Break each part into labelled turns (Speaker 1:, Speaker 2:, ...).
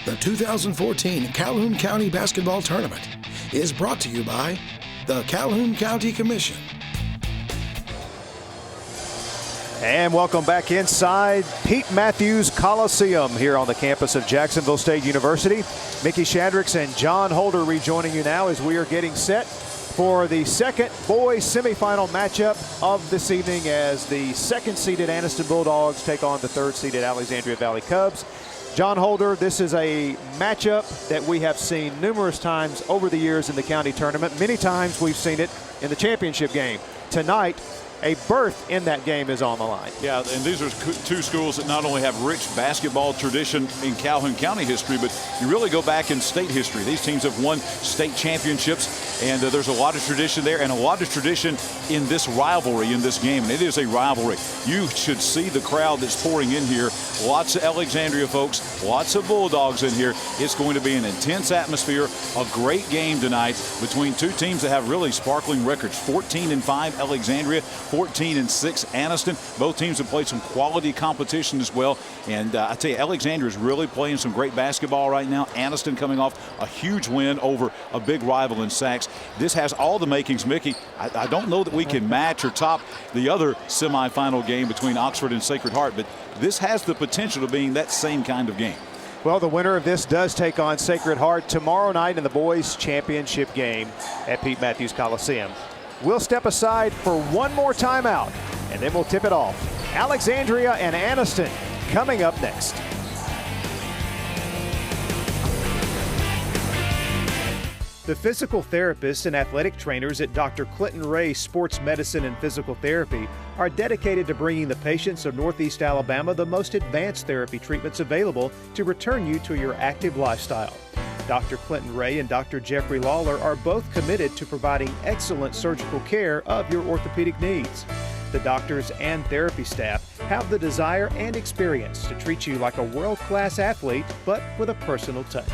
Speaker 1: The 2014 Calhoun County Basketball Tournament is brought to you by the Calhoun County Commission.
Speaker 2: And welcome back inside Pete Matthews Coliseum here on the campus of Jacksonville State University. Mickey Shandricks and John Holder rejoining you now as we are getting set for the second boys semifinal matchup of this evening as the second-seeded Anniston Bulldogs take on the third-seeded Alexandria Valley Cubs. John Holder, this is a matchup that we have seen numerous times over the years in the county tournament. Many times we've seen it in the championship game. Tonight, a berth in that game is on the line.
Speaker 3: Yeah, and these are two schools that not only have rich basketball tradition in Calhoun County history, but you really go back in state history. These teams have won state championships, and there's a lot of tradition there and a lot of tradition in this rivalry, in this game, and it is a rivalry. You should see the crowd that's pouring in here. Lots of Alexandria folks, lots of Bulldogs in here. It's going to be an intense atmosphere, a great game tonight between two teams that have really sparkling records. 14-5 Alexandria, 14-6 Anniston. Both teams have played some quality competition as well. And I tell you, Alexandria is really playing some great basketball right now. Anniston coming off a huge win over a big rival in Sachs. This has all the makings, Mickey. I don't know that we can match or top the other semifinal game between Oxford and Sacred Heart, but this has the potential of being that same kind of game.
Speaker 2: Well, the winner of this does take on Sacred Heart tomorrow night in the boys championship game at Pete Matthews Coliseum. We'll step aside for one more timeout, and then we'll tip it off. Alexandria and Anniston coming up next. The physical therapists and athletic trainers at Dr. Clinton Ray Sports Medicine and Physical Therapy are dedicated to bringing the patients of Northeast Alabama the most advanced therapy treatments available to return you to your active lifestyle. Dr. Clinton Ray and Dr. Jeffrey Lawler are both committed to providing excellent surgical care of your orthopedic needs. The doctors and therapy staff have the desire and experience to treat you like a world-class athlete, but with a personal touch.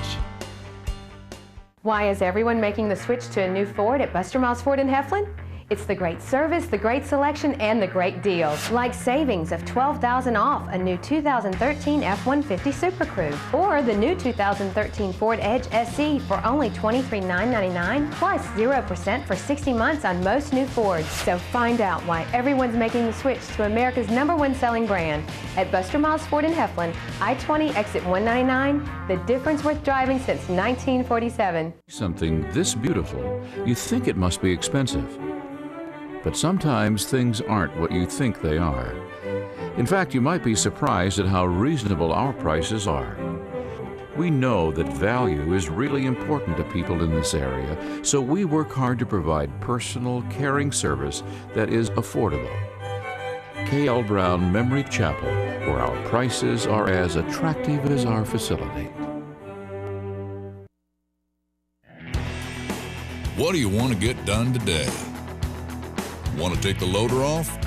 Speaker 4: Why is everyone making the switch to a new Ford at Buster Miles Ford in Heflin? It's the great service, the great selection, and the great deals, like savings of $12,000 off a new 2013 F-150 Super Crew, or the new 2013 Ford Edge SE for only $23,999, plus 0% for 60 months on most new Fords. So find out why everyone's making the switch to America's #1 selling brand at Buster Miles Ford in Heflin, I-20 exit 199, the difference worth driving since 1947.
Speaker 5: Something this beautiful, you think it must be expensive. But sometimes things aren't what you think they are. In fact, you might be surprised at how reasonable our prices are. We know that value is really important to people in this area, so we work hard to provide personal, caring service that is affordable. K.L. Brown Memory Chapel, where our prices are as attractive as our facility.
Speaker 6: What do you want to get done today? Want to take the loader off?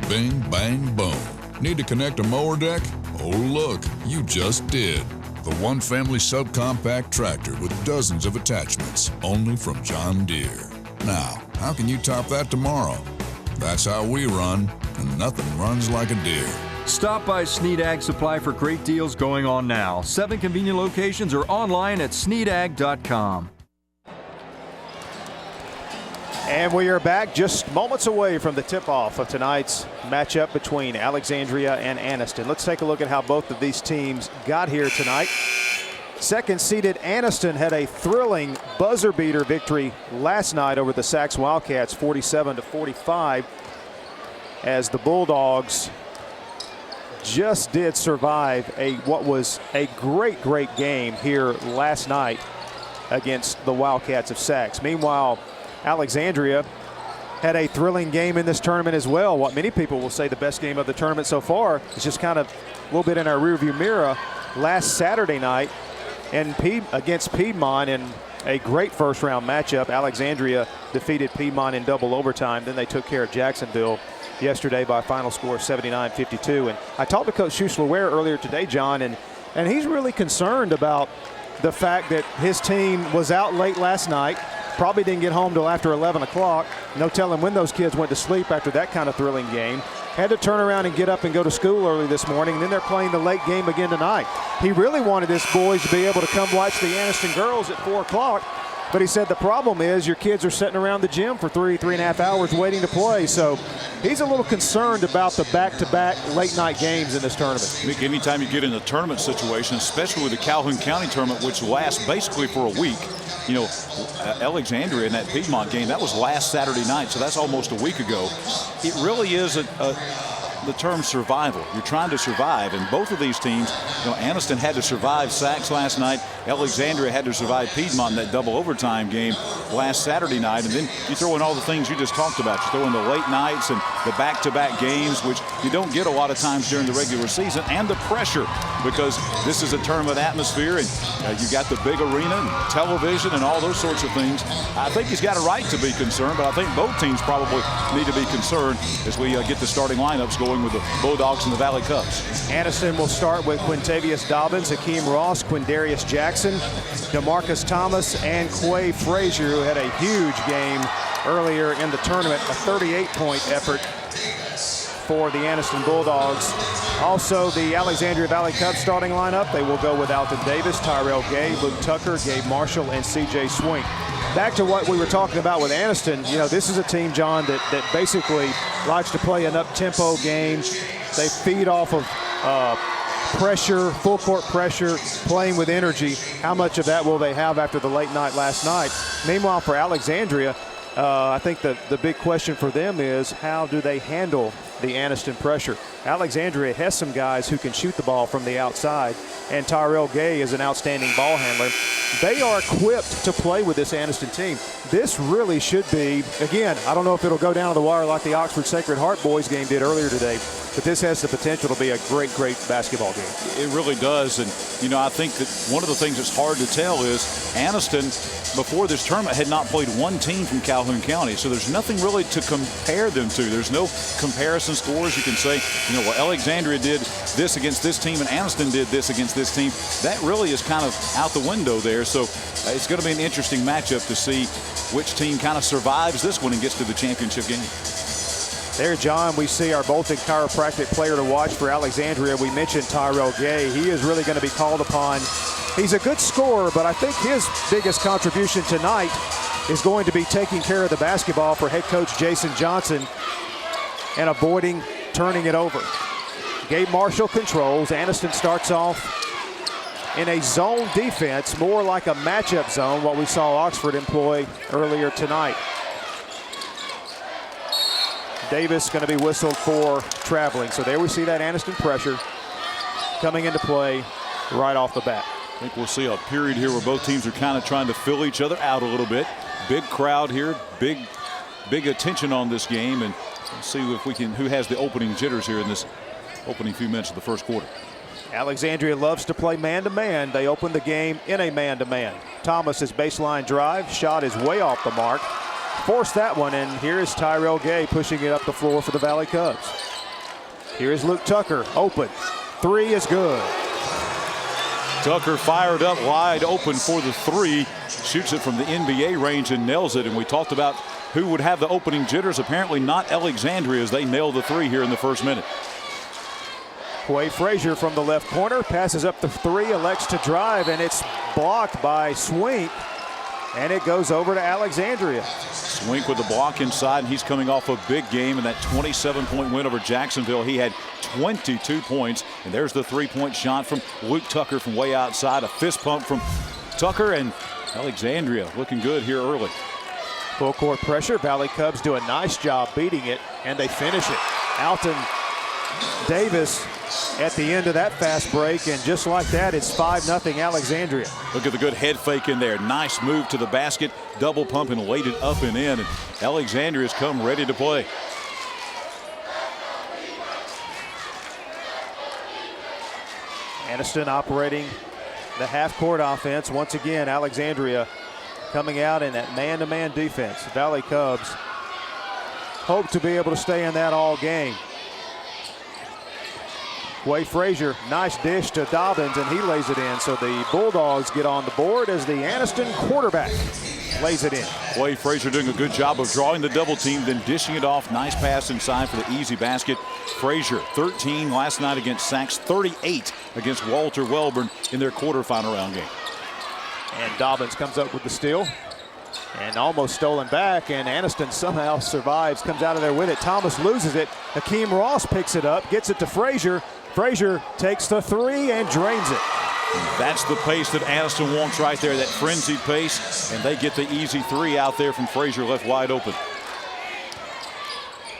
Speaker 6: Bing, bang, boom. Need to connect a mower deck? Oh, look, you just did. The one family subcompact tractor with dozens of attachments, only from John Deere. Now, how can you top that tomorrow? That's how we run, and nothing runs like a Deere.
Speaker 7: Stop by Sneed Ag Supply for great deals going on now. 7 convenient locations or online at sneedag.com.
Speaker 2: And we are back just moments away from the tip-off of tonight's matchup between Alexandria and Anniston. Let's take a look at how both of these teams got here tonight. Second-seeded Anniston had a thrilling buzzer-beater victory last night over the Sachs Wildcats, 47-45, as the Bulldogs just did survive what was a great game here last night against the Wildcats of Sachs. Meanwhile, Alexandria had a thrilling game in this tournament as well. What many people will say the best game of the tournament so far is just kind of a little bit in our rearview mirror last Saturday night against Piedmont in a great first-round matchup. Alexandria defeated Piedmont in double overtime. Then they took care of Jacksonville yesterday by a final score of 79-52. And I talked to Coach Schussler earlier today, John, and he's really concerned about the fact that his team was out late last night, probably didn't get home till after 11 o'clock. No telling when those kids went to sleep after that kind of thrilling game. had to turn around and get up and go to school early this morning, and then they're playing the late game again tonight. He really wanted his boys to be able to come watch the Anniston girls at 4 o'clock, but he said the problem is your kids are sitting around the gym for 3.5 hours waiting to play. So he's a little concerned about the back-to-back late-night games in this tournament.
Speaker 3: Nick, anytime you get in a tournament situation, especially with the Calhoun County tournament, which lasts basically for a week, you know, Alexandria in that Piedmont game, that was last Saturday night, so that's almost a week ago. It really is the term survival. You're trying to survive, and both of these teams, you know, Anniston had to survive Sachs last night. Alexandria had to survive Piedmont in that double overtime game last Saturday night, and then you throw in all the things you just talked about. You throw in the late nights and the back-to-back games, which you don't get a lot of times during the regular season, and the pressure, because this is a tournament atmosphere, and you got the big arena and television and all those sorts of things. I think he's got a right to be concerned, but I think both teams probably need to be concerned as we get the starting lineups going with the Bulldogs and the Valley Cubs.
Speaker 2: Anniston will start with Quintavious Dobbins, Hakeem Ross, Quindarius Jackson, DeMarcus Thomas, and Quay Frazier, who had a huge game earlier in the tournament, a 38-point effort for the Anniston Bulldogs. Also, the Alexandria Valley Cubs starting lineup, they will go with Alton Davis, Tyrell Gay, Luke Tucker, Gabe Marshall, and C.J. Swink. Back to what we were talking about with Anniston, you know, this is a team, John, that basically likes to play an up-tempo game. They feed off of pressure, full court pressure, playing with energy. How much of that will they have after the late night last night? Meanwhile, for Alexandria, I think the big question for them is how do they handle the Anniston pressure? Alexandria has some guys who can shoot the ball from the outside, and Tyrell Gay is an outstanding ball handler. They are equipped to play with this Anniston team. This really should be, again, I don't know if it'll go down to the wire like the Oxford Sacred Heart boys game did earlier today, but this has the potential to be a great, great basketball game.
Speaker 3: It really does, and you know, I think that one of the things that's hard to tell is Anniston, before this tournament, had not played one team from Calhoun County, so there's nothing really to compare them to. There's no comparison scores. You can say, you know, well, Alexandria did this against this team and Anniston did this against this team. That really is kind of out the window there, so it's going to be an interesting matchup to see which team kind of survives this one and gets to the championship game.
Speaker 2: There, John, we see our Bolton chiropractic player to watch for Alexandria. We mentioned Tyrell Gay. He is really going to be called upon. He's a good scorer, but I think his biggest contribution tonight is going to be taking care of the basketball for head coach Jason Johnson and avoiding turning it over. Gabe Marshall controls. Anniston starts off in a zone defense, more like a matchup zone, what we saw Oxford employ earlier tonight. Davis going to be whistled for traveling. So there we see that Anniston pressure coming into play right off the bat.
Speaker 3: I think we'll see a period here where both teams are kind of trying to fill each other out a little bit. Big crowd here, big attention on this game, and let's see if we can, who has the opening jitters here in this opening few minutes of the first quarter.
Speaker 2: Alexandria loves to play man-to-man. They open the game in a man-to-man. Thomas's baseline drive, shot is way off the mark. Forced that one, and here is Tyrell Gay pushing it up the floor for the Valley Cubs. Here is Luke Tucker, open. Three is good.
Speaker 3: Tucker fired up wide open for the three, shoots it from the NBA range and nails it. And we talked about who would have the opening jitters. Apparently not Alexandria, as they nail the three here in the first minute.
Speaker 2: Quay Frazier from the left corner, passes up the three, elects to drive, and it's blocked by Swink, and it goes over to Alexandria.
Speaker 3: Swink with the block inside, and he's coming off a big game in that 27-point win over Jacksonville. He had 22 points, and there's the three-point shot from Luke Tucker from way outside. A fist pump from Tucker, and Alexandria looking good here early.
Speaker 2: Full court pressure. Valley Cubs do a nice job beating it, and they finish it. Alton Davis at the end of that fast break, and just like that, it's 5-0 Alexandria.
Speaker 3: Look at the good head fake in there. Nice move to the basket, double pump and laid it up and in, and Alexandria's come ready to play.
Speaker 2: Anniston operating the half-court offense. Once again, Alexandria coming out in that man-to-man defense. Valley Cubs hope to be able to stay in that all game. Quay Frazier, nice dish to Dobbins, and he lays it in. So the Bulldogs get on the board as the Anniston quarterback lays it in.
Speaker 3: Quay Frazier doing a good job of drawing the double team, then dishing it off. Nice pass inside for the easy basket. Frazier, 13 last night against Sachs, 38 against Walter Welborn in their quarterfinal round game.
Speaker 2: And Dobbins comes up with the steal. And almost stolen back, and Anniston somehow survives, comes out of there with it. Thomas loses it. Hakeem Ross picks it up, gets it to Frazier. Frazier takes the three and drains it.
Speaker 3: That's the pace that Anniston wants right there, that frenzied pace, and they get the easy three out there from Frazier, left wide open.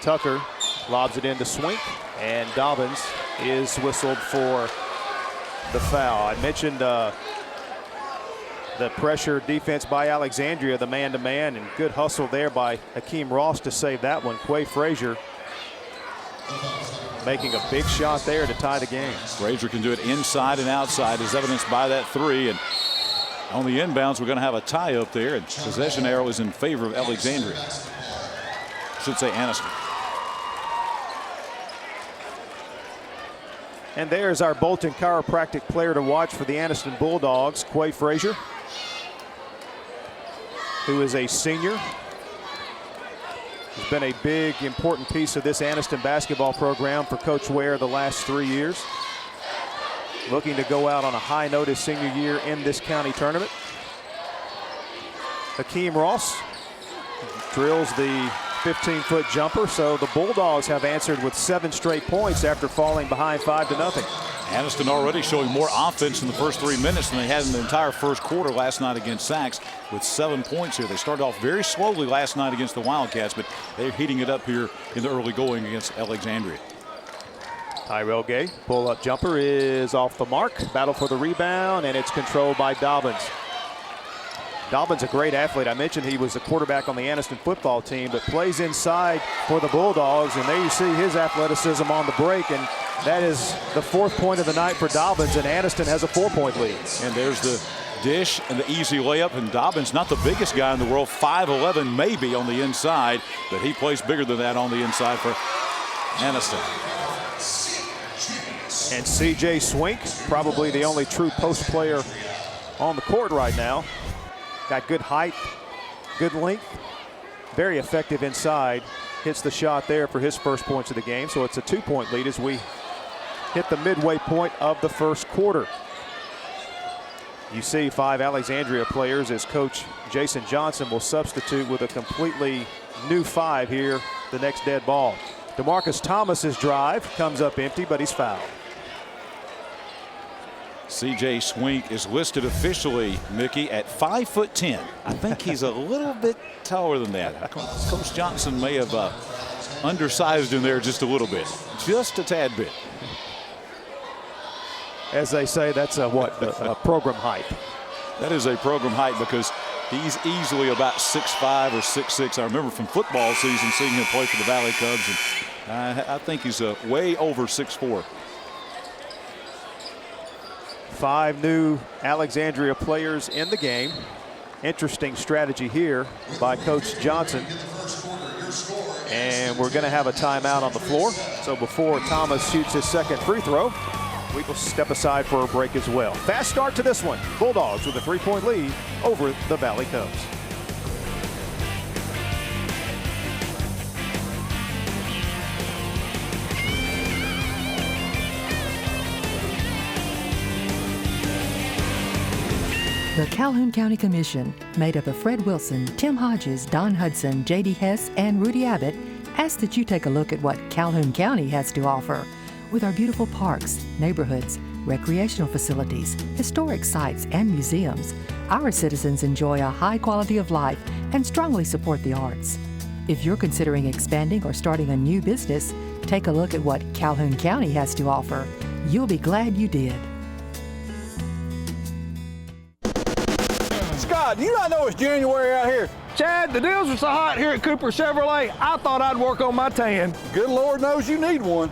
Speaker 2: Tucker lobs it into Swink, and Dobbins is whistled for the foul. I mentioned the pressure defense by Alexandria, the man-to-man, and good hustle there by Hakeem Ross to save that one. Quay Frazier making a big shot there to tie the game.
Speaker 3: Frazier can do it inside and outside, as evidenced by that three. And on the inbounds, we're going to have a tie up there, and possession arrow is in favor of Alexandria. Should say Anniston.
Speaker 2: And there's our Bolton Chiropractic player to watch for the Anniston Bulldogs, Quay Frazier, who is a senior. He's been a big, important piece of this Anniston basketball program for Coach Ware the last 3 years. Looking to go out on a high note his senior year in this county tournament. Hakeem Ross drills the 15-foot jumper, so the Bulldogs have answered with 7 straight points after falling behind 5-0.
Speaker 3: Anniston already showing more offense in the first 3 minutes than they had in the entire first quarter last night against Sachs, with 7 points here. They started off very slowly last night against the Wildcats, but they're heating it up here in the early going against Alexandria.
Speaker 2: Tyrell Gay, pull-up jumper is off the mark. Battle for the rebound, and it's controlled by Dobbins. Dobbins, a great athlete. I mentioned he was the quarterback on the Anniston football team, but plays inside for the Bulldogs, and there you see his athleticism on the break, and that is the 4th point of the night for Dobbins, and Anniston has a 4-point lead.
Speaker 3: And there's the dish and the easy layup, and Dobbins, not the biggest guy in the world, 5'11" maybe on the inside, but he plays bigger than that on the inside for Anniston.
Speaker 2: And C.J. Swink, probably the only true post player on the court right now. Got good height, good length, very effective inside. Hits the shot there for his first points of the game. So it's a 2-point lead as we hit the midway point of the first quarter. You see 5 Alexandria players as Coach Jason Johnson will substitute with a completely new 5 here, the next dead ball. DeMarcus Thomas's drive comes up empty, but he's fouled.
Speaker 3: C.J. Swink is listed officially, Mickey, at 5'10". I think he's a little bit taller than that. Coach Johnson may have undersized him there just a little bit, just a tad bit.
Speaker 2: As they say, that's a program height.
Speaker 3: That is a program height because he's easily about 6'5" or 6'6". I remember from football season seeing him play for the Valley Cubs, and I think he's way over 6'4".
Speaker 2: 5 new Alexandria players in the game. Interesting strategy here by Coach Johnson. And we're going to have a timeout on the floor. So before Thomas shoots his second free throw, we will step aside for a break as well. Fast start to this one. Bulldogs with a 3-point lead over the Valley Cubs.
Speaker 8: The Calhoun County Commission, made up of Fred Wilson, Tim Hodges, Don Hudson, J.D. Hess, and Rudy Abbott, asks that you take a look at what Calhoun County has to offer. With our beautiful parks, neighborhoods, recreational facilities, historic sites, and museums, our citizens enjoy a high quality of life and strongly support the arts. If you're considering expanding or starting a new business, take a look at what Calhoun County has to offer. You'll be glad you did.
Speaker 9: Scott, do you not know it's January out here? Chad, the deals are so hot here at Cooper Chevrolet, I thought I'd work on my tan. Good Lord knows you need one.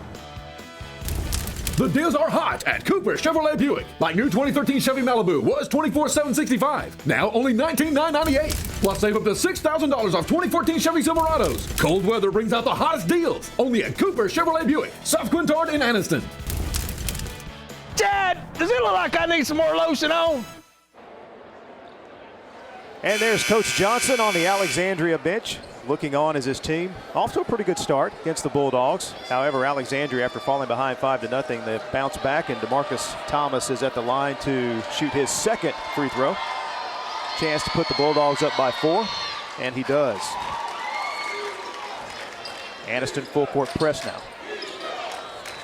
Speaker 10: The deals are hot at Cooper Chevrolet Buick. Like new 2013 Chevy Malibu was $24,765. Now only $19,998. Plus save up to $6,000 off 2014 Chevy Silverados. Cold weather brings out the hottest deals. Only at Cooper Chevrolet Buick, South Quintard in Anniston.
Speaker 9: Does it look like I need some more lotion on?
Speaker 2: And there's Coach Johnson on the Alexandria bench, looking on as his team off to a pretty good start against the Bulldogs. However, Alexandria, after falling behind 5-0, they bounce back, and DeMarcus Thomas is at the line to shoot his second free throw. Chance to put the Bulldogs up by 4, and he does. Aniston full court press now.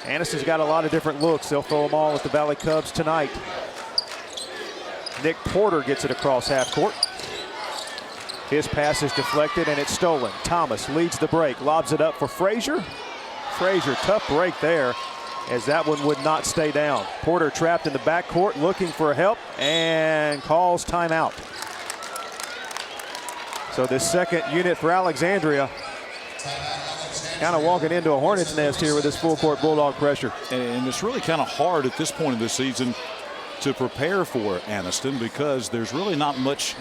Speaker 2: Aniston's got a lot of different looks. They'll throw them all at the Valley Cubs tonight. Nick Porter gets it across half court. His pass is deflected and it's stolen. Thomas leads the break, lobs it up for Frazier. Frazier, tough break there, as that one would not stay down. Porter trapped in the backcourt looking for help and calls timeout. So this second unit for Alexandria kind of walking into a hornet's nest here with this full court Bulldog pressure.
Speaker 3: And it's really kind of hard at this point of the season to prepare for Aniston, because there's really not much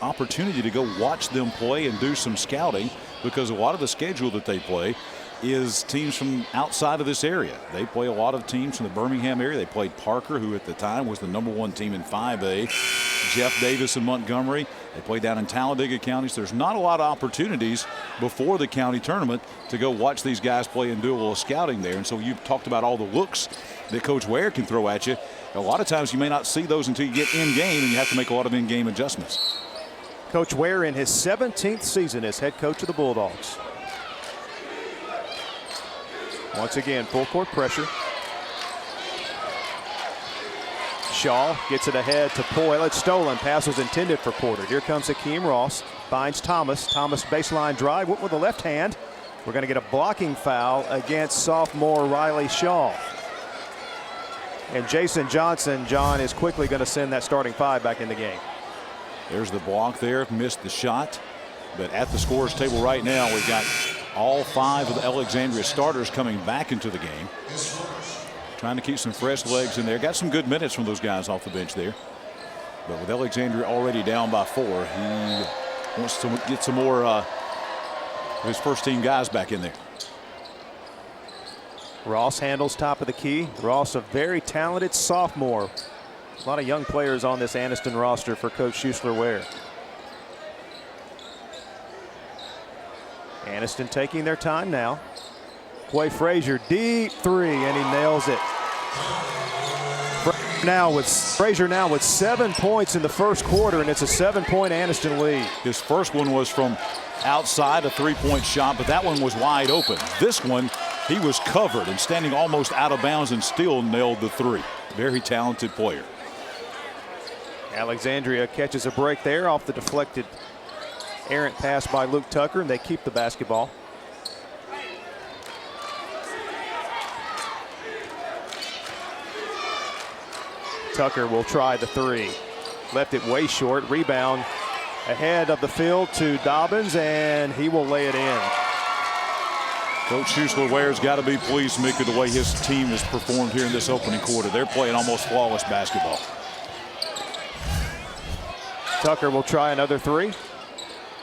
Speaker 3: opportunity to go watch them play and do some scouting, because a lot of the schedule that they play is teams from outside of this area. They play a lot of teams from the Birmingham area. They played Parker, who at the time was the #1 team in 5A. Jeff Davis in Montgomery. They play down in Talladega counties. There's not a lot of opportunities before the county tournament to go watch these guys play and do a little scouting there. And so you've talked about all the looks that Coach Ware can throw at you. A lot of times you may not see those until you get in game, and you have to make a lot of in-game adjustments.
Speaker 2: Coach Ware in his 17th season as head coach of the Bulldogs. Once again, full court pressure. Shaw gets it ahead to Poyle. It's stolen. Pass was intended for Porter. Here comes Hakeem Ross. Finds Thomas. Thomas baseline drive. Went with the left hand. We're going to get a blocking foul against sophomore Riley Shaw. And Jason Johnson, John, is quickly going to send that starting 5 back in the game.
Speaker 3: There's the block there. Missed the shot. But at the scorer's table right now, we've got all 5 of the Alexandria starters coming back into the game. Trying to keep some fresh legs in there. Got some good minutes from those guys off the bench there. But with Alexandria already down by 4, he wants to get some more of his first team guys back in there.
Speaker 2: Ross handles top of the key. Ross, a very talented sophomore. A lot of young players on this Aniston roster for Coach Schuessler-Ware. Aniston taking their time now. Quay Frazier, deep 3, and he nails it. Frazier now with 7 points in the first quarter, and it's a 7-point Aniston lead.
Speaker 3: His first one was from outside a 3-point shot, but that one was wide open. This one, he was covered and standing almost out of bounds and still nailed the 3. Very talented player.
Speaker 2: Alexandria catches a break there off the deflected errant pass by Luke Tucker, and they keep the basketball. Tucker will try the 3. Left it way short. Rebound ahead of the field to Dobbins, and he will lay it in.
Speaker 3: Coach Schuessler-Ware's got to be pleased, Mika, the way his team has performed here in this opening quarter. They're playing almost flawless basketball.
Speaker 2: Tucker will try another 3.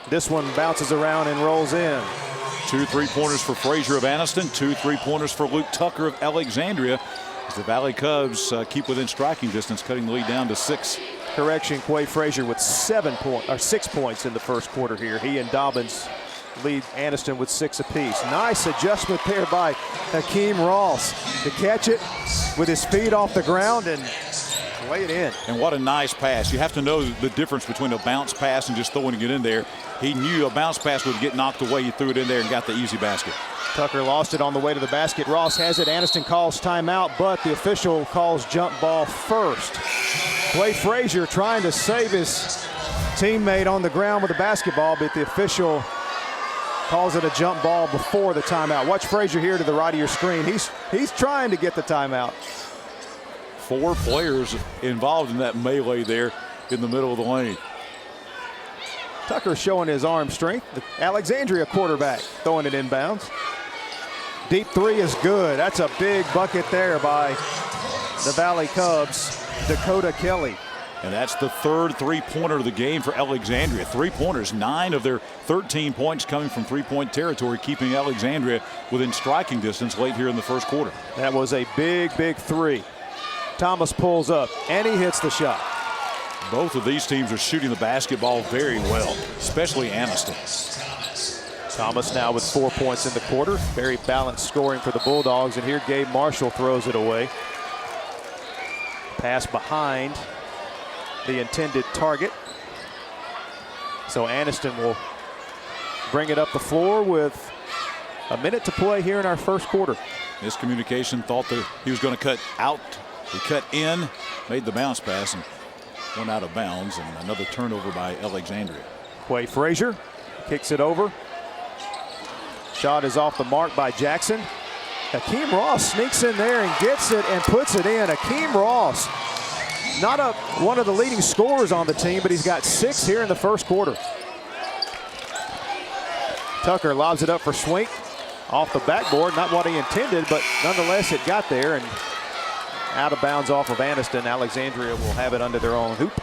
Speaker 2: This one bounces around and rolls in.
Speaker 3: 2 3-pointers for Frazier of Aniston, 2 3-pointers for Luke Tucker of Alexandria, as the Valley Cubs keep within striking distance, cutting the lead down to 6.
Speaker 2: Correction, Quay Frazier with 6 points in the first quarter here. He and Dobbins lead Aniston with 6 apiece. Nice adjustment there by Hakeem Ross to catch it with his feet off the ground and lay it in.
Speaker 3: And what a nice pass. You have to know the difference between a bounce pass and just throwing it in there. He knew a bounce pass would get knocked away. He threw it in there and got the easy basket.
Speaker 2: Tucker lost it on the way to the basket. Ross has it. Aniston calls timeout, but the official calls jump ball first. Quay Frazier trying to save his teammate on the ground with the basketball, but the official calls it a jump ball before the timeout. Watch Frazier here to the right of your screen. He's trying to get the timeout.
Speaker 3: 4 players involved in that melee there in the middle of the lane.
Speaker 2: Tucker showing his arm strength. The Alexandria quarterback throwing it inbounds. Deep 3 is good. That's a big bucket there by the Valley Cubs, Dakota Kelly.
Speaker 3: And that's the 3rd 3-pointer of the game for Alexandria. 3-pointers, 9 of their 13 points coming from 3-point territory, keeping Alexandria within striking distance late here in the first quarter.
Speaker 2: That was a big, big 3. Thomas pulls up, and he hits the shot.
Speaker 3: Both of these teams are shooting the basketball very well, especially Anniston.
Speaker 2: Thomas now with 4 points in the quarter. Very balanced scoring for the Bulldogs, and here Gabe Marshall throws it away. Pass behind the intended target. So Anniston will bring it up the floor with a minute to play here in our first quarter.
Speaker 3: Miscommunication, thought that he was going to cut out. He cut in, made the bounce pass, and went out of bounds, and another turnover by Alexandria.
Speaker 2: Quay Frazier kicks it over. Shot is off the mark by Jackson. Hakeem Ross sneaks in there and gets it and puts it in. Hakeem Ross, not one of the leading scorers on the team, but he's got 6 here in the first quarter. Tucker lobs it up for Swink. Off the backboard, not what he intended, but nonetheless it got there, and out of bounds off of Anniston. Alexandria will have it under their own hoop.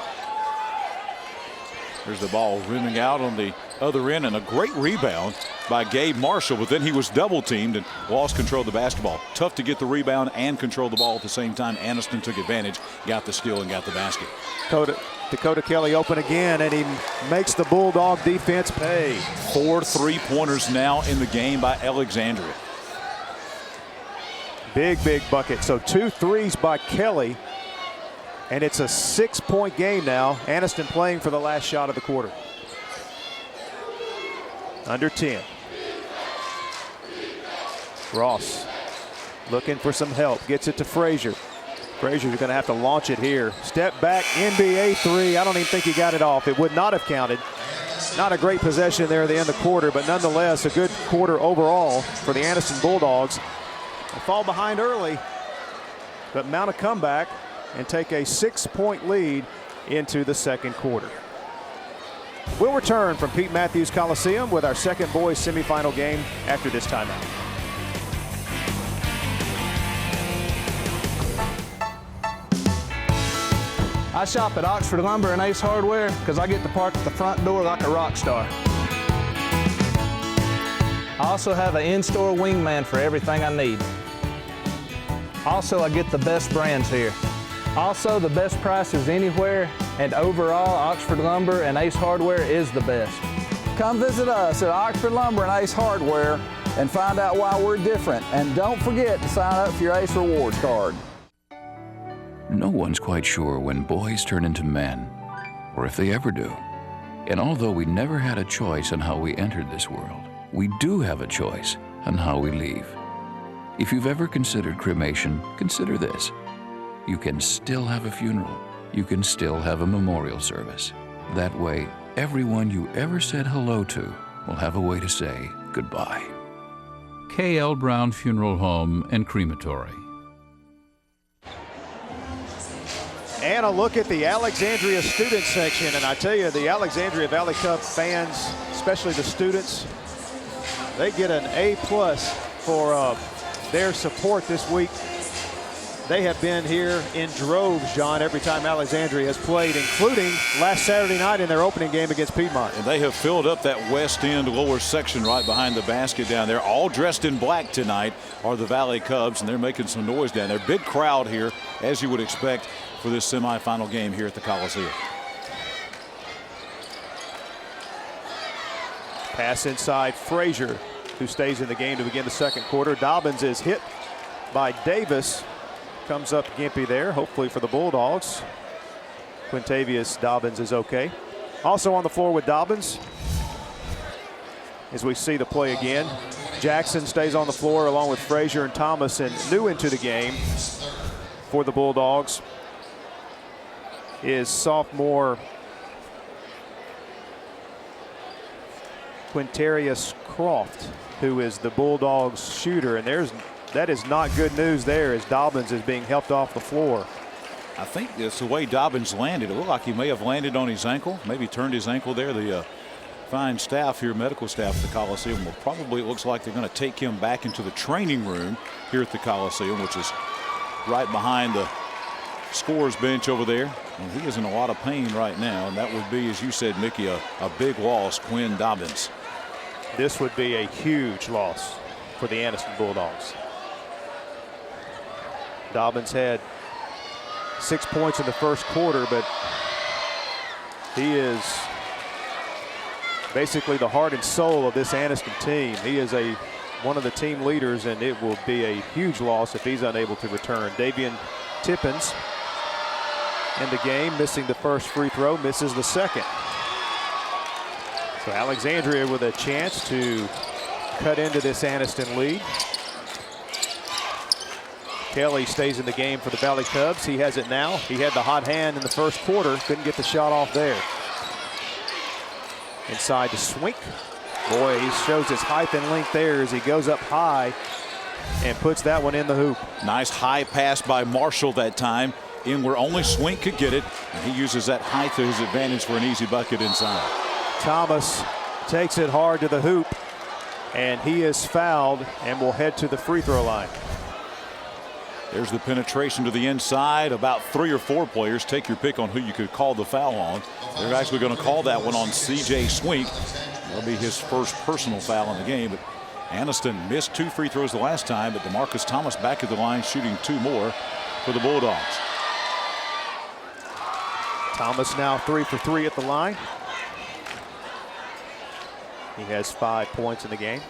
Speaker 3: There's the ball rimming out on the other end, and a great rebound by Gabe Marshall, but then he was double teamed and lost control of the basketball. Tough to get the rebound and control the ball at the same time. Anniston took advantage, got the steal, and got the basket.
Speaker 2: Dakota Kelly open again, and he makes the Bulldog defense pay.
Speaker 3: 4 3-pointers now in the game by Alexandria.
Speaker 2: Big bucket. So 2 threes by Kelly, and it's a 6-point game now. Anniston playing for the last shot of the quarter. Under 10. Ross looking for some help, gets it to Frazier. Frazier's going to have to launch it here. Step back, NBA 3. I don't even think he got it off. It would not have counted. Not a great possession there at the end of the quarter, but nonetheless a good quarter overall for the Anniston Bulldogs. They fall behind early, but mount a comeback and take a 6-point lead into the second quarter. We'll return from Pete Matthews Coliseum with our second boys semifinal game after this timeout.
Speaker 11: I shop at Oxford Lumber and Ace Hardware because I get to park at the front door like a rock star. I also have an in-store wingman for everything I need. Also, I get the best brands here. Also, the best prices anywhere, and overall, Oxford Lumber and Ace Hardware is the best.
Speaker 12: Come visit us at Oxford Lumber and Ace Hardware and find out why we're different. And don't forget to sign up for your Ace Rewards card.
Speaker 5: No one's quite sure when boys turn into men, or if they ever do. And although we never had a choice on how we entered this world, we do have a choice on how we leave. If you've ever considered cremation, consider this. You can still have a funeral. You can still have a memorial service. That way, everyone you ever said hello to will have a way to say goodbye. K.L. Brown Funeral Home and Crematory.
Speaker 2: And a look at the Alexandria student section, and I tell you, the Alexandria Valley Cup fans, especially the students, they get an A+ for their support this week. They have been here in droves, John, every time Alexandria has played, including last Saturday night in their opening game against Piedmont.
Speaker 3: And they have filled up that west end lower section right behind the basket down there. All dressed in black tonight are the Valley Cubs, and they're making some noise down there. Big crowd here, as you would expect, for this semifinal game here at the Coliseum.
Speaker 2: Pass inside Frazier, who stays in the game to begin the second quarter. Dobbins is hit by Davis. Comes up gimpy there, hopefully for the Bulldogs. Quintavious Dobbins is okay. Also on the floor with Dobbins, as we see the play again, Jackson stays on the floor along with Frazier and Thomas, and new into the game for the Bulldogs is sophomore Quintarius Croft, who is the Bulldogs shooter, and that is not good news there, as Dobbins is being helped off the floor.
Speaker 3: I think it's the way Dobbins landed. It looked like he may have landed on his ankle, maybe turned his ankle there. The fine staff here, medical staff at the Coliseum, will probably, it looks like they're going to take him back into the training room here at the Coliseum, which is right behind the scorer's bench over there. And he is in a lot of pain right now, and that would be, as you said, Mickey, a big loss, Quinn Dobbins.
Speaker 2: This would be a huge loss for the Anniston Bulldogs. Dobbins had 6 points in the first quarter, but he is basically the heart and soul of this Anniston team. He is one of the team leaders, and it will be a huge loss if he's unable to return. Davian Tippins in the game, missing the first free throw, misses the second. So Alexandria with a chance to cut into this Anniston lead. Kelly stays in the game for the Valley Cubs. He has it now. He had the hot hand in the first quarter. Couldn't get the shot off there. Inside to Swink. Boy, he shows his height and length there as he goes up high and puts that one in the hoop.
Speaker 3: Nice high pass by Marshall that time, in where only Swink could get it. And he uses that height to his advantage for an easy bucket inside.
Speaker 2: Thomas takes it hard to the hoop, and he is fouled and will head to the free throw line.
Speaker 3: There's the penetration to the inside. About 3 or 4 players. Take your pick on who you could call the foul on. They're actually going to call that one on C.J. Swink. That'll be his first personal foul in the game. But Anniston missed 2 free throws the last time, but DeMarcus Thomas back at the line shooting 2 more for the Bulldogs.
Speaker 2: Thomas now 3 for 3 at the line. He has 5 points in the game.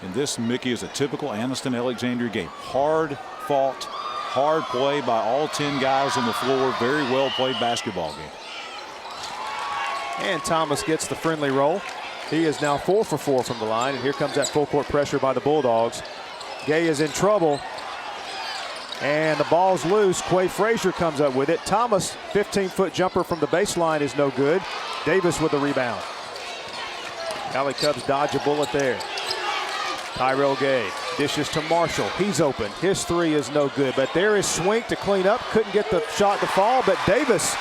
Speaker 3: And this, Mickey, is a typical Anniston Alexandria game. Hard fought, hard play by all 10 guys on the floor. Very well played basketball game.
Speaker 2: And Thomas gets the friendly roll. He is now 4 for 4 from the line, and here comes that full court pressure by the Bulldogs. Gay is in trouble, and the ball's loose. Quay Frazier comes up with it. Thomas, 15-foot jumper from the baseline is no good. Davis with the rebound. Valley Cubs dodge a bullet there. Tyrell Gay dishes to Marshall. He's open. His 3 is no good, but there is Swink to clean up. Couldn't get the shot to fall, but Davis,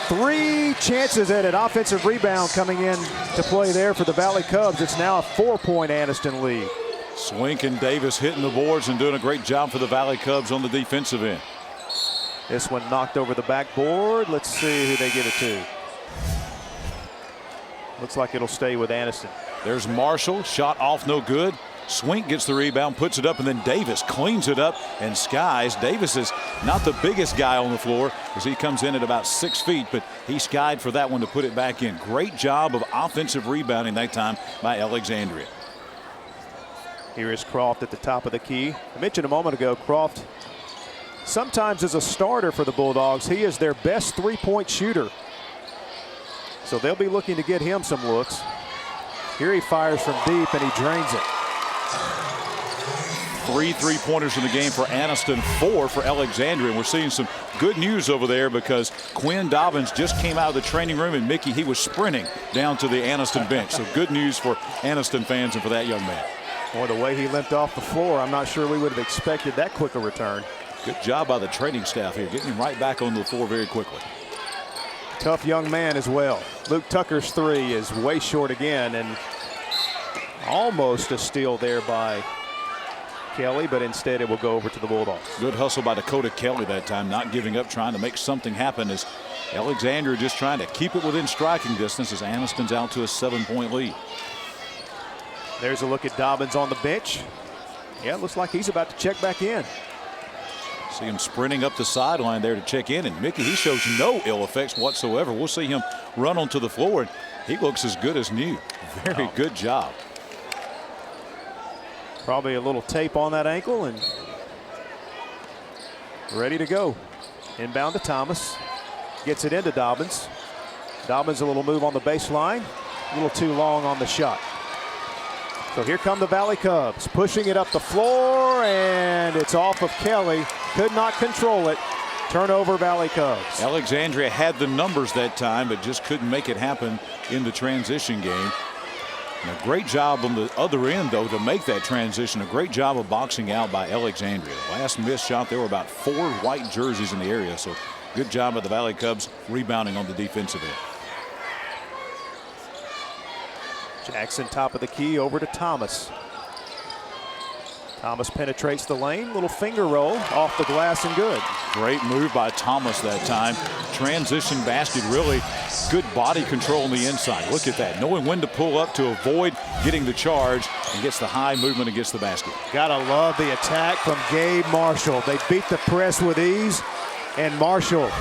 Speaker 2: 3 chances at an offensive rebound coming in to play there for the Valley Cubs. It's now a 4-point Anniston lead.
Speaker 3: Swink and Davis hitting the boards and doing a great job for the Valley Cubs on the defensive end.
Speaker 2: This one knocked over the backboard. Let's see who they give it to. Looks like it'll stay with Anniston.
Speaker 3: There's Marshall, shot off, no good. Swink gets the rebound, puts it up, and then Davis cleans it up and skies. Davis is not the biggest guy on the floor as he comes in at about 6 feet, but he skied for that one to put it back in. Great job of offensive rebounding that time by Alexandria.
Speaker 2: Here is Croft at the top of the key. I mentioned a moment ago, Croft sometimes as a starter for the Bulldogs, he is their best 3-point shooter. So they'll be looking to get him some looks. Here he fires from deep and he drains it.
Speaker 3: 3 3-pointers in the game for Anniston, 4 for Alexandria. And we're seeing some good news over there because Quinn Dobbins just came out of the training room, and Mickey, he was sprinting down to the Anniston bench. So good news for Anniston fans and for that young man.
Speaker 2: Boy, the way he limped off the floor, I'm not sure we would have expected that quick a return.
Speaker 3: Good job by the training staff here, getting him right back on the floor very quickly.
Speaker 2: Tough young man as well. Luke Tucker's 3 is way short again, and almost a steal there by Kelly, but instead it will go over to the Bulldogs.
Speaker 3: Good hustle by Dakota Kelly that time, not giving up, trying to make something happen as Alexandria just trying to keep it within striking distance as Anniston's out to a 7-point lead.
Speaker 2: There's a look at Dobbins on the bench. Yeah, it looks like he's about to check back in.
Speaker 3: See him sprinting up the sideline there to check in, and Mickey, he shows no ill effects whatsoever. We'll see him run onto the floor, and he looks as good as new. Very good job.
Speaker 2: Probably a little tape on that ankle and ready to go. Inbound to Thomas. Gets it into Dobbins. Dobbins a little move on the baseline. A little too long on the shot. So here come the Valley Cubs, pushing it up the floor, and it's off of Kelly. Could not control it. Turnover, Valley Cubs.
Speaker 3: Alexandria had the numbers that time, but just couldn't make it happen in the transition game. And a great job on the other end, though, to make that transition. A great job of boxing out by Alexandria. Last missed shot, there were about 4 white jerseys in the area, so good job by the Valley Cubs rebounding on the defensive end.
Speaker 2: Jackson top of the key over to Thomas. Thomas penetrates the lane, little finger roll off the glass and good.
Speaker 3: Great move by Thomas that time. Transition basket, really good body control on the inside. Look at that, knowing when to pull up to avoid getting the charge, and gets the high movement against the basket.
Speaker 2: Gotta love the attack from Gabe Marshall. They beat the press with ease. And Marshall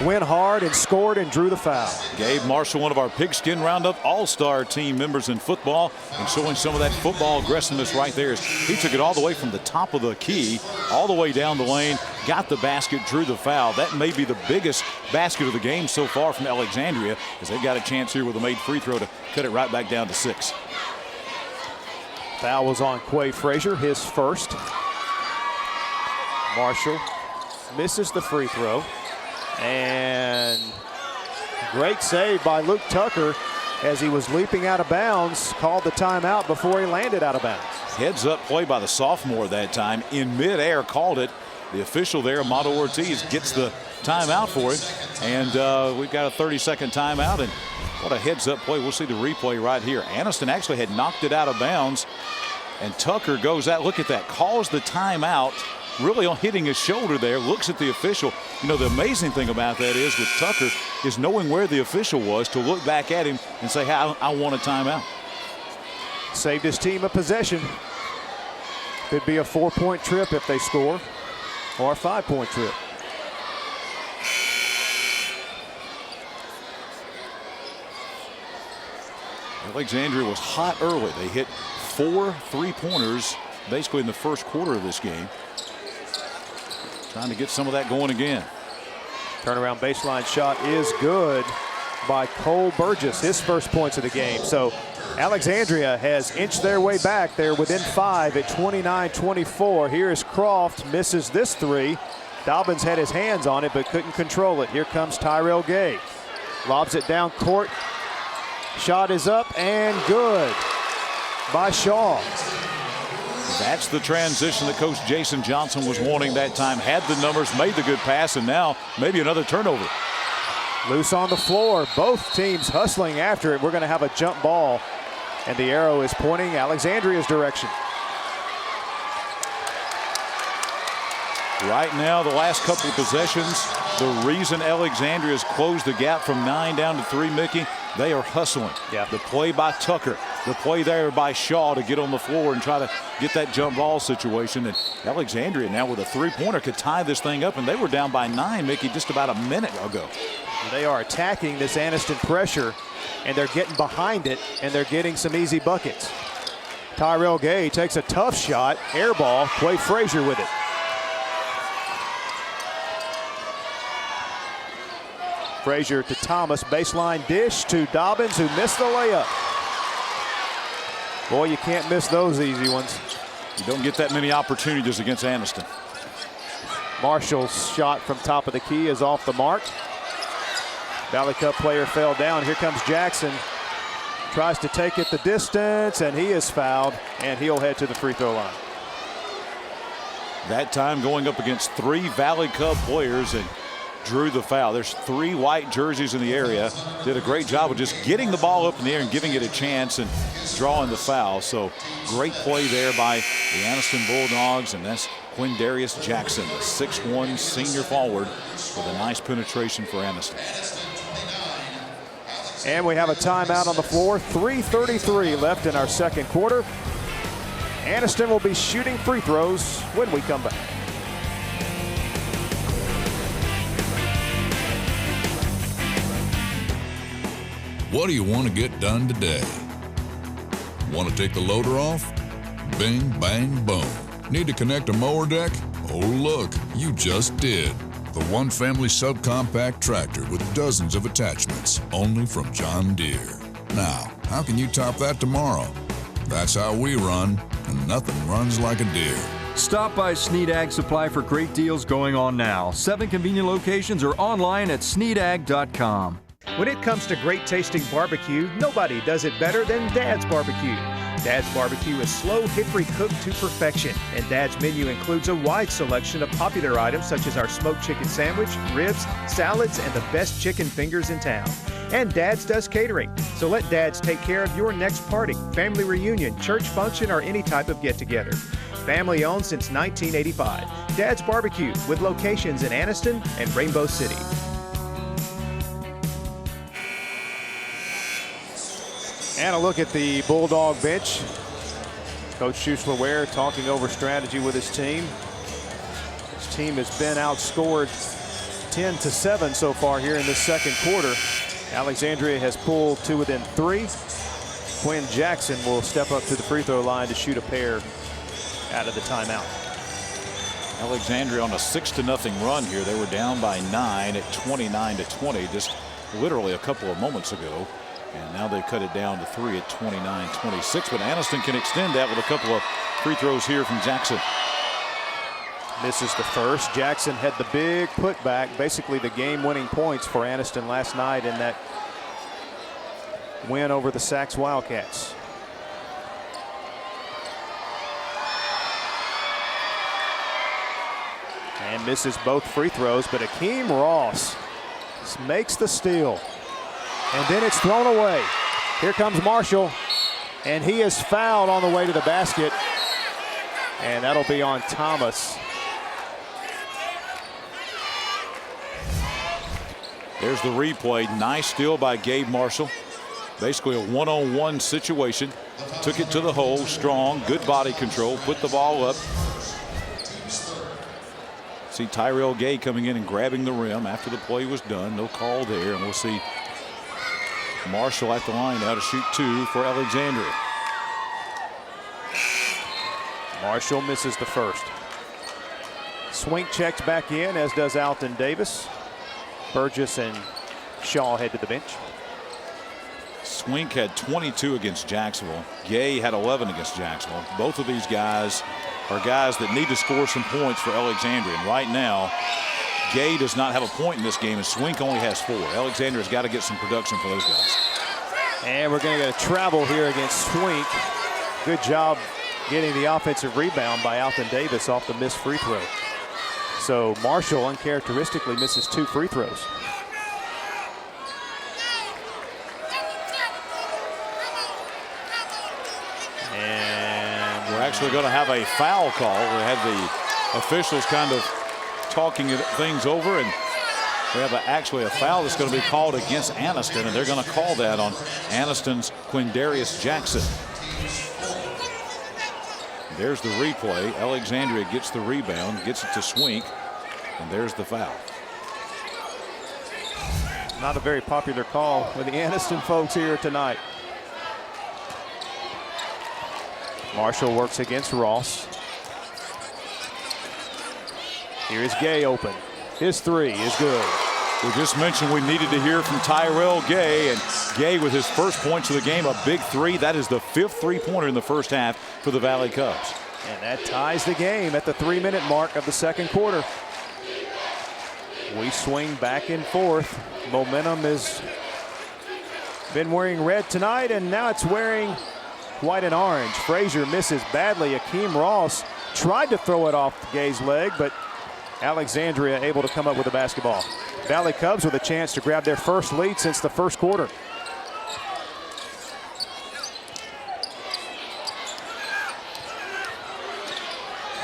Speaker 2: went hard and scored and drew the foul.
Speaker 3: Gabe Marshall, one of our Pigskin Roundup all-star team members in football, and showing some of that football aggressiveness right there. He took it all the way from the top of the key, all the way down the lane, got the basket, drew the foul. That may be the biggest basket of the game so far from Alexandria, as they've got a chance here with a made free throw to cut it right back down to 6.
Speaker 2: Foul was on Quay Frazier, his first. Marshall misses the free throw. And great save by Luke Tucker as he was leaping out of bounds, called the timeout before he landed out of bounds.
Speaker 3: Heads up play by the sophomore that time. In midair called it. The official there, Amato Ortiz, gets the timeout for it. And we've got a 30-second timeout. And what a heads up play. We'll see the replay right here. Aniston actually had knocked it out of bounds. And Tucker goes out. Look at that. Calls the timeout. Really on hitting his shoulder there, looks at the official. You know, the amazing thing about that is with Tucker is knowing where the official was to look back at him and say, hey, I want a timeout.
Speaker 2: Saved his team a possession. Could be a 4-point trip if they score, or a 5-point trip.
Speaker 3: Alexandria was hot early. They hit 4 3-pointers basically in the first quarter of this game. Trying to get some of that going again.
Speaker 2: Turnaround baseline shot is good by Cole Burgess, his first points of the game. So Alexandria has inched their way back. They're within 5 at 29-24. Here is Croft, misses this 3. Dobbins had his hands on it but couldn't control it. Here comes Tyrell Gay. Lobs it down court. Shot is up and good by Shaw.
Speaker 3: That's the transition that Coach Jason Johnson was wanting that time. Had the numbers, made the good pass, and now maybe another turnover.
Speaker 2: Loose on the floor. Both teams hustling after it. We're going to have a jump ball, and the arrow is pointing Alexandria's direction.
Speaker 3: Right now, the last couple of possessions, the reason Alexandria's closed the gap from 9 down to 3, Mickey, they are hustling.
Speaker 2: Yeah.
Speaker 3: The play by Tucker, the play there by Shaw to get on the floor and try to get that jump ball situation. And Alexandria now with a 3-pointer could tie this thing up, and they were down by 9, Mickey, just about a minute ago.
Speaker 2: They are attacking this Aniston pressure, and they're getting behind it, and they're getting some easy buckets. Tyrell Gay takes a tough shot, air ball, Quay Frazier with it. Frazier to Thomas, baseline dish to Dobbins, who missed the layup. Boy, you can't miss those easy ones.
Speaker 3: You don't get that many opportunities against Aniston.
Speaker 2: Marshall's shot from top of the key is off the mark. Valley Cup player fell down. Here comes Jackson. Tries to take it the distance, and he is fouled, and he'll head to the free throw line.
Speaker 3: That time going up against 3 Valley Cup players and drew the foul. There's 3 white jerseys in the area. Did a great job of just getting the ball up in the air and giving it a chance and drawing the foul. So great play there by the Aniston Bulldogs, and that's Quindarius Jackson, the 6'1" senior forward, with a nice penetration for Aniston.
Speaker 2: And we have a timeout on the floor. 3:33 left in our second quarter. Aniston will be shooting free throws when we come back.
Speaker 6: What do you want to get done today? Want to take the loader off? Bing, bang, boom. Need to connect a mower deck? Oh, look, you just did. The one family subcompact tractor with dozens of attachments, only from John Deere. Now, how can you top that tomorrow? That's how we run, and nothing runs like a Deere.
Speaker 7: Stop by Snead Ag Supply for great deals going on now. 7 convenient locations or online at sneadag.com.
Speaker 13: When it comes to great tasting barbecue, nobody does it better than Dad's Barbecue. Dad's Barbecue is slow hickory cooked to perfection, and Dad's menu includes a wide selection of popular items such as our smoked chicken sandwich, ribs, salads, and the best chicken fingers in town. And Dad's does catering, so let Dad's take care of your next party, family reunion, church function, or any type of get-together. Family owned since 1985. Dad's Barbecue, with locations in Aniston and Rainbow City.
Speaker 2: And a look at the Bulldog bench. Coach Schussler-Ware talking over strategy with his team. His team has been outscored 10-7 so far here in this second quarter. Alexandria has pulled to within 3. Quinn Jackson will step up to the free throw line to shoot a pair out of the timeout.
Speaker 3: Alexandria on a 6-0 run here. They were down by 9 at 29-20 just literally a couple of moments ago. And now they cut it down to 3 at 29-26. But Anniston can extend that with a couple of free throws here from Jackson.
Speaker 2: Misses the first. Jackson had the big putback, basically the game-winning points for Anniston last night in that win over the Sachs Wildcats. And misses both free throws, but Akeem Ross makes the steal. And then it's thrown away. Here comes Marshall, and he is fouled on the way to the basket. And that'll be on Thomas.
Speaker 3: There's the replay. Nice steal by Gabe Marshall. Basically a one-on-one situation. Took it to the hole, strong, good body control, put the ball up. See Tyrell Gay coming in and grabbing the rim after the play was done. No call there, and we'll see Marshall at the line now to shoot 2 for Alexandria.
Speaker 2: Marshall misses the first. Swink checks back in, as does Alton Davis. Burgess and Shaw head to the bench.
Speaker 3: Swink had 22 against Jacksonville. Gay had 11 against Jacksonville. Both of these guys are guys that need to score some points for Alexandria. And right now, Gay does not have a point in this game, and Swink only has 4. Alexandria's got to get some production for those guys.
Speaker 2: And we're going to get a travel here against Swink. Good job getting the offensive rebound by Alton Davis off the missed free throw. So Marshall uncharacteristically misses 2 free throws.
Speaker 3: We're actually going to have a foul call. We had the officials kind of talking things over, and we have actually a foul that's going to be called against Anniston, and they're going to call that on Anniston's Quindarius Jackson. There's the replay. Alexandria gets the rebound, gets it to Swink, and there's the foul.
Speaker 2: Not a very popular call with the Anniston folks here tonight. Marshall works against Ross. Here's Gay open. His 3 is good.
Speaker 3: We just mentioned we needed to hear from Tyrell Gay, and Gay with his first points of the game, a big 3. That is the 5th three-pointer in the first half for the Valley Cubs.
Speaker 2: And that ties the game at the 3-minute mark of the second quarter. We swing back and forth. Momentum has been wearing red tonight, and now it's wearing white and orange. Frazier misses badly. Akeem Ross tried to throw it off Gay's leg, but Alexandria able to come up with the basketball. Valley Cubs with a chance to grab their first lead since the first quarter.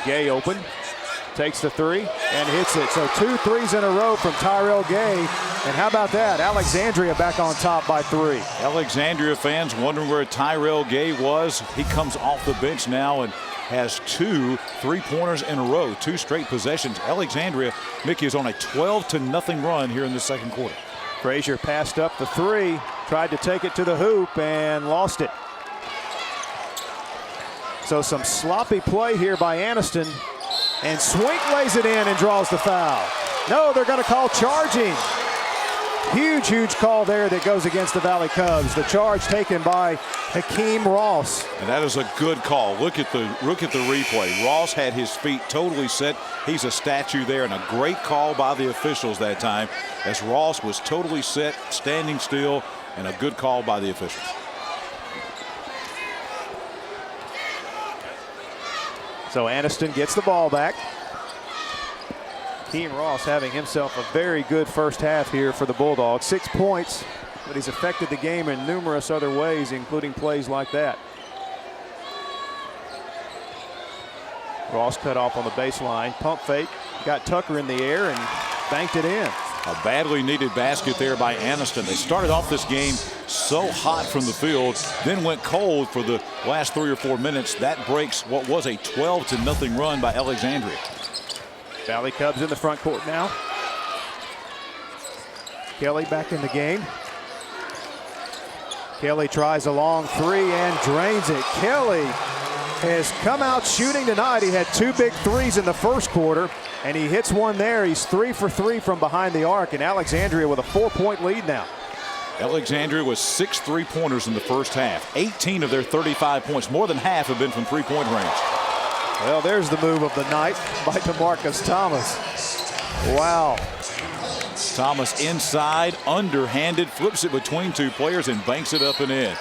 Speaker 2: Gay open, takes the 3 and hits it. So 2 threes in a row from Tyrell Gay. And how about that? Alexandria back on top by 3.
Speaker 3: Alexandria fans wondering where Tyrell Gay was. He comes off the bench now and has 2 3-pointers in a row, 2 straight possessions. Alexandria, Mickey, is on a 12-0 run here in the second quarter.
Speaker 2: Frazier passed up the 3, tried to take it to the hoop and lost it. So some sloppy play here by Anniston, and Swink lays it in and draws the foul. No, they're going to call charging. Huge call there that goes against the Valley Cubs. The charge taken by Akeem Ross.
Speaker 3: And that is a good call. Look at the replay. Ross had his feet totally set. He's a statue there, and a great call by the officials that time as Ross was totally set, standing still, and a good call by the officials.
Speaker 2: So Anniston gets the ball back. Akeem Ross having himself a very good first half here for the Bulldogs. 6 points, but he's affected the game in numerous other ways, including plays like that. Ross cut off on the baseline. Pump fake, got Tucker in the air and banked it in.
Speaker 3: A badly needed basket there by Anniston. They started off this game so hot from the field, then went cold for the last 3 or 4 minutes. That breaks what was a 12-0 run by Alexandria.
Speaker 2: Valley Cubs in the front court now. Kelly back in the game. Kelly tries a long three and drains it. Kelly has come out shooting tonight. He had 2 big threes in the first quarter, and he hits one there. He's 3 for 3 from behind the arc, and Alexandria with a 4-point lead now.
Speaker 3: Alexandria was 6 3-pointers in the first half. 18 of their 35 points, more than half have been from 3-point range.
Speaker 2: Well, there's the move of the night by DeMarcus Thomas. Wow.
Speaker 3: Thomas inside, underhanded, flips it between 2 players and banks it up and in.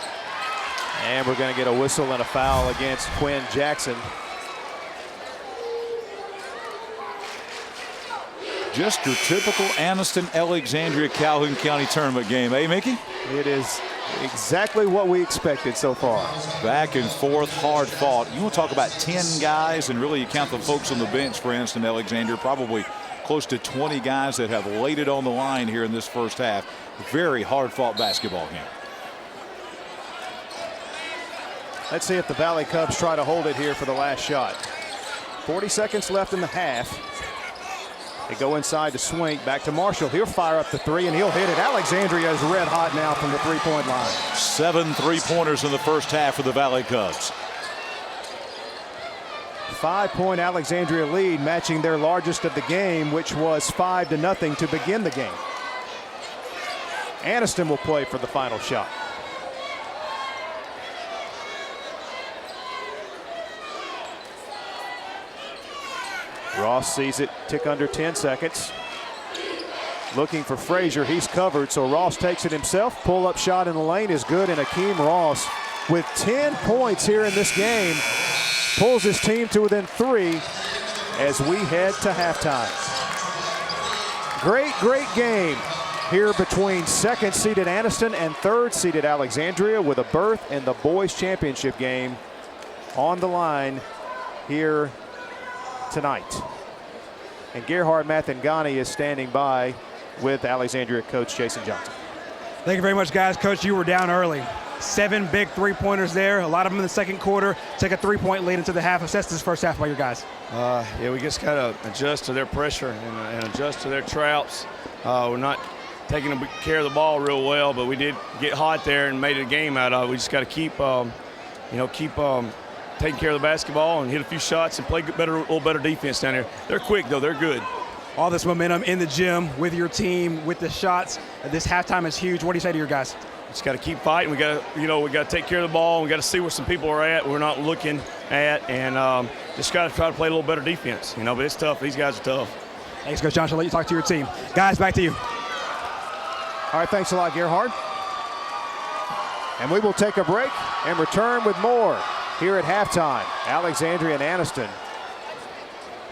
Speaker 2: And we're going to get a whistle and a foul against Quinn Jackson.
Speaker 3: Just your typical Anniston-Alexandria Calhoun County tournament game, eh, Mickey?
Speaker 2: It is exactly what we expected so far.
Speaker 3: Back and forth, hard fought. You want to talk about 10 guys, and really you count the folks on the bench for Anniston-Alexandria, probably close to 20 guys that have laid it on the line here in this first half. Very hard fought basketball game.
Speaker 2: Let's see if the Valley Cubs try to hold it here for the last shot. 40 seconds left in the half. They go inside to Swink. Back to Marshall. He'll fire up the three, and he'll hit it. Alexandria is red hot now from the three-point line.
Speaker 3: 7 3-pointers in the first half for the Valley Cubs.
Speaker 2: 5-point Alexandria lead, matching their largest of the game, which was 5-0 to begin the game. Anniston will play for the final shot. Ross sees it tick under 10 seconds. Looking for Frazier. He's covered, so Ross takes it himself. Pull-up shot in the lane is good, and Akeem Ross, with 10 points here in this game, pulls his team to within 3 as we head to halftime. Great game here between second-seeded Anniston and third-seeded Alexandria, with a berth in the boys' championship game on the line here tonight. And Gerhard Mathangani is standing by with Alexandria coach Jason Johnson.
Speaker 14: Thank you very much, guys. Coach, you were down early. 7 big three-pointers there, a lot of them in the second quarter. Take a 3-point lead into the half. Assess this first half by your guys.
Speaker 15: Yeah, we just got to adjust to their pressure and adjust to their traps. We're not taking care of the ball real well, but we did get hot there and made a game out of it. We just got to keep taking care of the basketball and hit a few shots and play a little better defense down here. They're quick, though. They're good.
Speaker 14: All this momentum in the gym with your team, with the shots. This halftime is huge. What do you say to your guys?
Speaker 15: Just got to keep fighting. We got to take care of the ball. We got to see where some people are at. We're not looking at, and just got to try to play a little better defense. But it's tough. These guys are tough.
Speaker 14: Thanks, Coach Johnson. I'll let you talk to your team. Guys, back to you.
Speaker 2: All right, thanks a lot, Gerhard. And we will take a break and return with more here at halftime. Alexandria and Anniston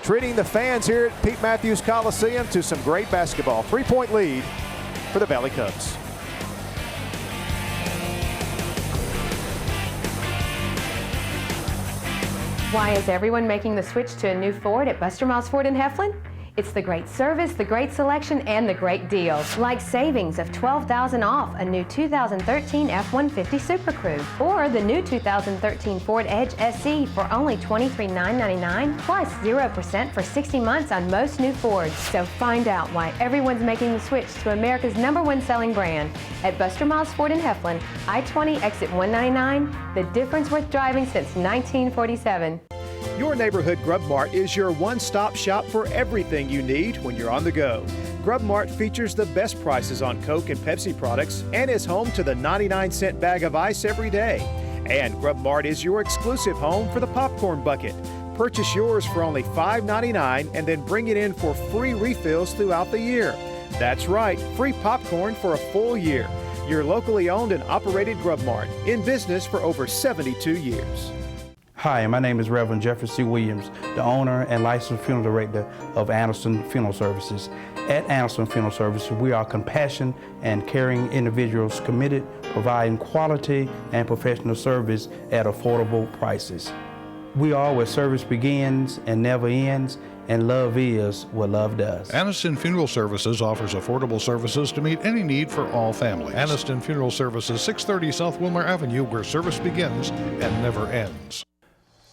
Speaker 2: treating the fans here at Pete Matthews Coliseum to some great basketball. 3-point lead for the Valley Cubs.
Speaker 4: Why is everyone making the switch to a new Ford at Buster Miles Ford in Heflin? It's the great service, the great selection, and the great deals, like savings of $12,000 off a new 2013 F-150 Super Crew, or the new 2013 Ford Edge SE for only $23,999, plus 0% for 60 months on most new Fords. So find out why everyone's making the switch to America's #1 selling brand at Buster Miles Ford in Heflin, I-20 exit 199, the difference worth driving since 1947.
Speaker 13: Your neighborhood Grub Mart is your one-stop shop for everything you need when you're on the go. Grub Mart features the best prices on Coke and Pepsi products and is home to the 99-cent bag of ice every day. And Grub Mart is your exclusive home for the popcorn bucket. Purchase yours for only $5.99 and then bring it in for free refills throughout the year. That's right, free popcorn for a full year. Your locally owned and operated Grub Mart, in business for over 72 years.
Speaker 16: Hi, my name is Reverend Jeffrey C. Williams, the owner and licensed funeral director of Anniston Funeral Services. At Anniston Funeral Services, we are compassionate and caring individuals committed to providing quality and professional service at affordable prices. We are where service begins and never ends, and love is what love does.
Speaker 17: Anniston Funeral Services offers affordable services to meet any need for all families. Anniston Funeral Services, 630 South Wilmer Avenue, where service begins and never ends.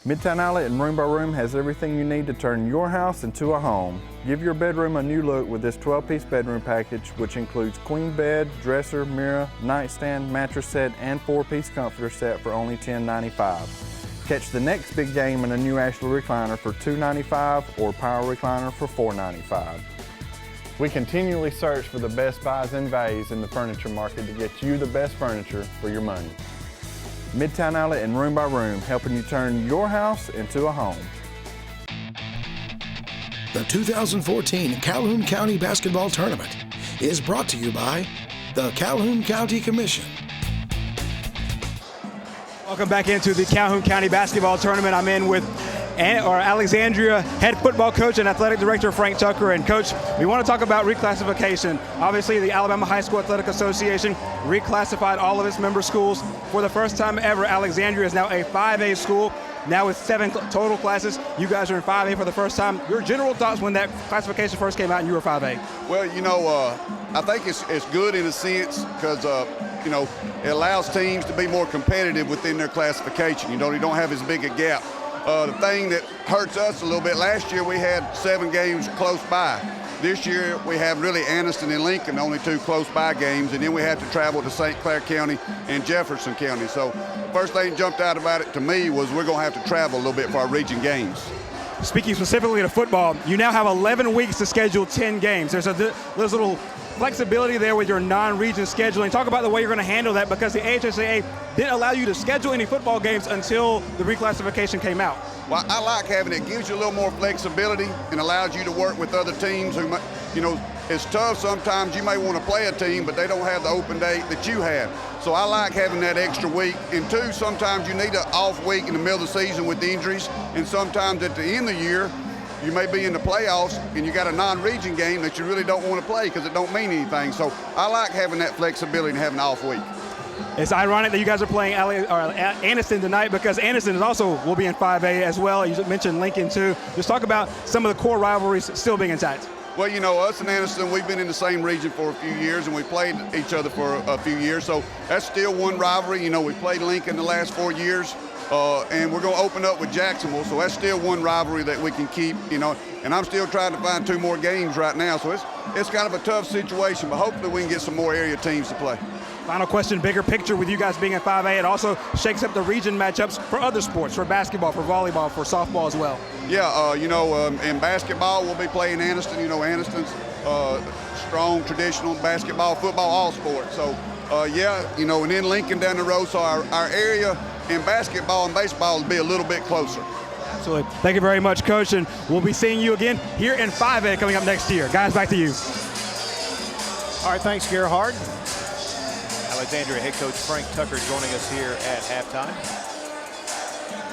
Speaker 11: Midtown Outlet and Room by Room has everything you need to turn your house into a home. Give your bedroom a new look with this 12-piece bedroom package, which includes queen bed, dresser, mirror, nightstand, mattress set, and 4-piece comforter set for only $10.95. Catch the next big game in a new Ashley recliner for $2.95 or power recliner for $4.95. We continually search for the best buys and values in the furniture market to get you the best furniture for your money. Midtown Outlet and Room by Room, helping you turn your house into a home.
Speaker 1: The 2014 Calhoun County Basketball Tournament is brought to you by the Calhoun County Commission.
Speaker 14: Welcome back into the Calhoun County Basketball Tournament. I'm in with Alexandria head football coach and athletic director Frank Tucker. And Coach, we want to talk about reclassification. Obviously, the Alabama High School Athletic Association reclassified all of its member schools. For the first time ever, Alexandria is now a 5A school, now with 7 total classes. You guys are in 5A for the first time. Your general thoughts when that classification first came out and you were 5A?
Speaker 18: Well, you know, I think it's good in a sense because, you know, it allows teams to be more competitive within their classification. You know, they don't have as big a gap. The thing that hurts us a little bit, last year we had 7 games close by. This year we have really Anniston and Lincoln, only 2 close by games, and then we have to travel to St. Clair County and Jefferson County. So the first thing that jumped out about it to me was we're going to have to travel a little bit for our region games.
Speaker 14: Speaking specifically to football, you now have 11 weeks to schedule 10 games. There's a little flexibility there with your non-region scheduling. Talk about the way you're going to handle that, because the AHSAA didn't allow you to schedule any football games until the reclassification came out.
Speaker 18: Well, I like having it. It gives you a little more flexibility and allows you to work with other teams who, you know, it's tough sometimes. You may want to play a team, but they don't have the open date that you have. So I like having that extra week. And 2, sometimes you need an off week in the middle of the season with injuries, and sometimes at the end of the year, you may be in the playoffs and you got a non-region game that you really don't want to play because it don't mean anything. So I like having that flexibility and having an off week.
Speaker 14: It's ironic that you guys are playing Anniston tonight, because Anniston is also will be in 5A as well. You mentioned Lincoln too. Just talk about some of the core rivalries still being intact.
Speaker 18: Well, you know, us and Anniston, we've been in the same region for a few years, and we played each other for a few years. So that's still one rivalry. You know, we played Lincoln the last 4 years. And we're going to open up with Jacksonville, so that's still one rivalry that we can keep, you know, and I'm still trying to find 2 more games right now, so it's kind of a tough situation, but hopefully we can get some more area teams to play.
Speaker 14: Final question, bigger picture with you guys being in 5A, it also shakes up the region matchups for other sports, for basketball, for volleyball, for softball as well.
Speaker 18: Yeah, you know, in basketball we'll be playing Anniston. You know, Anniston's strong, traditional basketball, football, all sports. So, yeah, you know, and then Lincoln down the road, so our area in basketball and baseball will be a little bit closer.
Speaker 14: Absolutely. Thank you very much, Coach, and we'll be seeing you again here in 5A coming up next year. Guys, back to you.
Speaker 2: All right, thanks, Gerhard. Alexandria head coach Frank Tucker joining us here at halftime.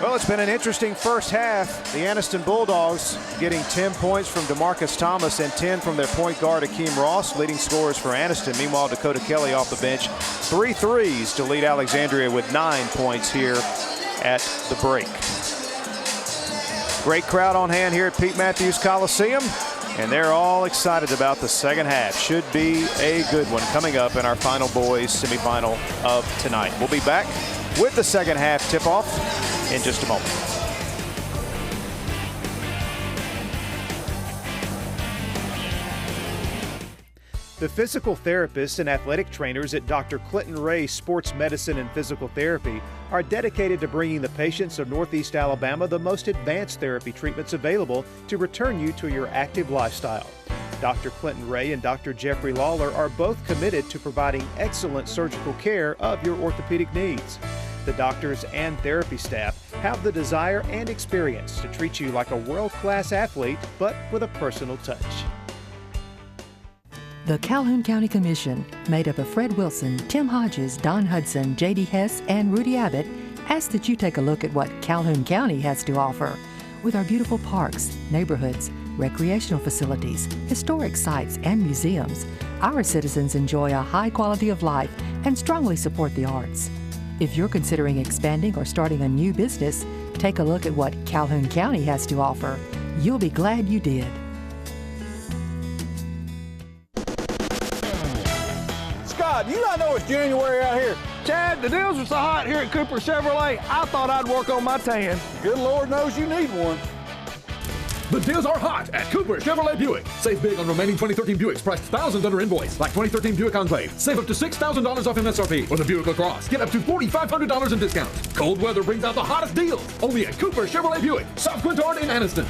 Speaker 2: Well, it's been an interesting first half. The Anniston Bulldogs getting 10 points from DeMarcus Thomas and 10 from their point guard Akeem Ross, leading scorers for Anniston. Meanwhile, Dakota Kelly off the bench, 3 threes to lead Alexandria with 9 points here at the break. Great crowd on hand here at Pete Matthews Coliseum, and they're all excited about the second half. Should be a good one coming up in our final boys semifinal of tonight. We'll be back with the second half tip-off in just a moment. The physical therapists and athletic trainers at Dr. Clinton Ray Sports Medicine and Physical Therapy are dedicated to bringing the patients of Northeast Alabama the most advanced therapy treatments available to return you to your active lifestyle. Dr. Clinton Ray and Dr. Jeffrey Lawler are both committed to providing excellent surgical care of your orthopedic needs. The doctors and therapy staff have the desire and experience to treat you like a world-class athlete, but with a personal touch.
Speaker 8: The Calhoun County Commission, made up of Fred Wilson, Tim Hodges, Don Hudson, J.D. Hess, and Rudy Abbott, asks that you take a look at what Calhoun County has to offer. With our beautiful parks, neighborhoods, recreational facilities, historic sites, and museums, our citizens enjoy a high quality of life and strongly support the arts. If you're considering expanding or starting a new business, take a look at what Calhoun County has to offer. You'll be glad you did.
Speaker 9: God, do you not know it's January out here? Chad, the deals are so hot here at Cooper Chevrolet, I thought I'd work on my tan. Good Lord knows you need one.
Speaker 10: The deals are hot at Cooper Chevrolet Buick. Save big on remaining 2013 Buicks priced thousands under invoice. Like 2013 Buick Enclave. Save up to $6,000 off MSRP. Or the Buick LaCrosse. Get up to $4,500 in discounts. Cold weather brings out the hottest deals. Only at Cooper Chevrolet Buick. South Quintard in Anniston.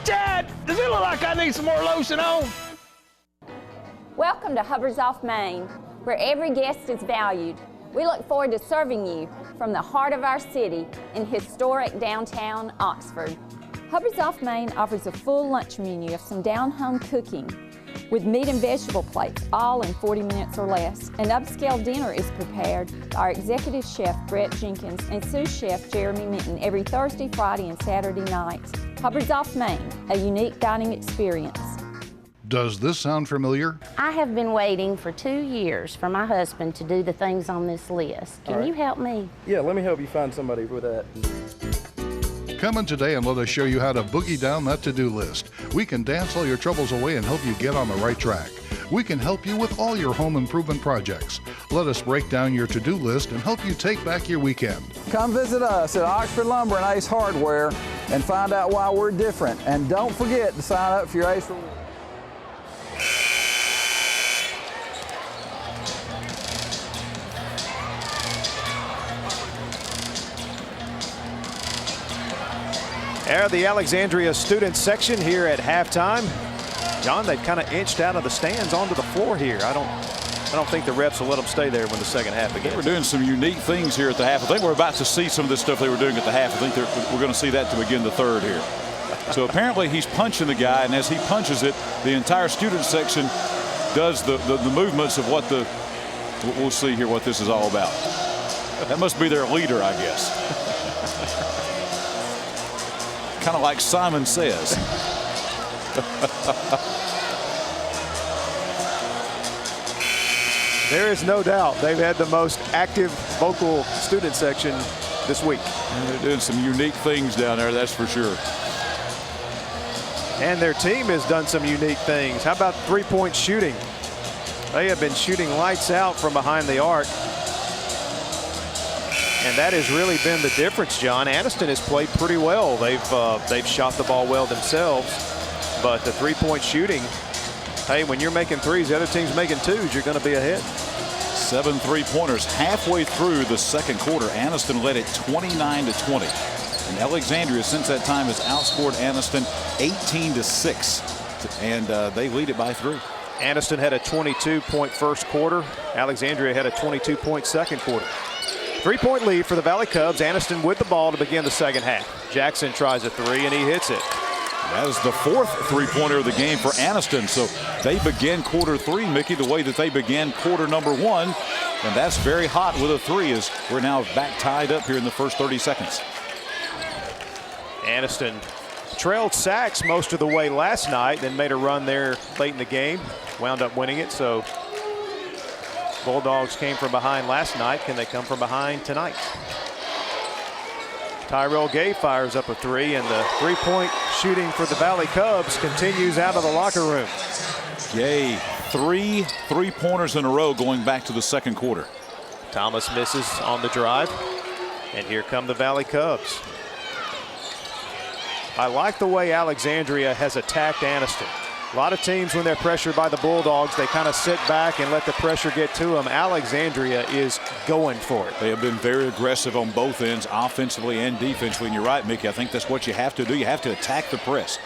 Speaker 9: Chad, does it look like I need some more lotion on?
Speaker 19: Welcome to Hubbard's Off Main, where every guest is valued. We look forward to serving you from the heart of our city in historic downtown Oxford. Hubbard's Off Main offers a full lunch menu of some down-home cooking with meat and vegetable plates, all in 40 minutes or less. An upscale dinner is prepared by our executive chef, Brett Jenkins, and sous chef, Jeremy Minton, every Thursday, Friday, and Saturday nights. Hubbard's Off Main, a unique dining experience.
Speaker 17: Does this sound familiar?
Speaker 20: I have been waiting for 2 years for my husband to do the things on this list. Can you help me?
Speaker 11: Yeah, let me help you find somebody with that.
Speaker 17: Come in today and let us show you how to boogie down that to-do list. We can dance all your troubles away and help you get on the right track. We can help you with all your home improvement projects. Let us break down your to-do list and help you take back your weekend.
Speaker 12: Come visit us at Oxford Lumber and Ace Hardware and find out why we're different. And don't forget to sign up for your Ace Reward.
Speaker 2: There, the Alexandria student section here at halftime. John, they've kind of inched out of the stands onto the floor here. I don't think the refs will let them stay there when the second half begins.
Speaker 3: They were doing some unique things here at the half. I think we're about to see some of this stuff they were doing at the half. I think we're going to see that to begin the third here. So apparently he's punching the guy, and as he punches it, the entire student section does the movements of what the. We'll see here what this is all about. That must be their leader, I guess. Kind of like Simon Says.
Speaker 2: There is no doubt they've had the most active vocal student section this week.
Speaker 3: And they're doing some unique things down there, that's for sure.
Speaker 2: And their team has done some unique things. How about three-point shooting? They have been shooting lights out from behind the arc. And that has really been the difference, John. Anniston has played pretty well. They've shot the ball well themselves. But the three-point shooting, hey, when you're making threes, the other team's making twos, you're going to be ahead.
Speaker 3: 7 3-pointers halfway through the second quarter. Anniston led it 29-20. And Alexandria, since that time, has outscored Anniston 18-6. And they lead it by 3.
Speaker 2: Anniston had a 22-point first quarter. Alexandria had a 22-point second quarter. 3-point lead for the Valley Cubs. Anniston with the ball to begin the second half. Jackson tries a three, and he hits it.
Speaker 3: That is the 4th three-pointer of the game for Anniston. So they begin quarter 3, Mickey, the way that they began quarter number 1. And that's very hot with a 3 as we're now back tied up here in the first 30 seconds.
Speaker 2: Anniston trailed Sachs most of the way last night, then made a run there late in the game. Wound up winning it, so Bulldogs came from behind last night. Can they come from behind tonight? Tyrell Gay fires up a 3, and the 3-point shooting for the Valley Cubs continues out of the locker room.
Speaker 3: Gay, 3 3-pointers in a row going back to the second quarter.
Speaker 2: Thomas misses on the drive, and here come the Valley Cubs. I like the way Alexandria has attacked Anniston. A lot of teams, when they're pressured by the Bulldogs, they kind of sit back and let the pressure get to them. Alexandria is going for it.
Speaker 3: They have been very aggressive on both ends, offensively and defensively. And you're right, Mickey. I think that's what you have to do. You have to attack the press.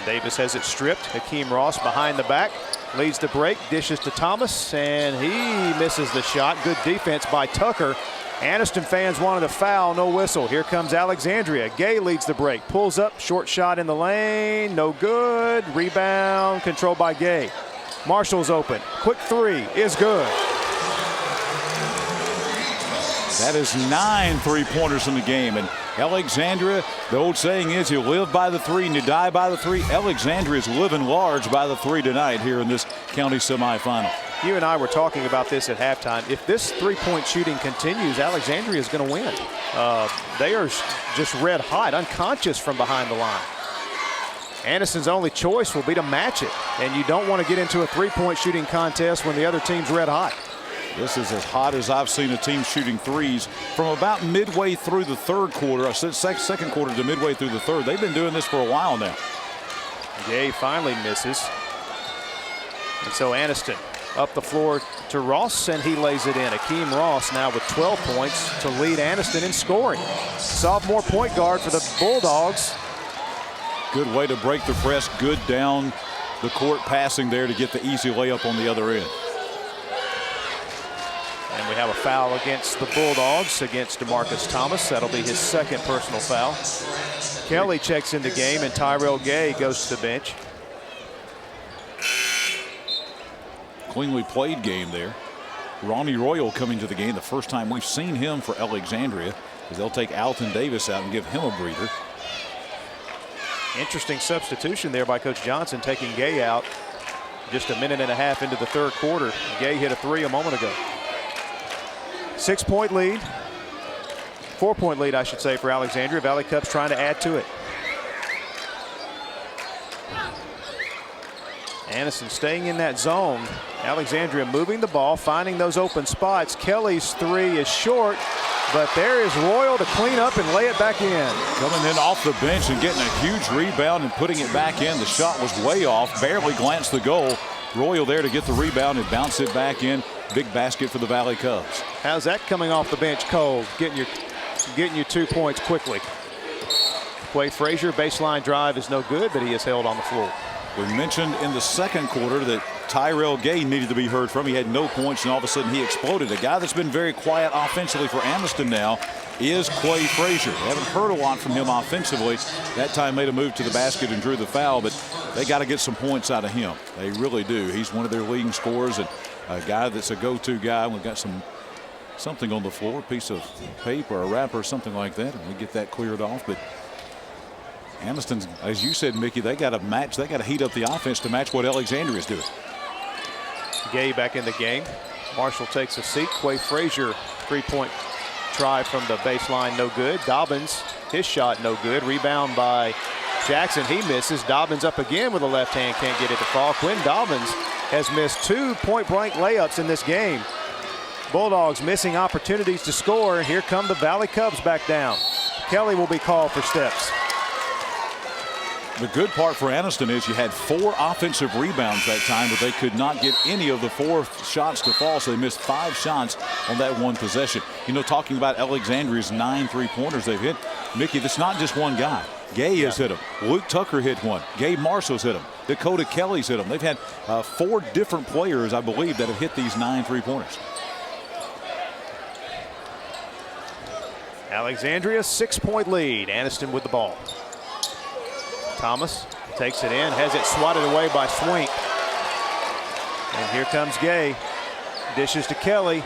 Speaker 2: Davis has it stripped. Hakeem Ross behind the back. Leads the break, dishes to Thomas, and he misses the shot. Good defense by Tucker. Anniston fans wanted a foul, no whistle. Here comes Alexandria. Gay leads the break, pulls up, short shot in the lane, no good. Rebound, controlled by Gay. Marshall's open, quick 3 is good.
Speaker 3: That is 9 3-pointers in the game. And Alexandria, the old saying is you live by the 3 and you die by the 3. Alexandria is living large by the 3 tonight here in this county semifinal.
Speaker 2: You and I were talking about this at halftime. If this 3-point shooting continues, Alexandria is going to win. They are just red hot, unconscious from behind the line. Anderson's only choice will be to match it, and you don't want to get into a three-point shooting contest when the other team's red hot.
Speaker 3: This is as hot as I've seen a team shooting threes from about midway through the third quarter. I said second quarter to midway through the third. They've been doing this for a while now.
Speaker 2: Gay finally misses. And so Aniston up the floor to Ross, and he lays it in. Akeem Ross now with 12 points to lead Aniston in scoring. Sophomore point guard for the Bulldogs.
Speaker 3: Good way to break the press. Good down the court passing there to get the easy layup on the other end.
Speaker 2: And we have a foul against the Bulldogs, against DeMarcus Thomas. That'll be his second personal foul. Kelly checks in the game, and Tyrell Gay goes to the bench.
Speaker 3: Cleanly played game there. Ronnie Royal coming to the game. The first time we've seen him for Alexandria, because they'll take Alton Davis out and give him a breather.
Speaker 2: Interesting substitution there by Coach Johnson, taking Gay out just a minute and a half into the third quarter. Gay hit a three a moment ago. 6-point lead. 4-point lead, I should say, for Alexandria. Valley Cubs trying to add to it. Aniston staying in that zone. Alexandria moving the ball, finding those open spots. Kelly's three is short, but there is Royal to clean up and lay it back in.
Speaker 3: Coming in off the bench and getting a huge rebound and putting it back in. The shot was way off, barely glanced the goal. Royal there to get the rebound and bounce it back in. Big basket for the Valley Cubs.
Speaker 2: How's that coming off the bench cold? Getting you 2 points quickly. Quay Frazier, baseline drive is no good, but he is held on the floor.
Speaker 3: We mentioned in the second quarter that Tyrell Gay needed to be heard from. He had no points, and all of a sudden he exploded. A guy that's been very quiet offensively for Aniston now is Quay Frazier. Haven't heard a lot from him offensively. That time made a move to the basket and drew the foul, but they got to get some points out of him. They really do. He's one of their leading scorers and a guy that's a go-to guy. We've got something on the floor, a piece of paper, a wrapper, something like that, and we get that cleared off. But Aniston's, as you said, Mickey, they got to match. They got to heat up the offense to match what Alexandria is doing.
Speaker 2: Gay back in the game. Marshall takes a seat. Quay Frazier, three-point try from the baseline, no good. Dobbins, his shot no good. Rebound by Jackson. He misses. Dobbins up again with a left hand, can't get it to fall. Quinn Dobbins has missed 2 point-blank layups in this game. Bulldogs missing opportunities to score. Here come the Valley Cubs back down. Kelly will be called for steps.
Speaker 3: The good part for Aniston is you had 4 offensive rebounds that time, but they could not get any of the 4 shots to fall, so they missed 5 shots on that one possession. You know, talking about Alexandria's 9 3-pointers they've hit, Mickey, that's not just one guy. Gay has hit them. Luke Tucker hit one. Gabe Marshall's hit them. Dakota Kelly's hit them. They've had 4 different players, I believe, that have hit these 9 3-pointers.
Speaker 2: Alexandria 6-point lead. Aniston with the ball. Thomas takes it in, has it swatted away by Swink. And here comes Gay. Dishes to Kelly.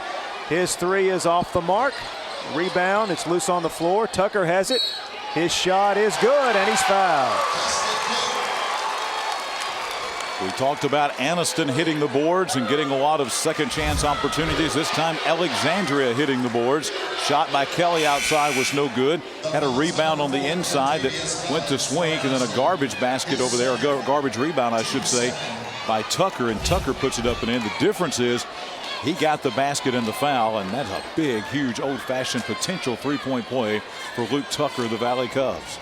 Speaker 2: His three is off the mark. Rebound, it's loose on the floor. Tucker has it. His shot is good, and he's fouled.
Speaker 3: We talked about Aniston hitting the boards and getting a lot of second chance opportunities. This time Alexandria hitting the boards. Shot by Kelly outside was no good. Had a rebound on the inside that went to Swink, and then a garbage basket over there, or garbage rebound I should say, by Tucker, and Tucker puts it up and in. The difference is he got the basket and the foul, and that's a big, huge, old-fashioned potential three-point play for Luke Tucker of the Valley Cubs.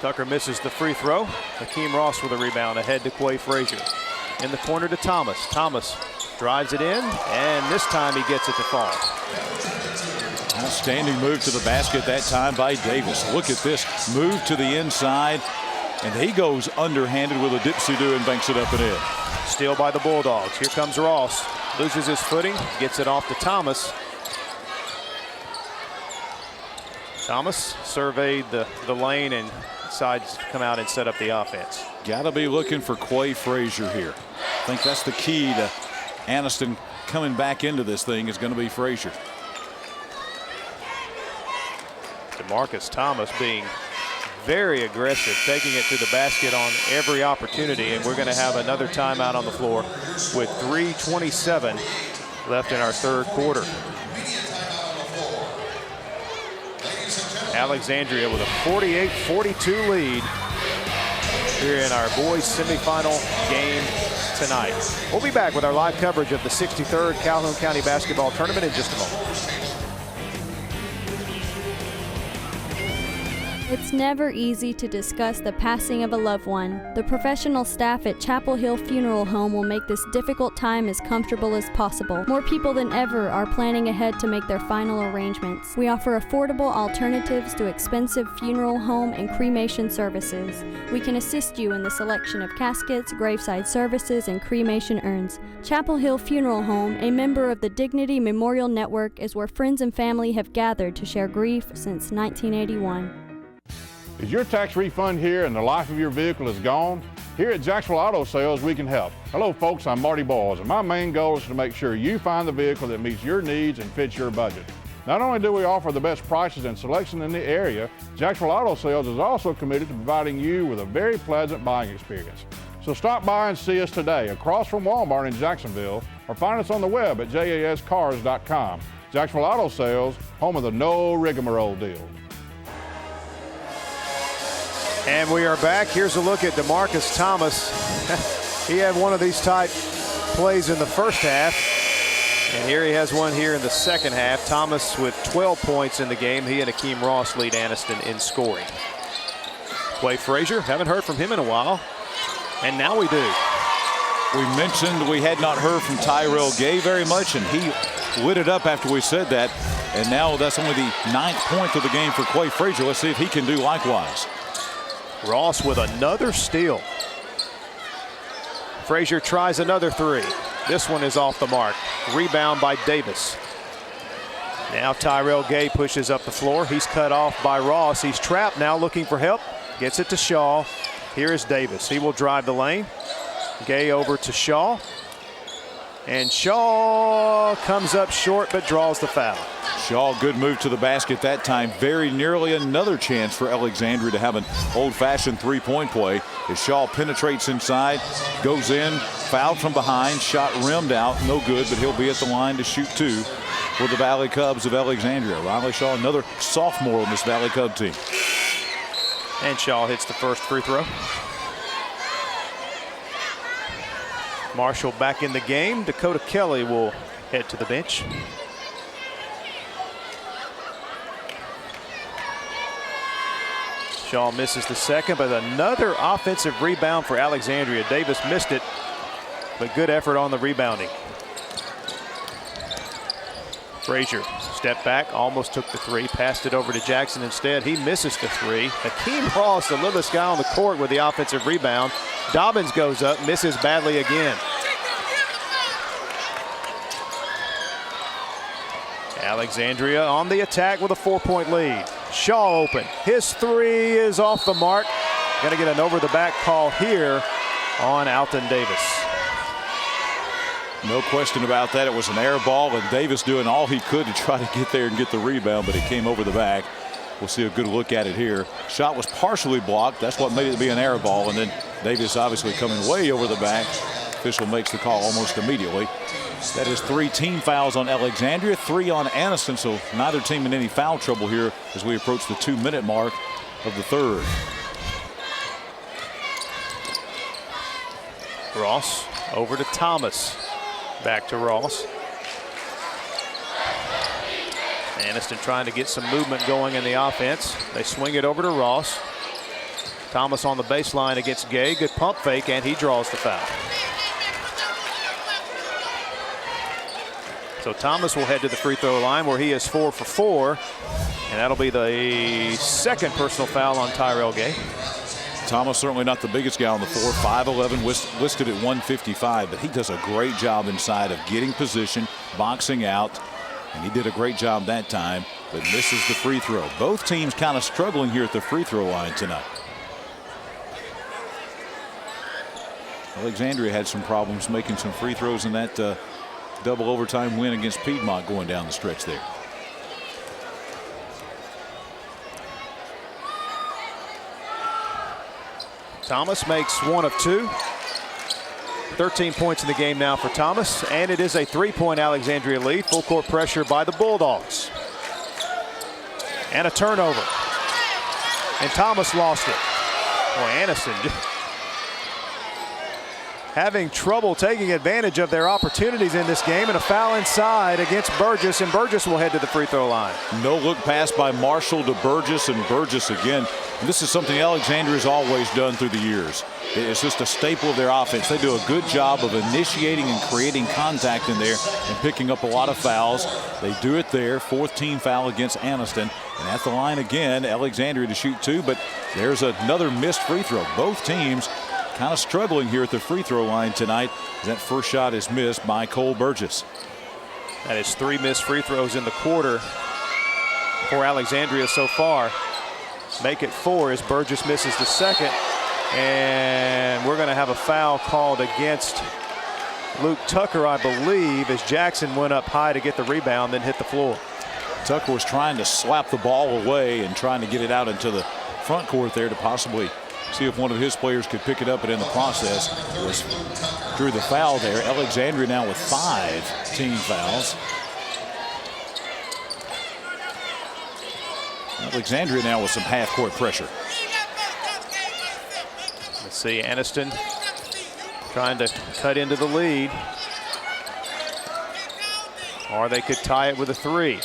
Speaker 2: Tucker misses the free throw. Akeem Ross with a rebound ahead to Quay Frazier. In the corner to Thomas. Thomas drives it in, and this time he gets it to fall.
Speaker 3: Outstanding move to the basket that time by Davis. Look at this move to the inside, and he goes underhanded with a dipsy-do and banks it up and in.
Speaker 2: Steal by the Bulldogs. Here comes Ross. Loses his footing, gets it off to Thomas. Thomas surveyed the lane and decides to come out and set up the offense.
Speaker 3: Got to be looking for Quay Frazier here. I think that's the key to Aniston coming back into this thing is going to be Frazier.
Speaker 2: DeMarcus Thomas being very aggressive, taking it to the basket on every opportunity, and we're going to have another timeout on the floor with 3:27 left in our third quarter. Alexandria with a 48-42 lead here in our boys semifinal game tonight. We'll be back with our live coverage of the 63rd Calhoun County Basketball Tournament in just a moment.
Speaker 21: It's never easy to discuss the passing of a loved one. The professional staff at Chapel Hill Funeral Home will make this difficult time as comfortable as possible. More people than ever are planning ahead to make their final arrangements. We offer affordable alternatives to expensive funeral home and cremation services. We can assist you in the selection of caskets, graveside services, and cremation urns. Chapel Hill Funeral Home, a member of the Dignity Memorial Network, is where friends and family have gathered to share grief since 1981.
Speaker 22: Is your tax refund here and the life of your vehicle is gone? Here at Jacksonville Auto Sales, we can help. Hello folks, I'm Marty Boyles, and my main goal is to make sure you find the vehicle that meets your needs and fits your budget. Not only do we offer the best prices and selection in the area, Jacksonville Auto Sales is also committed to providing you with a very pleasant buying experience. So stop by and see us today across from Walmart in Jacksonville, or find us on the web at jascars.com. Jacksonville Auto Sales, home of the no rigmarole deal.
Speaker 2: And we are back. Here's a look at DeMarcus Thomas. He had one of these type plays in the first half. And here he has one here in the second half. Thomas with 12 points in the game. He and Akeem Ross lead Anniston in scoring. Clay Frazier, haven't heard from him in a while. And now we do.
Speaker 3: We mentioned we had not heard from Tyrell Gay very much, and he lit it up after we said that. And now that's only the 9th point of the game for Clay Frazier. Let's see if he can do likewise.
Speaker 2: Ross with another steal. Frazier tries another three. This one is off the mark. Rebound by Davis. Now Tyrell Gay pushes up the floor. He's cut off by Ross. He's trapped now, looking for help. Gets it to Shaw. Here is Davis. He will drive the lane. Gay over to Shaw. And Shaw comes up short but draws the foul.
Speaker 3: Shaw, good move to the basket that time. Very nearly another chance for Alexandria to have an old-fashioned three-point play. As Shaw penetrates inside, goes in, fouled from behind, shot rimmed out, no good, but he'll be at the line to shoot two for the Valley Cubs of Alexandria. Riley Shaw, another sophomore on this Valley Cub team.
Speaker 2: And Shaw hits the first free throw. Marshall back in the game. Dakota Kelly will head to the bench. Shaw misses the second, but another offensive rebound for Alexandria. Davis missed it, but good effort on the rebounding. Frazier stepped back, almost took the three, passed it over to Jackson instead. He misses the three. Akeem Ross, the littlest guy on the court, with the offensive rebound. Dobbins goes up, misses badly again. Alexandria on the attack with a 4-point lead. Shaw open. His three is off the mark. Going to get an over-the-back call here on Alton Davis.
Speaker 3: No question about that. It was an air ball, and Davis doing all he could to try to get there and get the rebound, but it came over the back. We'll see a good look at it here. Shot was partially blocked. That's what made it be an air ball, and then Davis obviously coming way over the back. Official makes the call almost immediately. That is 3 team fouls on Alexandria, 3 on Anniston, so neither team in any foul trouble here as we approach the 2-minute mark of the third.
Speaker 2: Ross over to Thomas. Back to Ross. Anniston trying to get some movement going in the offense. They swing it over to Ross. Thomas on the baseline against Gay. Good pump fake, and he draws the foul. So Thomas will head to the free throw line where he is 4 for 4. And that'll be the second personal foul on Tyrell Gay.
Speaker 3: Thomas certainly not the biggest guy on the floor, 5'11", listed at 155, but he does a great job inside of getting position, boxing out, and he did a great job that time, but misses the free throw. Both teams kind of struggling here at the free throw line tonight. Alexandria had some problems making some free throws in that double overtime win against Piedmont going down the stretch there.
Speaker 2: Thomas makes 1 of 2. 13 points in the game now for Thomas, and it is a 3-point Alexandria lead. Full court pressure by the Bulldogs. And a turnover. And Thomas lost it. Boy, Aniston having trouble taking advantage of their opportunities in this game, and a foul inside against Burgess, and Burgess will head to the free throw line.
Speaker 3: No look pass by Marshall to Burgess, and Burgess again. And this is something Alexandria's always done through the years. It's just a staple of their offense. They do a good job of initiating and creating contact in there and picking up a lot of fouls. They do it there. 4th team foul against Aniston. And at the line again, Alexandria to shoot 2, but there's another missed free throw. Both teams kind of struggling here at the free throw line tonight. That first shot is missed by Cole Burgess.
Speaker 2: That is 3 missed free throws in the quarter for Alexandria so far. Make it 4 as Burgess misses the second. And we're going to have a foul called against Luke Tucker, I believe, as Jackson went up high to get the rebound, then hit the floor.
Speaker 3: Tucker was trying to slap the ball away and trying to get it out into the front court there to possibly see if one of his players could pick it up, and in the process drew the foul there. Alexandria now with 5 team fouls. Alexandria now with some half-court pressure.
Speaker 2: Let's see, Aniston trying to cut into the lead. Or they could tie it with a 3.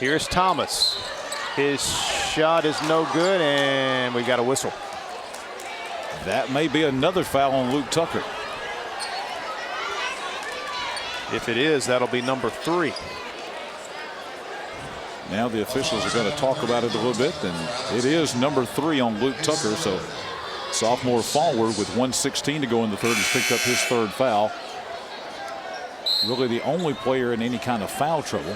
Speaker 2: Here's Thomas. His shot is no good, and we got a whistle.
Speaker 3: That may be another foul on Luke Tucker.
Speaker 2: If it is, that'll be number 3.
Speaker 3: Now the officials are going to talk about it a little bit, and it is number 3 on Luke Tucker. So sophomore forward with 1:16 to go in the third has picked up his 3rd foul. Really the only player in any kind of foul trouble.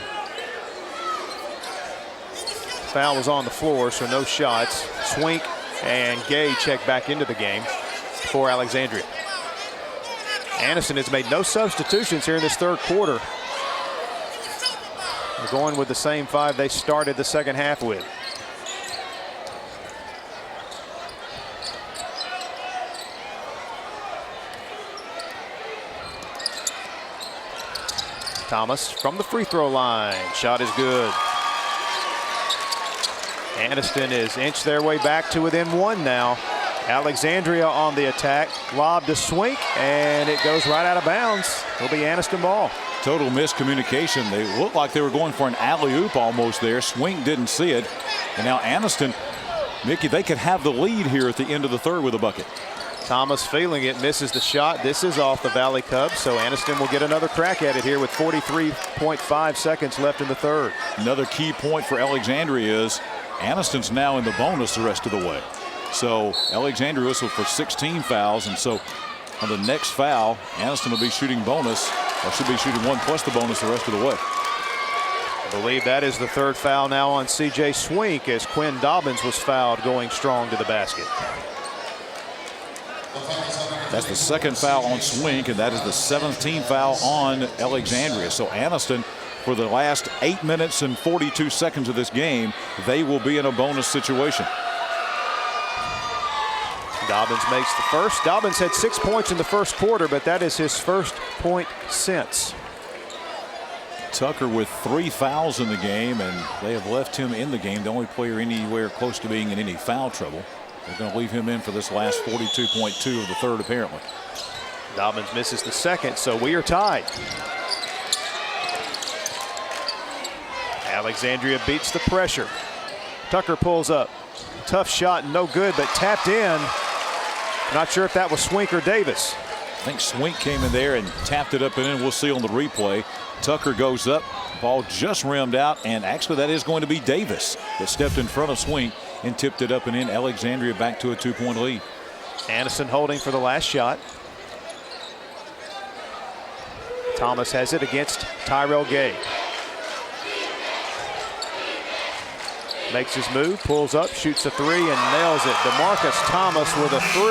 Speaker 2: Foul was on the floor, so no shots. Swink and Gay check back into the game for Alexandria. Aniston has made no substitutions here in this 3rd quarter. They're going with the same 5 they started the second half with. Thomas from the free throw line. Shot is good. Aniston has inched their way back to within 1 now. Alexandria on the attack. Lob to Swink, and it goes right out of bounds. It'll be Aniston ball.
Speaker 3: Total miscommunication. They looked like they were going for an alley-oop almost there. Swink didn't see it. And now Aniston, Mickey, they could have the lead here at the end of the 3rd with a bucket.
Speaker 2: Thomas feeling it, misses the shot. This is off the Valley Cubs, so Aniston will get another crack at it here with 43.5 seconds left in the 3rd.
Speaker 3: Another key point for Alexandria is Aniston's now in the bonus the rest of the way. So Alexandria whistled for 16 fouls, and so on the next foul, Aniston will be shooting bonus, or should be shooting 1 plus the bonus the rest of the way.
Speaker 2: I believe that is the 3rd foul now on C.J. Swink, as Quinn Dobbins was fouled going strong to the basket.
Speaker 3: That's the 2nd foul on Swink, and that is the 7th team foul on Alexandria. So Aniston, for the last 8 minutes and 42 seconds of this game, they will be in a bonus situation.
Speaker 2: Dobbins makes the first. Dobbins had 6 points in the 1st quarter, but that is his 1st point since.
Speaker 3: Tucker with 3 fouls in the game, and they have left him in the game, the only player anywhere close to being in any foul trouble. They're going to leave him in for this last 42.2 of the 3rd, apparently.
Speaker 2: Dobbins misses the 2nd, so we are tied. Alexandria beats the pressure. Tucker pulls up. Tough shot, no good, but tapped in. Not sure if that was Swink or Davis.
Speaker 3: I think Swink came in there and tapped it up and in. We'll see on the replay. Tucker goes up. Ball just rimmed out, and actually that is going to be Davis that stepped in front of Swink and tipped it up and in. Alexandria back to a 2-point lead.
Speaker 2: Aniston holding for the last shot. Thomas has it against Tyrell Gay. Makes his move, pulls up, shoots a 3, and nails it. DeMarcus Thomas with a 3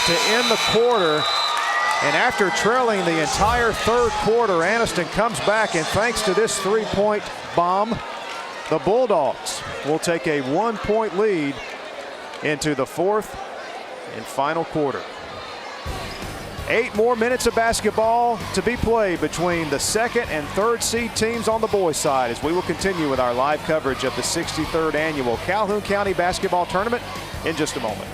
Speaker 2: to end the quarter. And after trailing the entire 3rd quarter, Aniston comes back, and thanks to this 3-point bomb, the Bulldogs will take a 1-point lead into the 4th and final quarter. 8 more minutes of basketball to be played between the 2nd and 3rd seed teams on the boys' side as we will continue with our live coverage of the 63rd annual Calhoun County Basketball Tournament in just a moment.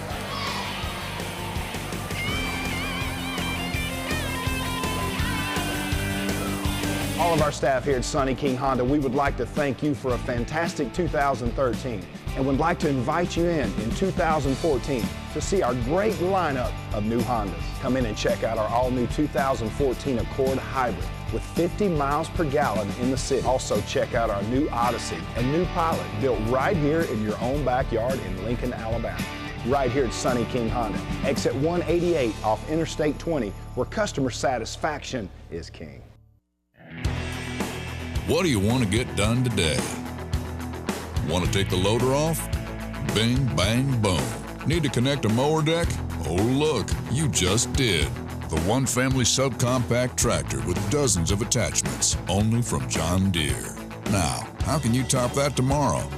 Speaker 5: All of our staff here at Sonny King Honda, we would like to thank you for a fantastic 2013 and would like to invite you in 2014 to see our great lineup of new Hondas. Come in and check out our all-new 2014 Accord Hybrid with 50 miles per gallon in the city. Also check out our new Odyssey and new Pilot built right here in your own backyard in Lincoln, Alabama. Right here at Sonny King Honda, exit 188 off Interstate 20, where customer satisfaction is king.
Speaker 6: What do you want to get done today? Want to take the loader off? Bing, bang, boom. Need to connect a mower deck? Oh, look, you just did. The one family subcompact tractor with dozens of attachments, only from John Deere. Now, how can you top that tomorrow?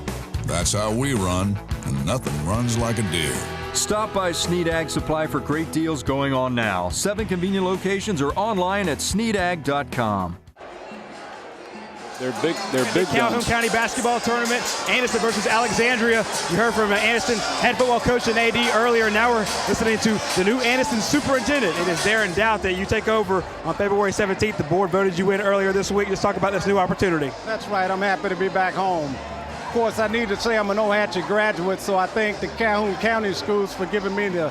Speaker 6: That's how we run, and nothing runs like a Deere.
Speaker 7: Stop by Snead Ag Supply for great deals going on now. 7 convenient locations or online at sneadag.com.
Speaker 3: They're big
Speaker 14: Calhoun
Speaker 3: guns.
Speaker 14: County Basketball Tournament, Anniston versus Alexandria. You heard from Anniston head football coach and AD earlier. Now we're listening to the new Anniston superintendent. It is there in doubt that you take over on February 17th. The board voted you in earlier this week. Let's talk about this new opportunity.
Speaker 23: That's right. I'm happy to be back home. Of course, I need to say I'm an Ohatchee graduate, so I thank the Calhoun County schools for giving me the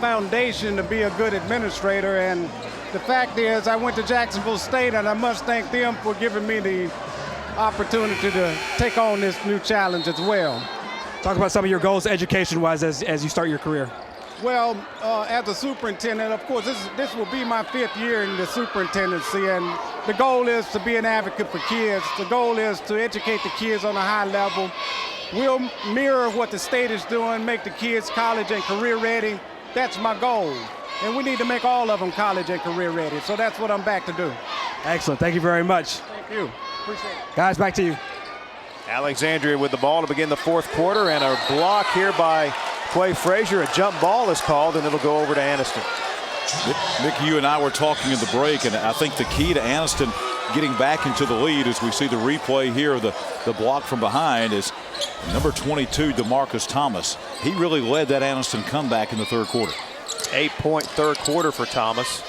Speaker 23: foundation to be a good administrator. And the fact is, I went to Jacksonville State, and I must thank them for giving me the opportunity to take on this new challenge as well.
Speaker 14: Talk about some of your goals education-wise as you start your career.
Speaker 23: Well, as a superintendent, of course, this will be my 5th year in the superintendency, and the goal is to be an advocate for kids. The goal is to educate the kids on a high level. We'll mirror what the state is doing, make the kids college and career ready. That's my goal. And we need to make all of them college and career ready. So that's what I'm back to do.
Speaker 14: Excellent. Thank you very much.
Speaker 23: Thank you. Appreciate it.
Speaker 14: Guys, back to you.
Speaker 2: Alexandria with the ball to begin the 4th quarter, and a block here by Quay Frazier. A jump ball is called, and it'll go over to Anniston.
Speaker 3: Mickey, you and I were talking in the break, and I think the key to Anniston getting back into the lead as we see the replay here of the block from behind is number 22, DeMarcus Thomas. He really led that Anniston comeback in the 3rd quarter.
Speaker 2: 8-point 3rd quarter for Thomas.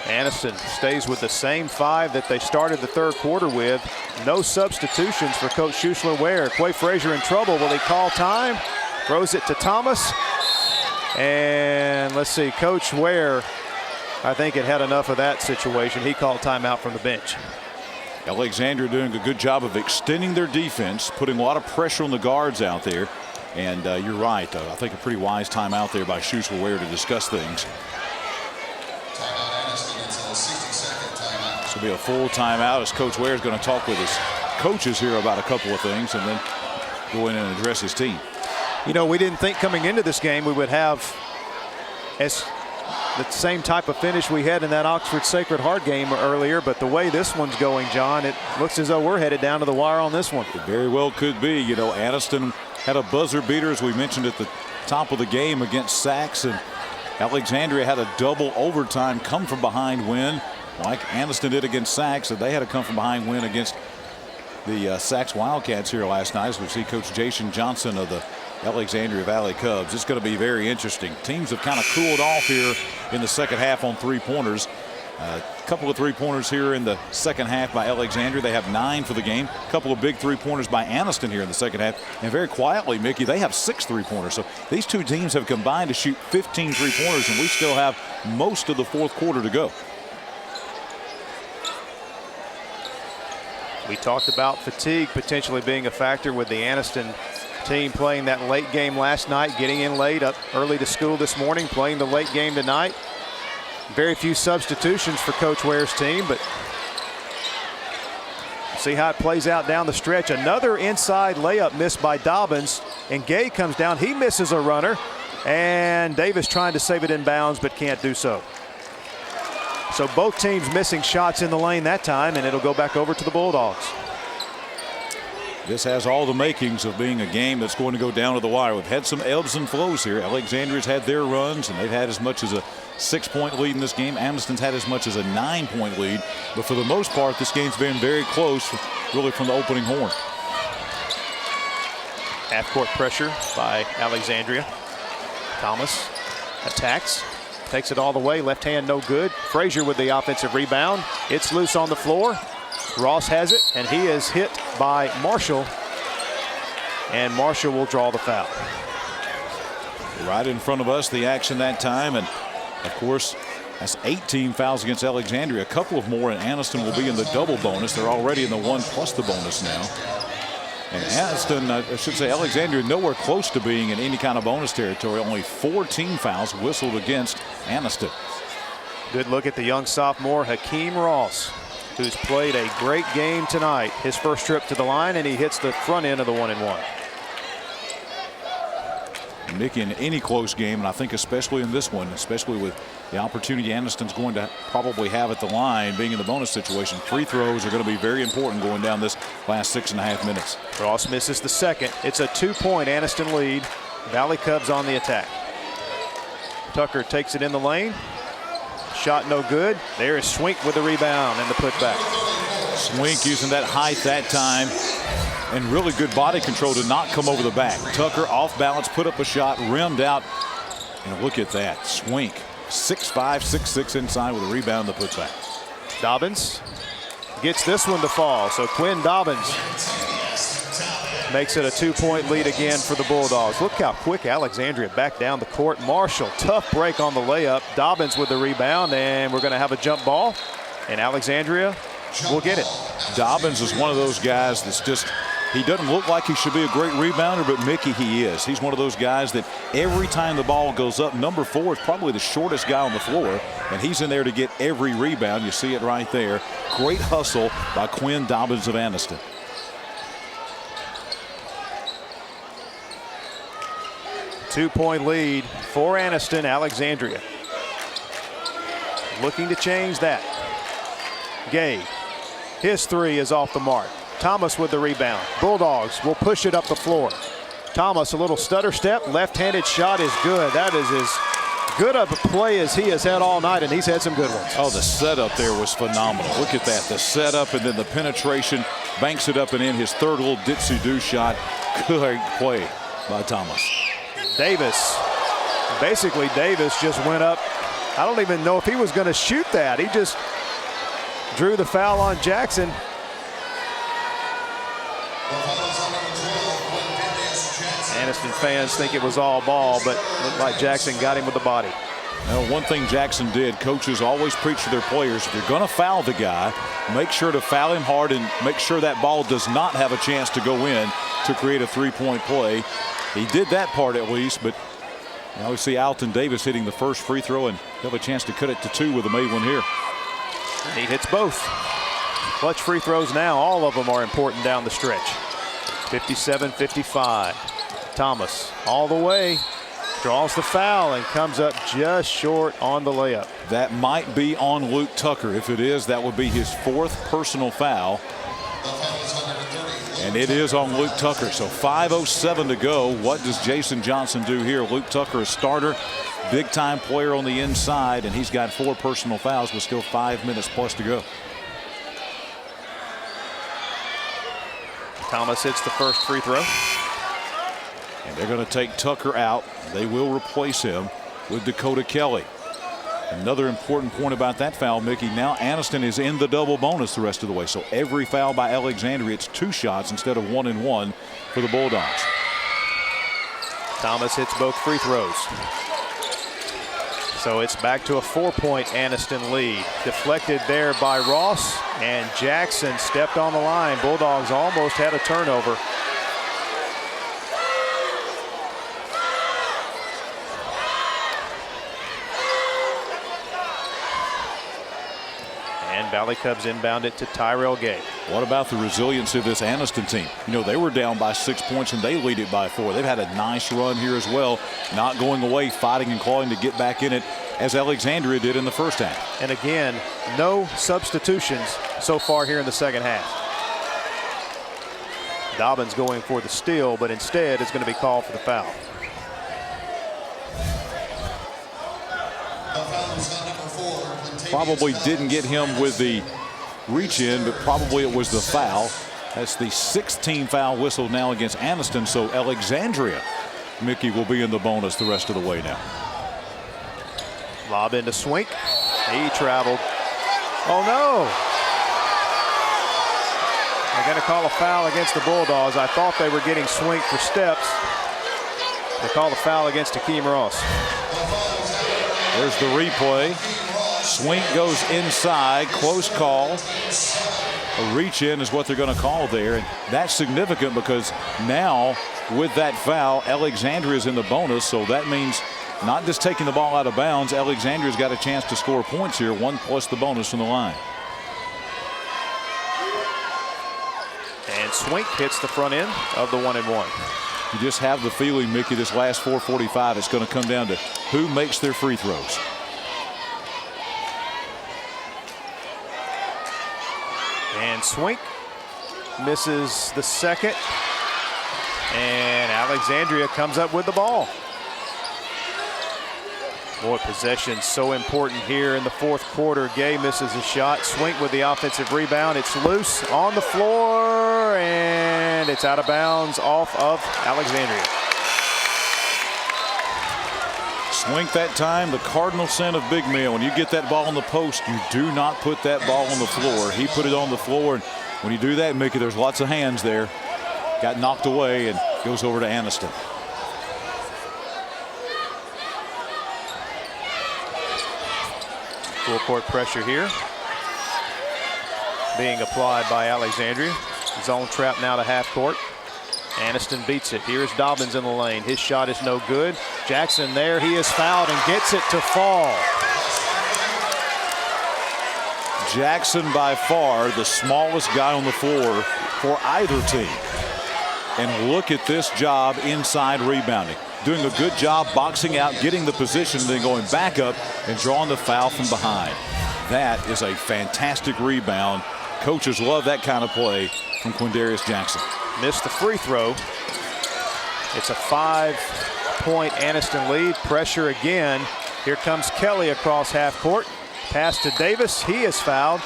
Speaker 2: Anniston stays with the same 5 that they started the 3rd quarter with. No substitutions for Coach Schuessler-Ware. Quay Frazier in trouble. Will he call time? Throws it to Thomas. And let's see, Coach Ware, I think it had enough of that situation. He called timeout from the bench.
Speaker 3: Alexandria doing a good job of extending their defense, putting a lot of pressure on the guards out there. And you're right. I think a pretty wise timeout there by Schuessler-Ware to discuss things. This will be a full timeout as Coach Ware is going to talk with his coaches here about a couple of things and then go in and address his team.
Speaker 2: You know, we didn't think coming into this game we would have the same type of finish we had in that Oxford Sacred Heart game earlier, but the way this one's going, John, it looks as though we're headed down to the wire on this one.
Speaker 3: It very well could be. You know, Anniston had a buzzer beater, as we mentioned at the top of the game, against Sachs, and Alexandria had a double overtime come from behind win like Anniston did against Sachs, and they had a come from behind win against the Sachs Wildcats here last night, as we see Coach Jason Johnson of the Alexandria Valley Cubs. It's going to be very interesting. Teams have kind of cooled off here in the 2nd half on 3-pointers. A couple of 3-pointers here in the 2nd half by Alexandria. They have 9 for the game. A couple of big 3-pointers by Anniston here in the 2nd half. And very quietly, Mickey, they have 6 3-pointers. So these two teams have combined to shoot 15 3-pointers, and we still have most of the 4th quarter to go.
Speaker 2: We talked about fatigue potentially being a factor with the Anniston team playing that late game last night, getting in late, up early to school this morning, playing the late game tonight. Very few substitutions for Coach Ware's team, but see how it plays out down the stretch. Another inside layup missed by Dobbins, and Gay comes down. He misses a runner, and Davis trying to save it in bounds but can't do so. So both teams missing shots in the lane that time, and it'll go back over to the Bulldogs.
Speaker 3: This has all the makings of being a game that's going to go down to the wire. We've had some ebbs and flows here. Alexandria's had their runs, and they've had as much as a 6-point lead in this game. Anniston's had as much as a 9-point lead. But for the most part, this game's been very close, really from the opening horn.
Speaker 2: Half-court pressure by Alexandria. Thomas attacks, takes it all the way. Left hand no good. Frazier with the offensive rebound. It's loose on the floor. Ross has it, and he is hit by Marshall. And Marshall will draw the foul.
Speaker 3: Right in front of us, the action that time. And, of course, that's 18 fouls against Alexandria. A couple of more, and Anniston will be in the double bonus. They're already in the 1 plus the bonus now. And Anniston, I should say Alexandria, nowhere close to being in any kind of bonus territory. Only 14 fouls whistled against Anniston.
Speaker 2: Good look at the young sophomore, Hakeem Ross, who's played a great game tonight. His first trip to the line, and he hits the front end of the 1-and-1.
Speaker 3: Mickey, in any close game, and I think especially in this one, especially with the opportunity Anniston's going to probably have at the line, being in the bonus situation, free throws are going to be very important going down this last 6.5 minutes.
Speaker 2: Ross misses the second. It's a 2-point Anniston lead. Valley Cubs on the attack. Tucker takes it in the lane. Shot no good. There is Swink with the rebound and the putback.
Speaker 3: Swink using that height that time. And really good body control to not come over the back. Tucker off balance, put up a shot, rimmed out. And look at that. Swink, 6'5", 6'6" inside with a rebound that puts back.
Speaker 2: Dobbins gets this one to fall. So Quinn Dobbins makes it a 2-point lead again for the Bulldogs. Look how quick Alexandria back down the court. Marshall, tough break on the layup. Dobbins with the rebound, and we're going to have a jump ball. And Alexandria will get it.
Speaker 3: Dobbins is one of those guys that's just, he doesn't look like he should be a great rebounder, but Mickey, he is. He's one of those guys that every time the ball goes up, number 4 is probably the shortest guy on the floor, and he's in there to get every rebound. You see it right there. Great hustle by Quinn Dobbins of Anniston.
Speaker 2: Two-point lead for Anniston. Alexandria looking to change that. Gay, his 3 is off the mark. Thomas with the rebound. Bulldogs will push it up the floor. Thomas, a little stutter step. Left-handed shot is good. That is as good of a play as he has had all night, and he's had some good ones.
Speaker 3: Oh, the setup there was phenomenal. Look at that. The setup and then the penetration. Banks it up and in. His third little ditsy-do shot. Good play by Thomas.
Speaker 2: Davis. Basically, Davis just went up. I don't even know if he was going to shoot that. He just drew the foul on Jackson. Anniston fans think it was all ball, but looked like Jackson got him with the body.
Speaker 3: Now, one thing Jackson did, coaches always preach to their players, if you're going to foul the guy, make sure to foul him hard and make sure that ball does not have a chance to go in to create a 3-point play. He did that part at least, but now we see Alton Davis hitting the first free throw, and he'll have a chance to cut it to 2 with a made one here.
Speaker 2: He hits both. Clutch free throws now. All of them are important down the stretch. 57-55. Thomas all the way. Draws the foul and comes up just short on the layup.
Speaker 3: That might be on Luke Tucker. If it is, that would be his 4th personal foul. And it is on Luke Tucker. So 5:07 to go. What does Jason Johnson do here? Luke Tucker, a starter, big-time player on the inside, and he's got 4 personal fouls with still 5 minutes plus to go.
Speaker 2: Thomas hits the first free throw.
Speaker 3: And they're going to take Tucker out. They will replace him with Dakota Kelly. Another important point about that foul, Mickey, now Anniston is in the double bonus the rest of the way. So every foul by Alexandria, it's 2 shots instead of 1-and-1 for the Bulldogs.
Speaker 2: Thomas hits both free throws. So it's back to a 4-point Anniston lead. Deflected there by Ross, and Jackson stepped on the line. Bulldogs almost had a turnover. And Valley Cubs inbound it to Tyrell Gay.
Speaker 3: What about the resiliency of this Anniston team? You know, they were down by 6 points and they lead it by 4. They've had a nice run here as well, not going away, fighting and clawing to get back in it as Alexandria did in the first half.
Speaker 2: And again, no substitutions so far here in the second half. Dobbins going for the steal, but instead is going to be called for the foul.
Speaker 3: Probably didn't get him with the reach in, but probably it was the foul. That's the 16th foul whistle now against Anniston, so Alexandria, Mickey, will be in the bonus the rest of the way now.
Speaker 2: Lob into Swink. He traveled. Oh no! They're going to call a foul against the Bulldogs. I thought they were getting Swink for steps. They call the foul against Hakeem Ross.
Speaker 3: There's the replay. Swink goes inside. Close call. A reach in is what they're going to call there. And that's significant because now with that foul, Alexandria's in the bonus. So that means not just taking the ball out of bounds. Alexandria's got a chance to score points here. 1 plus the bonus from the line.
Speaker 2: And Swink hits the front end of the 1-and-1.
Speaker 3: You just have the feeling, Mickey, this last 4:45, it's going to come down to who makes their free throws.
Speaker 2: And Swink misses the second. And Alexandria comes up with the ball. Boy, possession so important here in the fourth quarter. Gay misses a shot. Swink with the offensive rebound. It's loose on the floor, and it's out of bounds off of Alexandria.
Speaker 3: Swink that time, the cardinal sin of big man. When you get that ball on the post, you do not put that ball on the floor. He put it on the floor, and when you do that, Mickey, there's lots of hands there. Got knocked away and goes over to Anniston.
Speaker 2: Full court pressure here being applied by Alexandria. Zone trap now to half court. Anniston beats it. Here's Dobbins in the lane. His shot is no good. Jackson there. He is fouled and gets it to fall.
Speaker 3: Jackson by far the smallest guy on the floor for either team. And look at this job inside rebounding. Doing a good job boxing out, getting the position, and then going back up and drawing the foul from behind. That is a fantastic rebound. Coaches love that kind of play from Quindarius Jackson.
Speaker 2: Missed the free throw. It's a 5-point Anniston lead. Pressure again. Here comes Kelly across half court. Pass to Davis. He is fouled.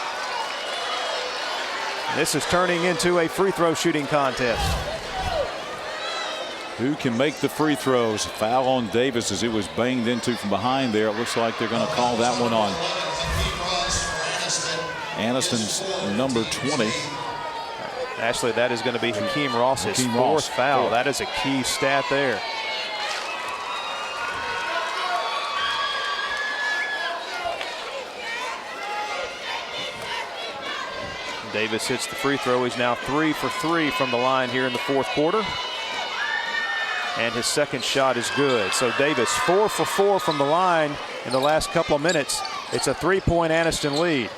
Speaker 2: This is turning into a free throw shooting contest.
Speaker 3: Who can make the free throws? Foul on Davis as it was banged into from behind there. It looks like they're going to call that one on Anniston's number 20.
Speaker 2: Actually, that is going to be Hakeem Ross's fourth foul. That is a key stat there. Davis hits the free throw. He's now 3 for 3 from the line here in the fourth quarter. And his second shot is good. So Davis 4 for 4 from the line in the last couple of minutes. It's a 3-point Anniston lead.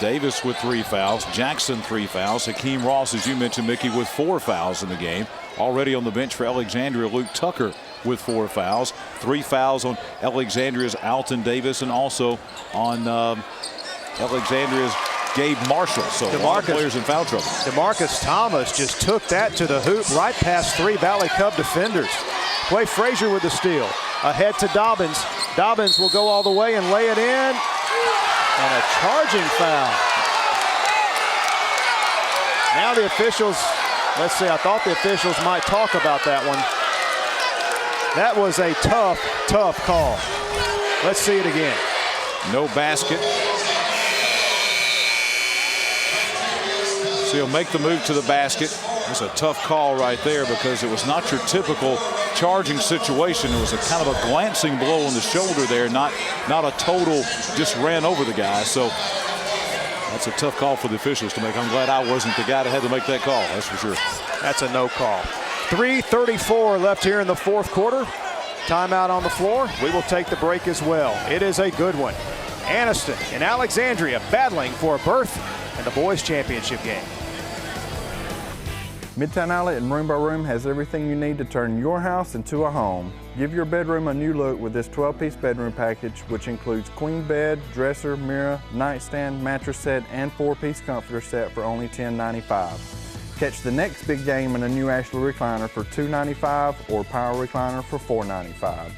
Speaker 3: Davis with 3 fouls. Jackson 3 fouls. Hakeem Ross, as you mentioned, Mickey, with 4 fouls in the game. Already on the bench for Alexandria, Luke Tucker with 4 fouls. 3 fouls on Alexandria's Alton Davis and also on Alexandria's Gabe Marshall. So a lot of players in foul trouble.
Speaker 2: DeMarcus Thomas just took that to the hoop right past 3 Valley Cub defenders. Clay Frazier with the steal. Ahead to Dobbins. Dobbins will go all the way and lay it in. And a charging foul. Now the officials, let's see, I thought the officials might talk about that one. That was a tough, tough call. Let's see it again.
Speaker 3: No basket. So he'll make the move to the basket. It's a tough call right there because it was not your typical charging situation. It was a kind of a glancing blow on the shoulder there, not a total just ran over the guy. So that's a tough call for the officials to make. I'm glad I wasn't the guy that had to make that call, that's for sure.
Speaker 2: That's a no call. 3:34 left here in the fourth quarter. Timeout on the floor. We will take the break as well. It is a good one. Anniston and Alexandria battling for a berth in the boys championship game.
Speaker 11: Midtown Outlet and Room by Room has everything you need to turn your house into a home. Give your bedroom a new look with this 12-piece bedroom package, which includes queen bed, dresser, mirror, nightstand, mattress set, and 4-piece comforter set for only $10.95. Catch the next big game in a new Ashley recliner for $295 or Power recliner for $495.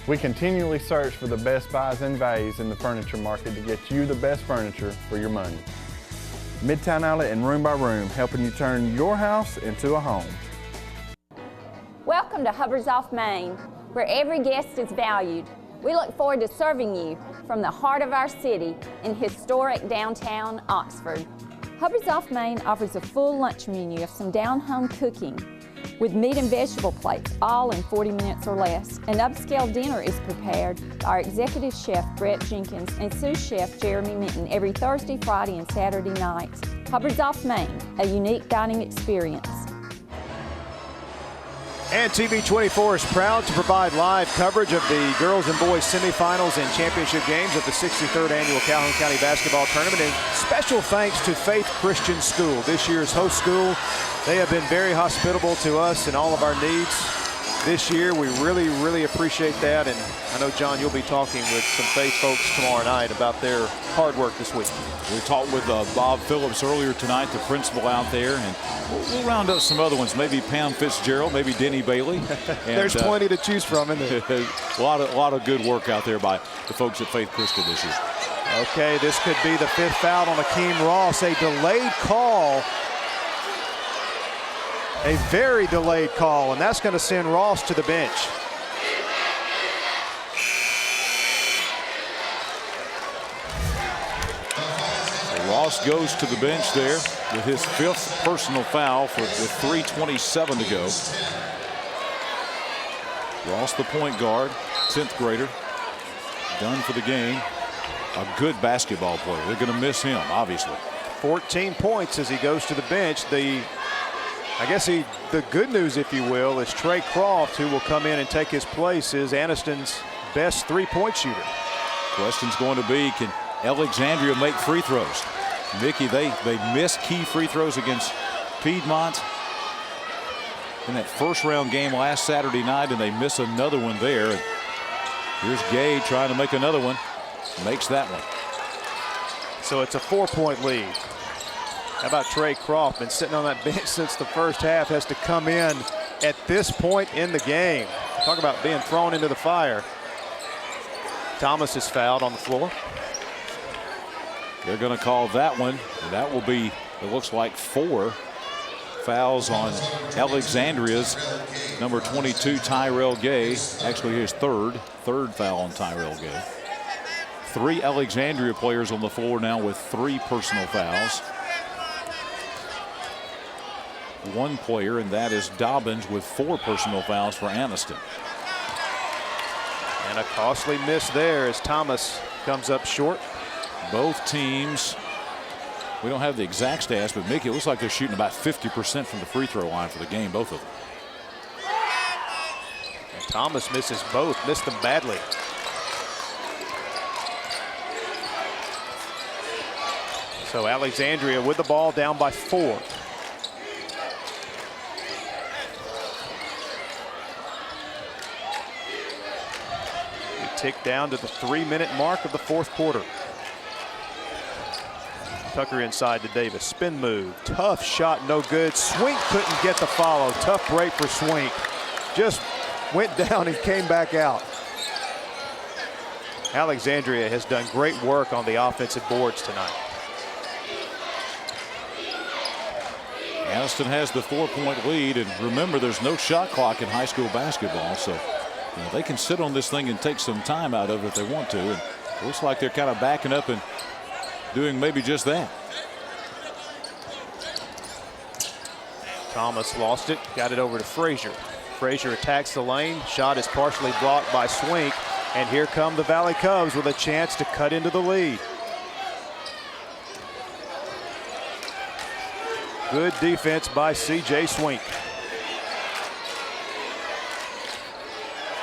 Speaker 11: We continually search for the best buys and values in the furniture market to get you the best furniture for your money. Midtown Outlet and Room by Room, helping you turn your house into a home.
Speaker 19: Welcome to Hubbard's off Main, where every guest is valued. We look forward to serving you from the heart of our city in historic downtown Oxford. Hubbard's off Main offers a full lunch menu of some down-home cooking with meat and vegetable plates, all in 40 minutes or less. An upscale dinner is prepared by our executive chef, Brett Jenkins, and sous chef, Jeremy Minton, every Thursday, Friday, and Saturday nights. Hubbard's off Main, a unique dining experience.
Speaker 2: And TV24 is proud to provide live coverage of the girls and boys semifinals and championship games of the 63rd annual Calhoun County Basketball Tournament. And special thanks to Faith Christian School, this year's host school. They have been very hospitable to us and all of our needs this year. We really, really appreciate that. And I know, John, you'll be talking with some Faith folks tomorrow night about their hard work this week.
Speaker 3: We talked with Bob Phillips earlier tonight, the principal out there, and we'll round up some other ones. Maybe Pam Fitzgerald, maybe Denny Bailey. And,
Speaker 2: there's plenty to choose from, isn't there?
Speaker 3: a lot of good work out there by the folks at Faith Christian this year.
Speaker 2: Okay, this could be the 5th foul on Akeem Ross. A delayed call. A very delayed call, and that's going to send Ross to the bench.
Speaker 3: So Ross goes to the bench there with his 5th personal foul with 3:27 to go. Ross, the point guard, 10th grader, done for the game. A good basketball player. They're going to miss him, obviously.
Speaker 2: 14 points as he goes to the bench. The good news, if you will, is Trey Croft, who will come in and take his place, is Anniston's best three-point shooter.
Speaker 3: Question's going to be, can Alexandria make free throws? Mickey, they missed key free throws against Piedmont in that first-round game last Saturday night, and they miss another one there. And here's Gay trying to make another one. Makes that one.
Speaker 2: So it's a 4-point lead. How about Trey Croft? Been sitting on that bench since the first half, has to come in at this point in the game. Talk about being thrown into the fire. Thomas is fouled on the floor.
Speaker 3: They're going to call that one. And that will be, it looks like, 4 fouls on Alexandria's number 22, Tyrell Gay. Actually, his third foul on Tyrell Gay. 3 Alexandria players on the floor now with 3 personal fouls. 1 player, and that is Dobbins, with 4 personal fouls for Anniston.
Speaker 2: And a costly miss there as Thomas comes up short.
Speaker 3: Both teams, we don't have the exact stats, but Mickey, it looks like they're shooting about 50% from the free throw line for the game, both of them.
Speaker 2: And Thomas misses both, missed them badly. So Alexandria with the ball, down by 4. Tick down to the 3-minute mark of the 4th quarter. Tucker inside to Davis. Spin move. Tough shot, no good. Swink couldn't get the follow. Tough break for Swink. Just went down and came back out. Alexandria has done great work on the offensive boards tonight.
Speaker 3: Anniston has the 4-point lead, and remember, there's no shot clock in high school basketball, so they can sit on this thing and take some time out of it if they want to. And it looks like they're kind of backing up and doing maybe just that.
Speaker 2: Thomas lost it, got it over to Frazier. Frazier attacks the lane. Shot is partially blocked by Swink. And here come the Valley Cubs with a chance to cut into the lead. Good defense by C.J. Swink.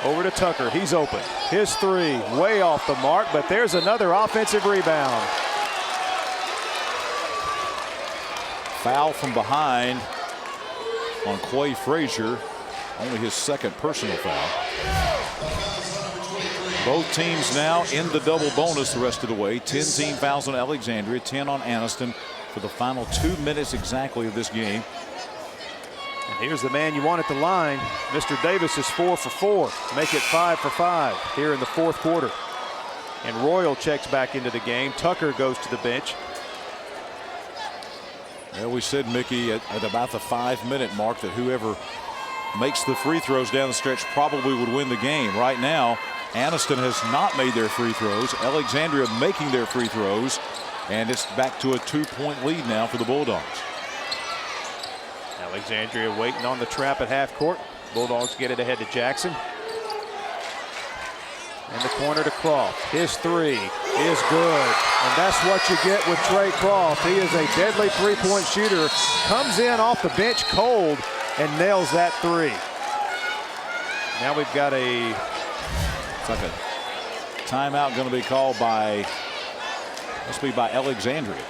Speaker 2: Over to Tucker, he's open. His 3, way off the mark, but there's another offensive rebound.
Speaker 3: Foul from behind on Quay Frazier, only his 2nd personal foul. Both teams now in the double bonus the rest of the way. 10 team fouls on Alexandria, 10 on Anniston. for the final 2 minutes exactly of this game.
Speaker 2: And here's the man you want at the line. Mr. Davis is 4 for 4. Make it 5 for 5 here in the fourth quarter. And Royal checks back into the game. Tucker goes to the bench.
Speaker 3: Well, we said, Mickey, at about the 5-minute mark that whoever makes the free throws down the stretch probably would win the game. Right now, Anniston has not made their free throws. Alexandria making their free throws. And it's back to a 2-point lead now for the Bulldogs.
Speaker 2: Alexandria waiting on the trap at half court. Bulldogs get it ahead to Jackson. In the corner to Croft. His three is good. And that's what you get with Trey Croft. He is a deadly three-point shooter. Comes in off the bench cold and nails that three. Now we've got it's like a timeout going to be called by, must be by Alexandria.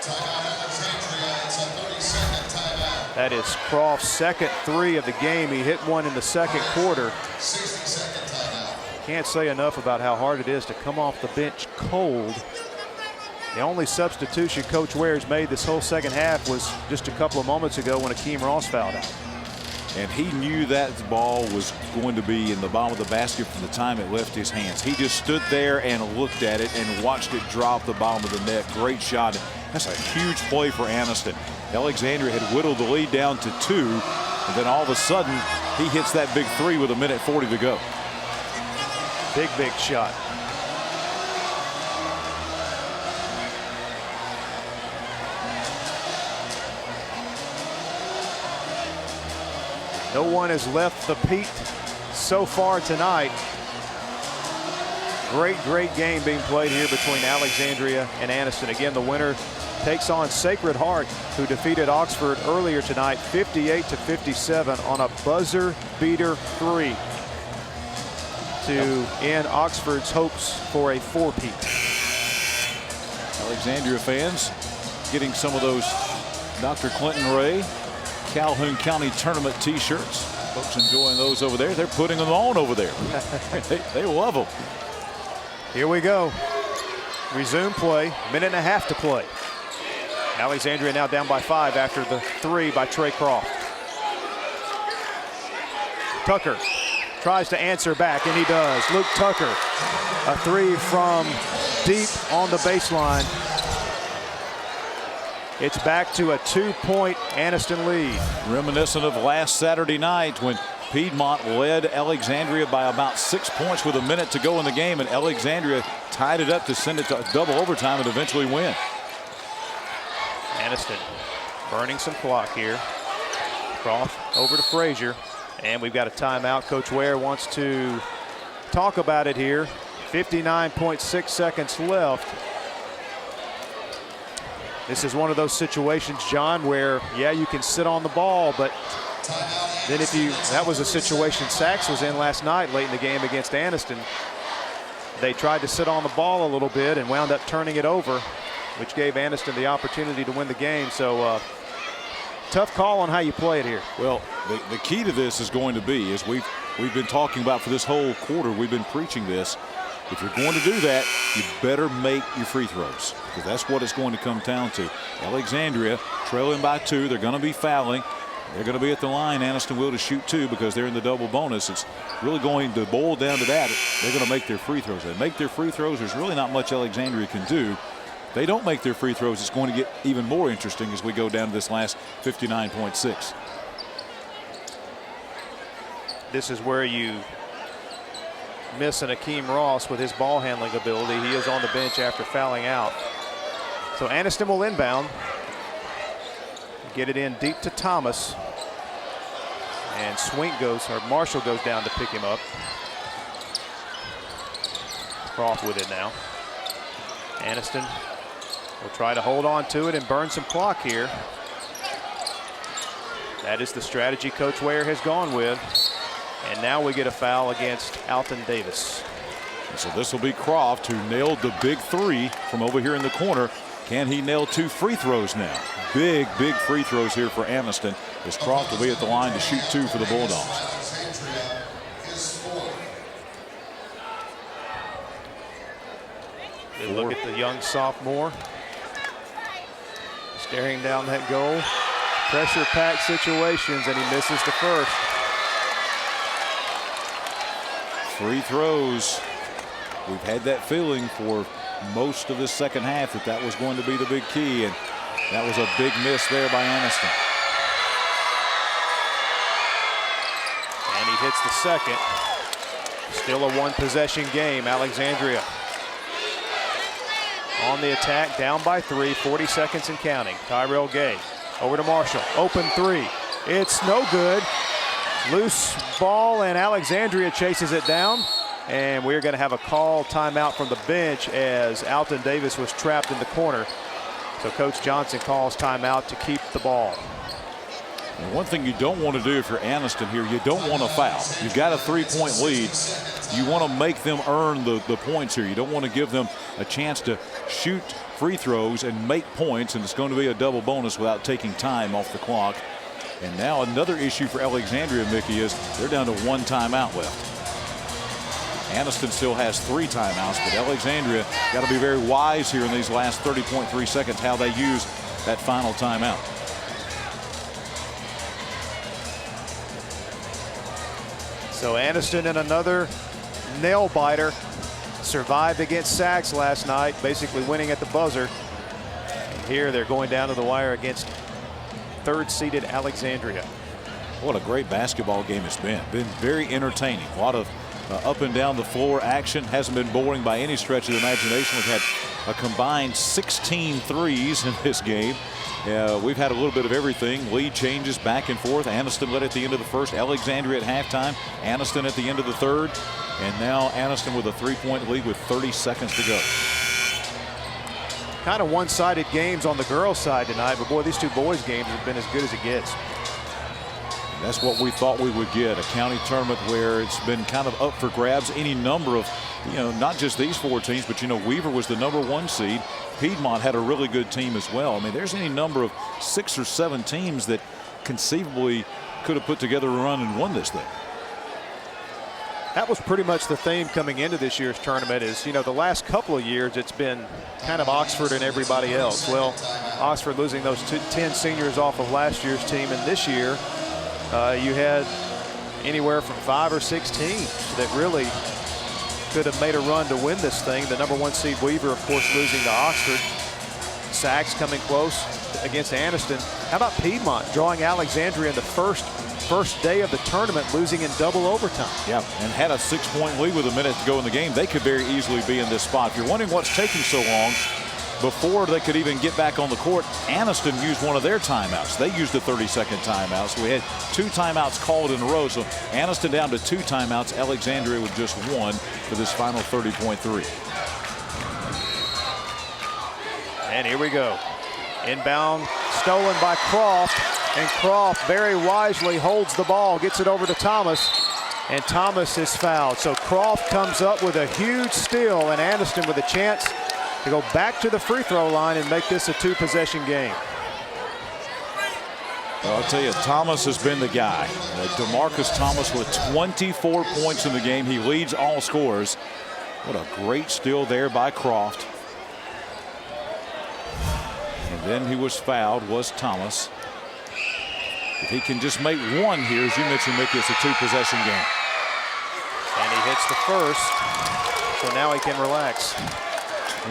Speaker 2: That is Croft's second three of the game. He hit one in the second quarter. Can't say enough about how hard it is to come off the bench cold. The only substitution Coach Ware's made this whole second half was just a couple of moments ago when Akeem Ross fouled out.
Speaker 3: And he knew that ball was going to be in the bottom of the basket from the time it left his hands. He just stood there and looked at it and watched it drop the bottom of the net. Great shot. That's a huge play for Anniston. Alexandria had whittled the lead down to 2, and then all of a sudden he hits that big three with 1:40 to go.
Speaker 2: Big shot. No one has left the peak so far tonight. Great game being played here between Alexandria and Anniston. Again, the winner takes on Sacred Heart, who defeated Oxford earlier tonight 58-57 on a buzzer beater three to end Oxford's hopes for a four-peat.
Speaker 3: Alexandria fans getting some of those Dr. Clinton Ray Calhoun County Tournament t-shirts. Folks enjoying those over there. They're putting them on over there. they love them.
Speaker 2: Here we go. Resume play. Minute and a half to play. Alexandria now down by 5 after the three by Trey Croft. Tucker tries to answer back, and he does. Luke Tucker, a three from deep on the baseline. It's back to a 2-point Anniston lead.
Speaker 3: Reminiscent of last Saturday night when Piedmont led Alexandria by about 6 points with a minute to go in the game, and Alexandria tied it up to send it to double overtime and eventually win.
Speaker 2: Anniston burning some clock here. Croft over to Frazier, and we've got a timeout. Coach Ware wants to talk about it here. 59.6 seconds left. This is one of those situations, John, where, yeah, you can sit on the ball, but then that was a situation Sachs was in last night late in the game against Anniston. They tried to sit on the ball a little bit and wound up turning it over, which gave Anniston the opportunity to win the game. So tough call on how you play it here.
Speaker 3: Well, the key to this is going to be, as we've been talking about for this whole quarter, we've been preaching this. If you're going to do that, you better make your free throws, because that's what it's going to come down to. Alexandria trailing by 2. They're going to be fouling. They're going to be at the line. Anniston will to shoot 2 because they're in the double bonus. It's really going to boil down to that. They're going to make their free throws. They make their free throws. There's really not much Alexandria can do. If they don't make their free throws, it's going to get even more interesting as we go down to this last 59.6.
Speaker 2: This is where you miss an Akeem Ross with his ball handling ability. He is on the bench after fouling out. So Anniston will inbound. Get it in deep to Thomas. And Marshall goes down to pick him up. Croft with it now. Anniston will try to hold on to it and burn some clock here. That is the strategy Coach Ware has gone with. And now we get a foul against Alton Davis.
Speaker 3: So this will be Croft, who nailed the big three from over here in the corner. Can he nail 2 free throws now? Big free throws here for Anniston, as Croft will be at the line to shoot 2 for the Bulldogs.
Speaker 2: Good look at the young sophomore. Staring down that goal. Pressure-packed situations, and he misses the first.
Speaker 3: Free throws. We've had that feeling for most of the second half that was going to be the big key, and that was a big miss there by Aniston.
Speaker 2: And he hits the second. Still a one-possession game. Alexandria on the attack, down by 3, 40 seconds and counting. Tyrell Gay over to Marshall. Open three. It's no good. Loose ball, and Alexandria chases it down. And we're going to have a call timeout from the bench as Alton Davis was trapped in the corner. So Coach Johnson calls timeout to keep the ball.
Speaker 3: And one thing you don't want to do if you're Aniston here, you don't want to foul. You've got a 3-point lead. You want to make them earn the points here. You don't want to give them a chance to shoot free throws and make points, and it's going to be a double bonus without taking time off the clock. And now another issue for Alexandria, Mickey, is they're down to 1 timeout left. Aniston still has 3 timeouts, but Alexandria got to be very wise here in these last 30.3 seconds how they use that final timeout.
Speaker 2: So Aniston in another nail biter. Survived against Sachs last night, basically winning at the buzzer. And here they're going down to the wire against third-seeded Alexandria.
Speaker 3: What a great basketball game it's been. Been very entertaining. A lot of up and down the floor action. Hasn't been boring by any stretch of the imagination. We've had a combined 16 threes in this game. We've had a little bit of everything. Lead changes back and forth. Aniston led at the end of the first. Alexandria at halftime. Aniston at the end of the third. And now Aniston with a 3-point lead with 30 seconds to go.
Speaker 2: Kind of one-sided games on the girls' side tonight, but boy, these two boys' games have been as good as it gets.
Speaker 3: That's what we thought we would get, a county tournament where it's been kind of up for grabs. Any number of, not just these 4 teams, but Weaver was the #1 seed. Piedmont had a really good team as well. I mean, there's any number of 6 or 7 teams that conceivably could have put together a run and won this thing.
Speaker 2: That was pretty much the theme coming into this year's tournament is, the last couple of years it's been kind of Oxford and everybody else. Well, Oxford losing those 10 seniors off of last year's team, and this year you had anywhere from 5 or 6 teams that really could have made a run to win this thing. The #1 seed Weaver, of course, losing to Oxford. Sachs coming close against Aniston. How about Piedmont drawing Alexandria in the first day of the tournament, losing in double overtime?
Speaker 3: Yeah, and had a 6-point lead with a minute to go in the game. They could very easily be in this spot. If you're wondering what's taking so long, before they could even get back on the court, Aniston used one of their timeouts. They used a 30-second timeout. So we had 2 timeouts called in a row. So Aniston down to 2 timeouts. Alexandria with just 1 for this final 30.3.
Speaker 2: And here we go. Inbound stolen by Croft. And Croft very wisely holds the ball, gets it over to Thomas. And Thomas is fouled. So Croft comes up with a huge steal, and Aniston with a chance to go back to the free throw line and make this a 2-possession game.
Speaker 3: Well, I'll tell you, Thomas has been the guy. DeMarcus Thomas with 24 points in the game. He leads all scorers. What a great steal there by Croft. And then he was fouled, was Thomas. If he can just make one here, as you mentioned, Mickey, it's a 2-possession game.
Speaker 2: And he hits the first, so now he can relax.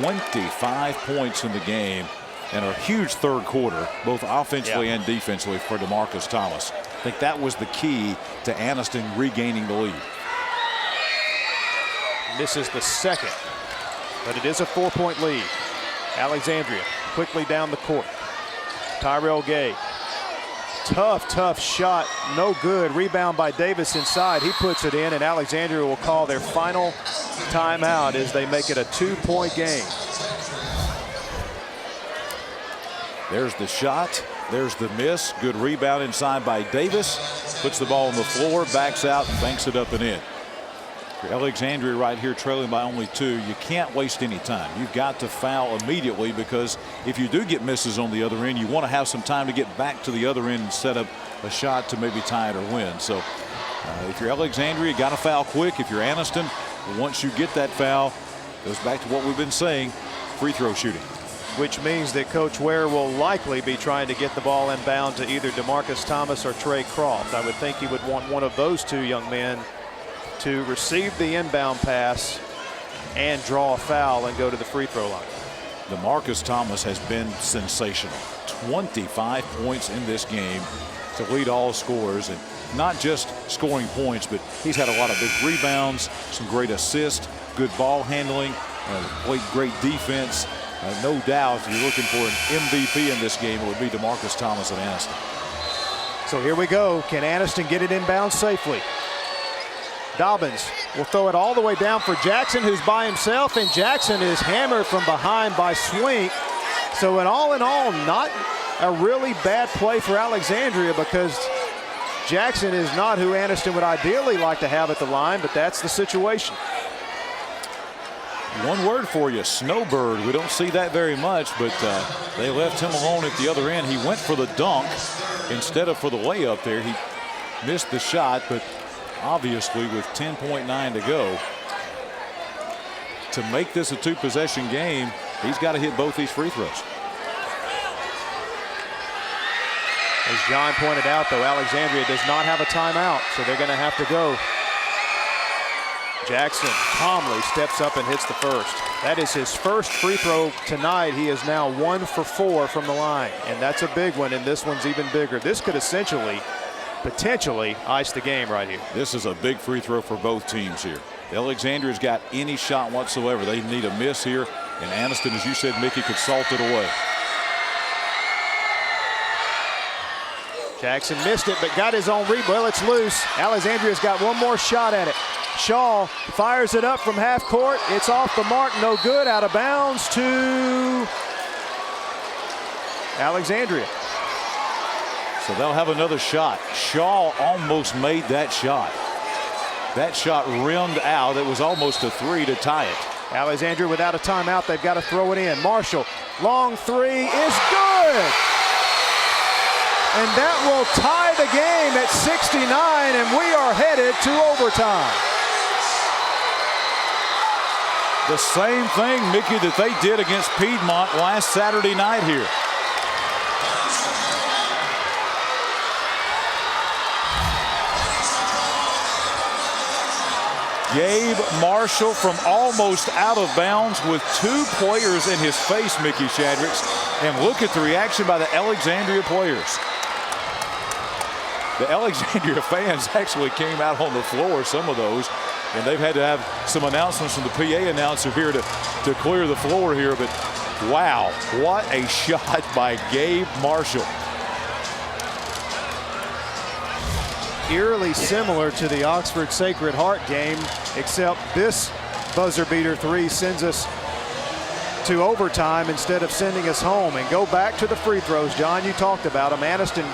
Speaker 3: 25 points in the game and a huge third quarter, both offensively and defensively for DeMarcus Thomas. I think that was the key to Aniston regaining the lead.
Speaker 2: This is the second, but it is a 4-point lead. Alexandria quickly down the court. Tyrell Gay. Tough shot, no good. Rebound by Davis inside. He puts it in, and Alexandria will call their final timeout as they make it a 2-point game.
Speaker 3: There's the shot. There's the miss. Good rebound inside by Davis. Puts the ball on the floor, backs out, and banks it up and in. For Alexandria right here trailing by only 2, you can't waste any time. You've got to foul immediately, because if you do get misses on the other end, you want to have some time to get back to the other end and set up a shot to maybe tie it or win. So if you're Alexandria, you got to foul quick. If you're Aniston, once you get that foul, goes back to what we've been saying, free throw shooting.
Speaker 2: which means that Coach Ware will likely be trying to get the ball inbound to either DeMarcus Thomas or Trey Croft. I would think he would want one of those two young men to receive the inbound pass and draw a foul and go to the free throw line.
Speaker 3: DeMarcus Thomas has been sensational. 25 points in this game to lead all scorers, and not just scoring points, but he's had a lot of big rebounds, some great assists, good ball handling, played great defense. No doubt if you're looking for an MVP in this game, it would be DeMarcus Thomas of Anniston.
Speaker 2: So here we go. Can Anniston get it inbound safely? Dobbins will throw it all the way down for Jackson, who's by himself, and Jackson is hammered from behind by Swink. So in all, not a really bad play for Alexandria, because Jackson is not who Anniston would ideally like to have at the line, but that's the situation.
Speaker 3: One word for you, snowbird. We don't see that very much, but they left him alone at the other end. He went for the dunk instead of for the layup there. He missed the shot, but obviously with 10.9 to go, to make this a two-possession game, he's got to hit both these free throws.
Speaker 2: As John pointed out, though, Alexandria does not have a timeout, so they're going to have to go. Jackson calmly steps up and hits the first. That is his first free throw tonight. He is now 1 for 4 from the line, and that's a big one, and this one's even bigger. This could potentially ice the game right here.
Speaker 3: This is a big free throw for both teams here. Alexandria's got any shot whatsoever. They need a miss here, and Anniston, as you said, Mickey, could salt it away.
Speaker 2: Jackson missed it, but got his own rebound. Well, it's loose. Alexandria's got one more shot at it. Shaw fires it up from half court. It's off the mark, no good, out of bounds to Alexandria.
Speaker 3: So they'll have another shot. Shaw almost made that shot. That shot rimmed out. It was almost a three to tie it.
Speaker 2: Alexandria without a timeout. They've got to throw it in. Marshall, long three is good. And that will tie the game at 69, and we are headed to overtime.
Speaker 3: The same thing, Mickey, that they did against Piedmont last Saturday night here. Gabe Marshall from almost out of bounds with two players in his face, Mickey Shadricks. And look at the reaction by the Alexandria players. The Alexandria fans actually came out on the floor, some of those, and they've had to have some announcements from the PA announcer here to clear the floor here. But wow, what a shot by Gabe Marshall.
Speaker 2: Eerily similar to the Oxford Sacred Heart game, except this buzzer beater three sends us to overtime instead of sending us home. And go back to the free throws, John, you talked about them. Anniston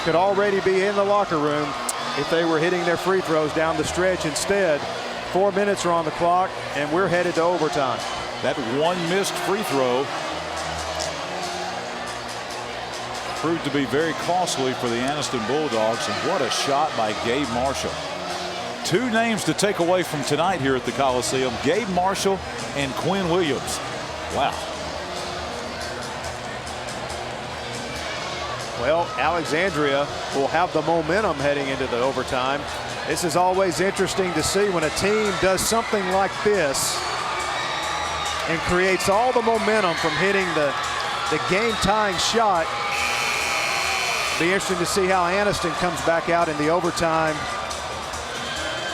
Speaker 2: could already be in the locker room if they were hitting their free throws down the stretch. Instead, 4 minutes are on the clock, and we're headed to overtime.
Speaker 3: That one missed free throw proved to be very costly for the Anniston Bulldogs, and what a shot by Gabe Marshall. Two names to take away from tonight here at the Coliseum, Gabe Marshall and Quinn Williams. Wow.
Speaker 2: Well, Alexandria will have the momentum heading into the overtime. This is always interesting to see when a team does something like this and creates all the momentum from hitting the game-tying shot. Be interesting to see how Anniston comes back out in the overtime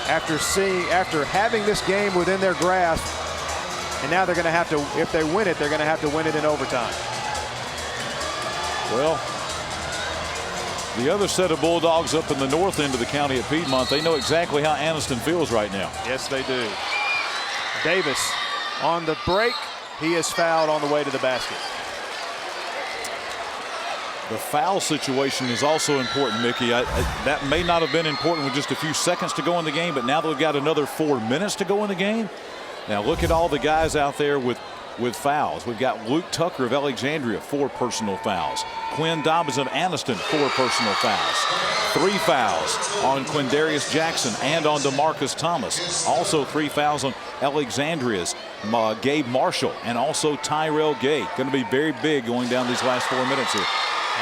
Speaker 2: after having this game within their grasp. And now they're going to have to, if they win it, they're going to have to win it in overtime.
Speaker 3: Well, the other set of Bulldogs up in the north end of the county at Piedmont, they know exactly how Anniston feels right now.
Speaker 2: Yes, they do. Davis on the break. He is fouled on the way to the basket.
Speaker 3: The foul situation is also important, Mickey. That may not have been important with just a few seconds to go in the game, but now they've got another 4 minutes to go in the game. Now look at all the guys out there with with fouls. We've got Luke Tucker of Alexandria, 4 personal fouls. Quinn Dobbins of Anniston, 4 personal fouls. 3 fouls on Quindarius Jackson and on DeMarcus Thomas. Also 3 fouls on Alexandria's Gabe Marshall and also Tyrell Gay. Going to be very big going down these last 4 minutes here.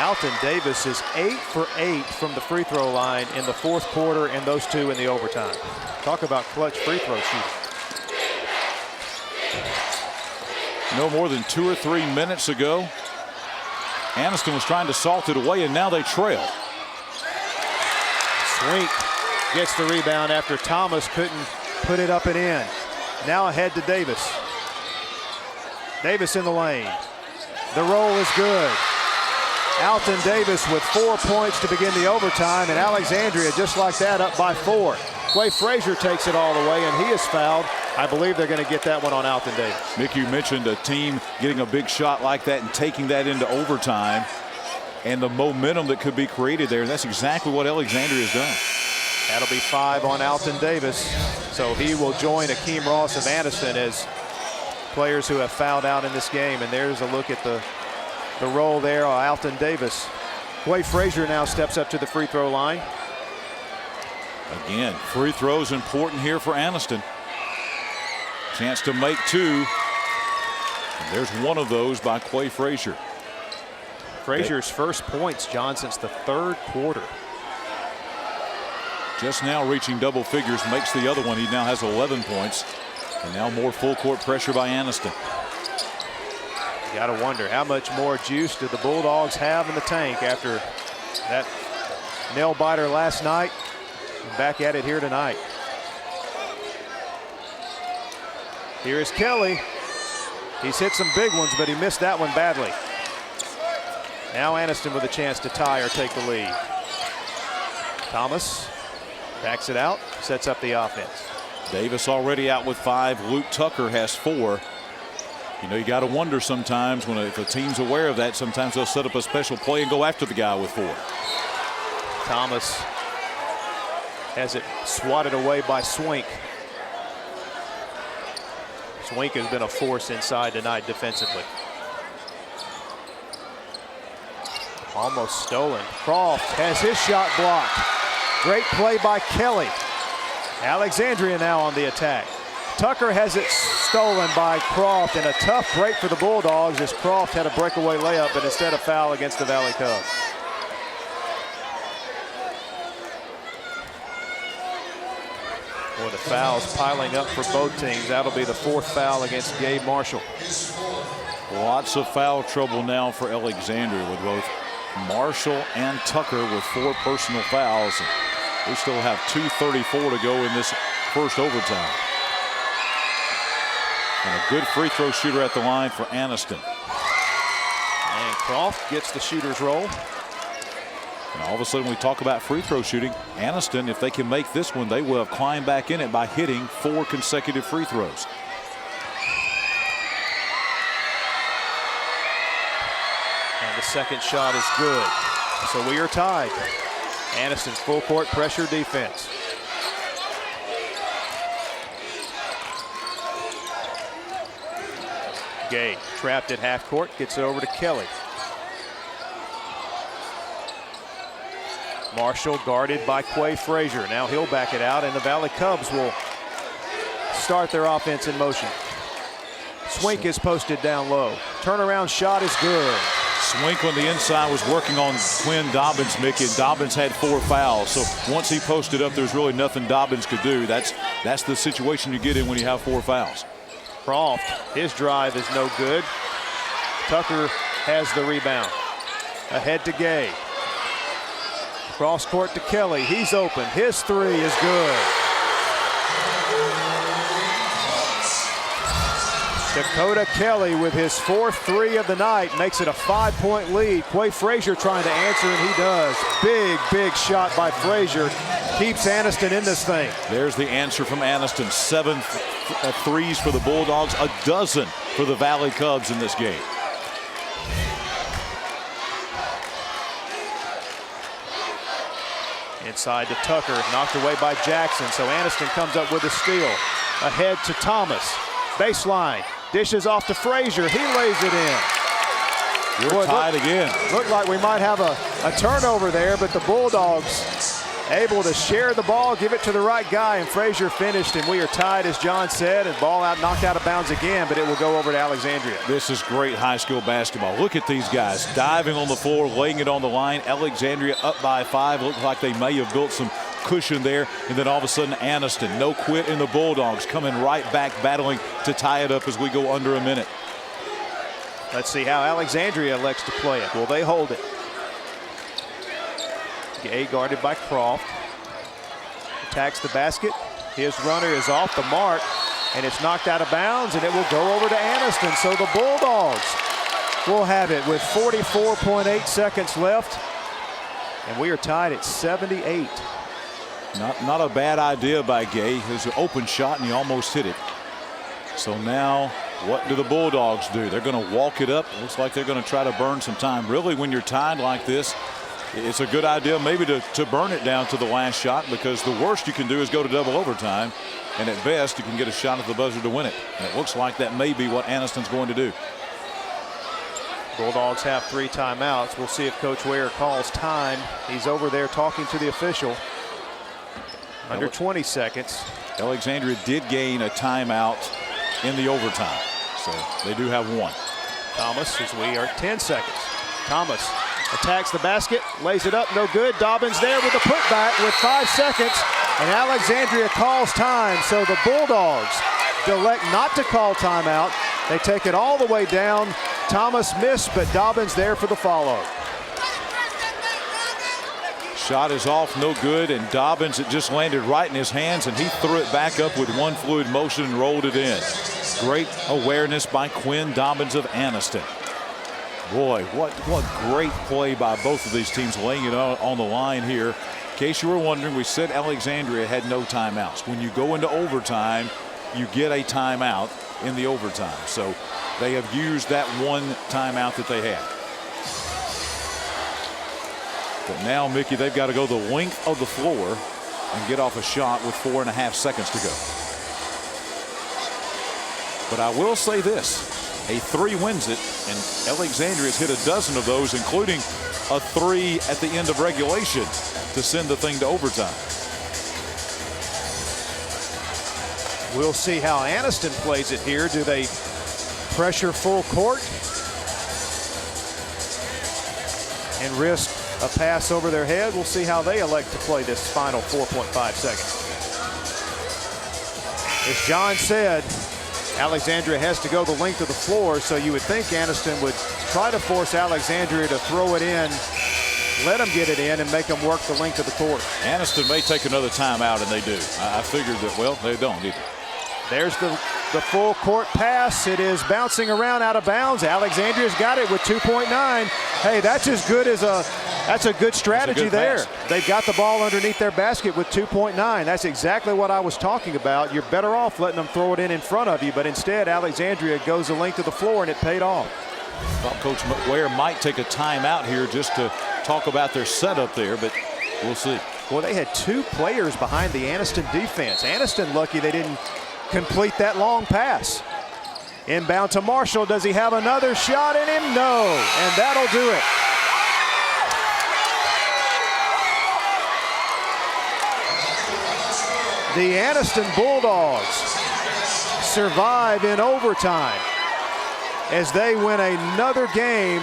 Speaker 2: Alton Davis is 8 for 8 from the free throw line in the 4th quarter, and those 2 in the overtime. Talk about clutch free throw shooting.
Speaker 3: No more than 2 or 3 minutes ago, Anniston was trying to salt it away, and now they trail.
Speaker 2: Swink gets the rebound after Thomas couldn't put it up and in. Now ahead to Davis. Davis in the lane. The roll is good. Alton Davis with 4 points to begin the overtime, and Alexandria just like that up by 4. Quay Frazier takes it all the way, and he is fouled. I believe they're going to get that one on Alton Davis.
Speaker 3: Mick, you mentioned a team getting a big shot like that and taking that into overtime and the momentum that could be created there. And that's exactly what Alexandria has done.
Speaker 2: That'll be 5 on Alton Davis. So he will join Akeem Ross of Anniston as players who have fouled out in this game. And there's a look at the roll there on Alton Davis. Quay Frazier now steps up to the free throw line.
Speaker 3: Again, free throws important here for Anniston. Chance to make 2. And there's one of those by Quay Frazier.
Speaker 2: Frazier's first points, John, since the 3rd quarter.
Speaker 3: Just now reaching double figures, makes the other one. He now has 11 points. And now more full court pressure by Anniston.
Speaker 2: You got to wonder how much more juice did the Bulldogs have in the tank after that nail biter last night. And back at it here tonight. Here is Kelly. He's hit some big ones, but he missed that one badly. Now Anniston with a chance to tie or take the lead. Thomas backs it out, sets up the offense.
Speaker 3: Davis already out with 5. Luke Tucker has 4. You know, you got to wonder sometimes if a team's aware of that, sometimes they'll set up a special play and go after the guy with 4.
Speaker 2: Thomas has it swatted away by Swink. Swink has been a force inside tonight defensively. Almost stolen. Croft has his shot blocked. Great play by Kelly. Alexandria now on the attack. Tucker has it stolen by Croft, and a tough break for the Bulldogs as Croft had a breakaway layup, but instead a foul against the Valley Cubs. Boy, the fouls piling up for both teams. That'll be the 4th foul against Gabe Marshall.
Speaker 3: Lots of foul trouble now for Alexandria with both Marshall and Tucker with 4 personal fouls. We still have 2:34 to go in this first overtime. And a good free throw shooter at the line for Anniston.
Speaker 2: And Croft gets the shooter's roll.
Speaker 3: And all of a sudden we talk about free throw shooting. Anniston, if they can make this one, they will have climbed back in it by hitting 4 consecutive free throws.
Speaker 2: And the second shot is good. So we are tied. Anniston full court pressure defense. Gay trapped at half court, gets it over to Kelly. Marshall guarded by Quay Frazier. Now he'll back it out, and the Valley Cubs will start their offense in motion. Swink is posted down low. Turnaround shot is good.
Speaker 3: Swink on the inside was working on Quinn Dobbins, Mickey, and Dobbins had 4 fouls. So once he posted up, there's really nothing Dobbins could do. That's the situation you get in when you have 4 fouls.
Speaker 2: Croft, his drive is no good. Tucker has the rebound. Ahead to Gay. Cross court to Kelly. He's open. His 3 is good. Dakota Kelly with his 4th 3 of the night makes it a 5-point lead. Quay Frazier trying to answer, and he does. Big shot by Frazier. Keeps Anniston in this thing.
Speaker 3: There's the answer from Anniston. 7 threes for the Bulldogs, a dozen for the Valley Cubs in this game.
Speaker 2: Inside to Tucker, knocked away by Jackson. So Anniston comes up with a steal. Ahead to Thomas. Baseline. Dishes off to Frazier. He lays it in.
Speaker 3: We're tied again.
Speaker 2: Looked like we might have a turnover there, but the Bulldogs able to share the ball, give it to the right guy, and Frazier finished, and we are tied, as John said, and ball knocked out of bounds again, but it will go over to Alexandria.
Speaker 3: This is great high school basketball. Look at these guys diving on the floor, laying it on the line. Alexandria up by 5. Looked like they may have built some cushion there, and then all of a sudden Anniston, no quit in the Bulldogs, coming right back, battling to tie it up as we go under a minute.
Speaker 2: Let's see how Alexandria elects to play it. Will they hold it? Gay guarded by Croft. Attacks the basket. His runner is off the mark, and it's knocked out of bounds, and it will go over to Anniston. So the Bulldogs will have it with 44.8 seconds left, and we are tied at 78.
Speaker 3: Not a bad idea by Gay. It was an open shot, and he almost hit it. So now what do the Bulldogs do? They're going to walk it up. It looks like they're going to try to burn some time. Really, when you're tied like this, it's a good idea maybe to burn it down to the last shot, because the worst you can do is go to double overtime, and at best you can get a shot at the buzzer to win it. And it looks like that may be what Anniston's going to do.
Speaker 2: Bulldogs have 3 timeouts. We'll see if Coach Ware calls time. He's over there talking to the official. Under 20 seconds.
Speaker 3: Alexandria did gain a timeout in the overtime, so they do have 1.
Speaker 2: Thomas, as we are 10 seconds. Thomas attacks the basket, lays it up, no good. Dobbins there with the putback with 5 seconds, and Alexandria calls time. So the Bulldogs elect not to call timeout. They take it all the way down. Thomas missed, but Dobbins there for the follow.
Speaker 3: Shot is off, no good, and Dobbins, it just landed right in his hands, and he threw it back up with one fluid motion and rolled it in. Great awareness by Quinn Dobbins of Anniston. Boy, what great play by both of these teams, laying it on the line here. In case you were wondering, we said Alexandria had no timeouts. When you go into overtime, you get a timeout in the overtime. So they have used that 1 timeout that they had. But now, Mickey, they've got to go the length of the floor and get off a shot with 4.5 seconds to go. But I will say this. A 3 wins it, and Alexandria's hit a dozen of those, including a 3 at the end of regulation to send the thing to overtime.
Speaker 2: We'll see how Anniston plays it here. Do they pressure full court and risk a pass over their head? We'll see how they elect to play this final 4.5 seconds. As John said, Alexandria has to go the length of the floor, so you would think Anniston would try to force Alexandria to throw it in, let them get it in, and make them work the length of the court.
Speaker 3: Anniston may take another timeout, and they do. I figured that, well, they don't either.
Speaker 2: There's the full court pass. It is bouncing around out of bounds. Alexandria's got it with 2.9. Hey, that's as good as that's a good strategy there. They've got the ball underneath their basket with 2.9. That's exactly what I was talking about. You're better off letting them throw it in front of you, but instead Alexandria goes the length of the floor, and it paid off.
Speaker 3: Thought Coach Ware might take a timeout here just to talk about their setup there, but we'll see.
Speaker 2: Well, they had 2 players behind the Anniston defense. Anniston lucky they didn't complete that long pass. Inbound to Marshall. Does he have another shot in him? No, and that'll do it. The Anniston Bulldogs survive in overtime as they win another game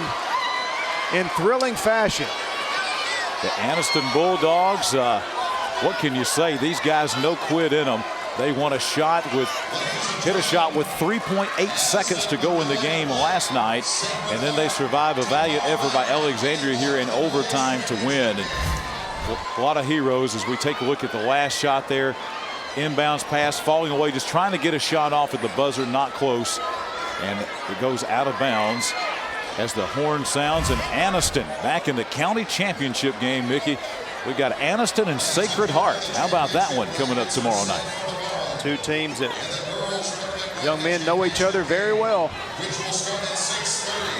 Speaker 2: in thrilling fashion.
Speaker 3: The Anniston Bulldogs, what can you say? These guys no quit in them. They hit a shot with 3.8 seconds to go in the game last night, and then they survive a valiant effort by Alexandria here in overtime to win. And a lot of heroes as we take a look at the last shot there. Inbounds pass, falling away, just trying to get a shot off at the buzzer, not close. And it goes out of bounds as the horn sounds. And Anniston back in the county championship game, Mickey. We got Anniston and Sacred Heart. How about that one coming up tomorrow night?
Speaker 2: 2 teams that young men know each other very well.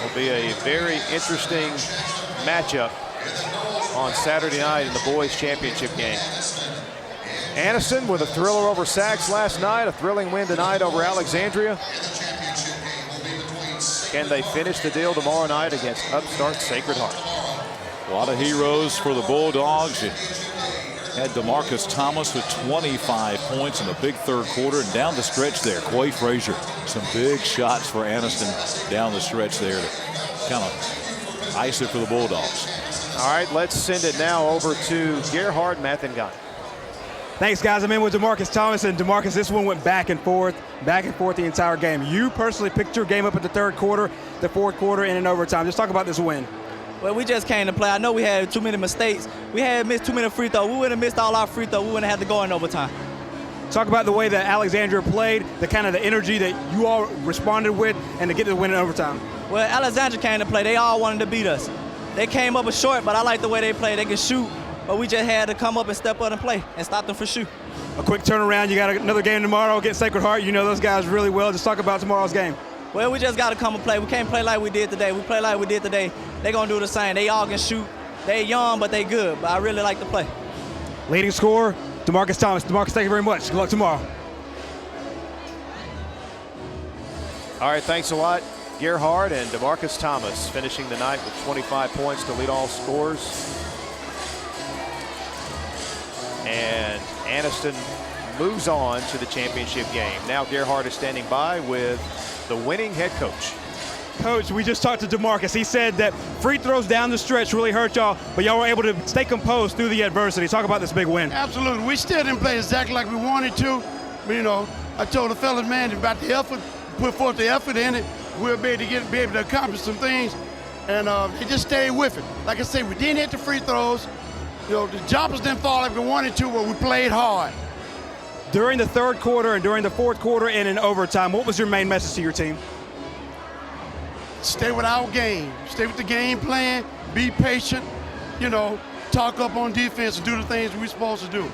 Speaker 2: Will be a very interesting matchup on Saturday night in the boys championship game. Anniston with a thriller over Sachs last night, a thrilling win tonight over Alexandria. Can they finish the deal tomorrow night against upstart Sacred Heart?
Speaker 3: A lot of heroes for the Bulldogs. You had DeMarcus Thomas with 25 points in the big third quarter, and down the stretch there, Quay Frazier. Some big shots for Anniston down the stretch there to kind of ice it for the Bulldogs.
Speaker 2: All right, let's send it now over to Gerhard Mathengani.
Speaker 14: Thanks, guys. I'm in with DeMarcus Thomas, and DeMarcus, this one went back and forth the entire game. You personally picked your game up at the third quarter, the fourth quarter, and in overtime. Just talk about this win.
Speaker 4: Well, we just came to play. I know we had too many mistakes. We had missed too many free throws. We wouldn't have missed all our free throws. We wouldn't have had to go in overtime.
Speaker 14: Talk about the way that Alexandria played, the kind of the energy that you all responded with, and to get the win in overtime.
Speaker 4: Well, Alexandria came to play. They all wanted to beat us. They came up short, but I like the way they play. They can shoot, but we just had to come up and step up and play and stop them for shoot.
Speaker 14: A quick turnaround. You got another game tomorrow against Sacred Heart. You know those guys really well. Just talk about tomorrow's game.
Speaker 4: Well, we just got to come and play. We can't play like we did today. We play like we did today. They're going to do the same. They all can shoot. They young, but they good. But I really like to play.
Speaker 14: Leading scorer, DeMarcus Thomas. DeMarcus, thank you very much. Good luck tomorrow.
Speaker 2: All right, thanks a lot, Gerhard and DeMarcus Thomas finishing the night with 25 points to lead all scores. And Anniston moves on to the championship game. Now Gerhard is standing by with the winning head coach.
Speaker 14: Coach, we just talked to DeMarcus. He said that free throws down the stretch really hurt y'all, but y'all were able to stay composed through the adversity. Talk about this big win.
Speaker 13: Absolutely. We still didn't play exactly like we wanted to. But, you know, I told the fellas, man, about the effort, put forth the effort in it, we'll be able to accomplish some things. And they just stayed with it. Like I said, we didn't hit the free throws. You know, the jumpers didn't fall like we wanted to, but we played hard.
Speaker 14: During the third quarter and during the fourth quarter and in overtime, what was your main message to your team?
Speaker 13: Stay with our game. Stay with the game plan. Be patient. You know, talk up on defense and do the things we're supposed to do.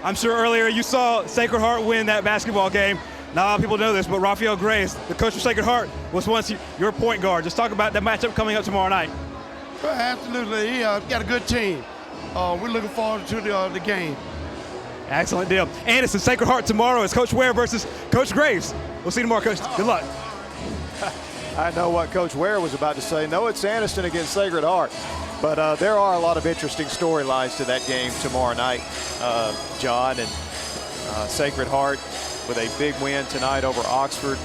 Speaker 14: I'm sure earlier you saw Sacred Heart win that basketball game. Not a lot of people know this, but Rafael Graves, the coach of Sacred Heart, was once your point guard. Just talk about that matchup coming up tomorrow night.
Speaker 13: Well, absolutely. He got a good team. We're looking forward to the game.
Speaker 14: Excellent deal. And it's the Sacred Heart tomorrow. It's Coach Ware versus Coach Graves. We'll see you tomorrow, Coach. Good luck.
Speaker 2: I know what Coach Ware was about to say. No, it's Anniston against Sacred Heart. But there are a lot of interesting storylines to that game tomorrow night, John. And Sacred Heart with a big win tonight over Oxford.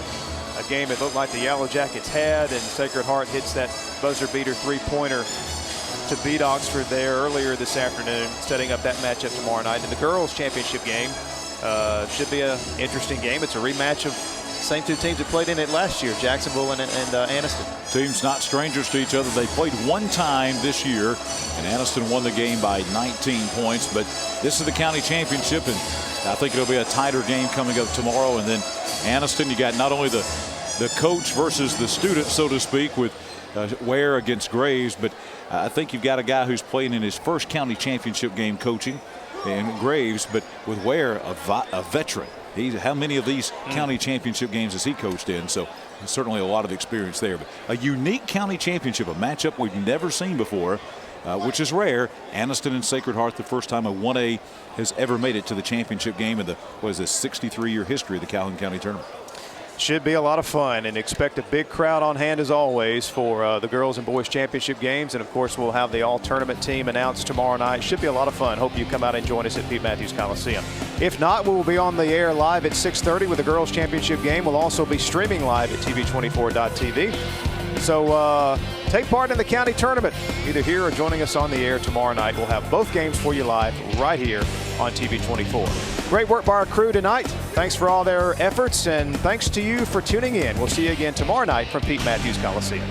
Speaker 2: A game it looked like the Yellow Jackets had, and Sacred Heart hits that buzzer beater three-pointer to beat Oxford there earlier this afternoon, setting up that matchup tomorrow night. In the girls' championship game, should be an interesting game. It's a rematch of the same two teams that played in it last year, Jacksonville and Anniston.
Speaker 3: Teams not strangers to each other. They played one time this year, and Anniston won the game by 19 points. But this is the county championship, and I think it'll be a tighter game coming up tomorrow. And then Anniston, you got not only the coach versus the student, so to speak, with Ware against Graves, but I think you've got a guy who's playing in his first county championship game coaching, and Graves, but with Ware, a veteran. How many of these county championship games has he coached in? So certainly a lot of experience there. But a unique county championship, a matchup we've never seen before, which is rare. Anniston and Sacred Heart, the first time a 1A has ever made it to the championship game in the 63-year history of the Calhoun County tournament.
Speaker 2: Should be a lot of fun, and expect a big crowd on hand as always for the girls and boys championship games. And of course, we'll have the all-tournament team announced tomorrow night. Should be a lot of fun. Hope you come out and join us at Pete Matthews Coliseum. If not, we will be on the air live at 6:30 with the girls championship game. We'll also be streaming live at TV24.tv. So take part in the county tournament, either here or joining us on the air tomorrow night. We'll have both games for you live right here on TV24. Great work by our crew tonight. Thanks for all their efforts, and thanks to you for tuning in. We'll see you again tomorrow night from Pete Matthews Coliseum.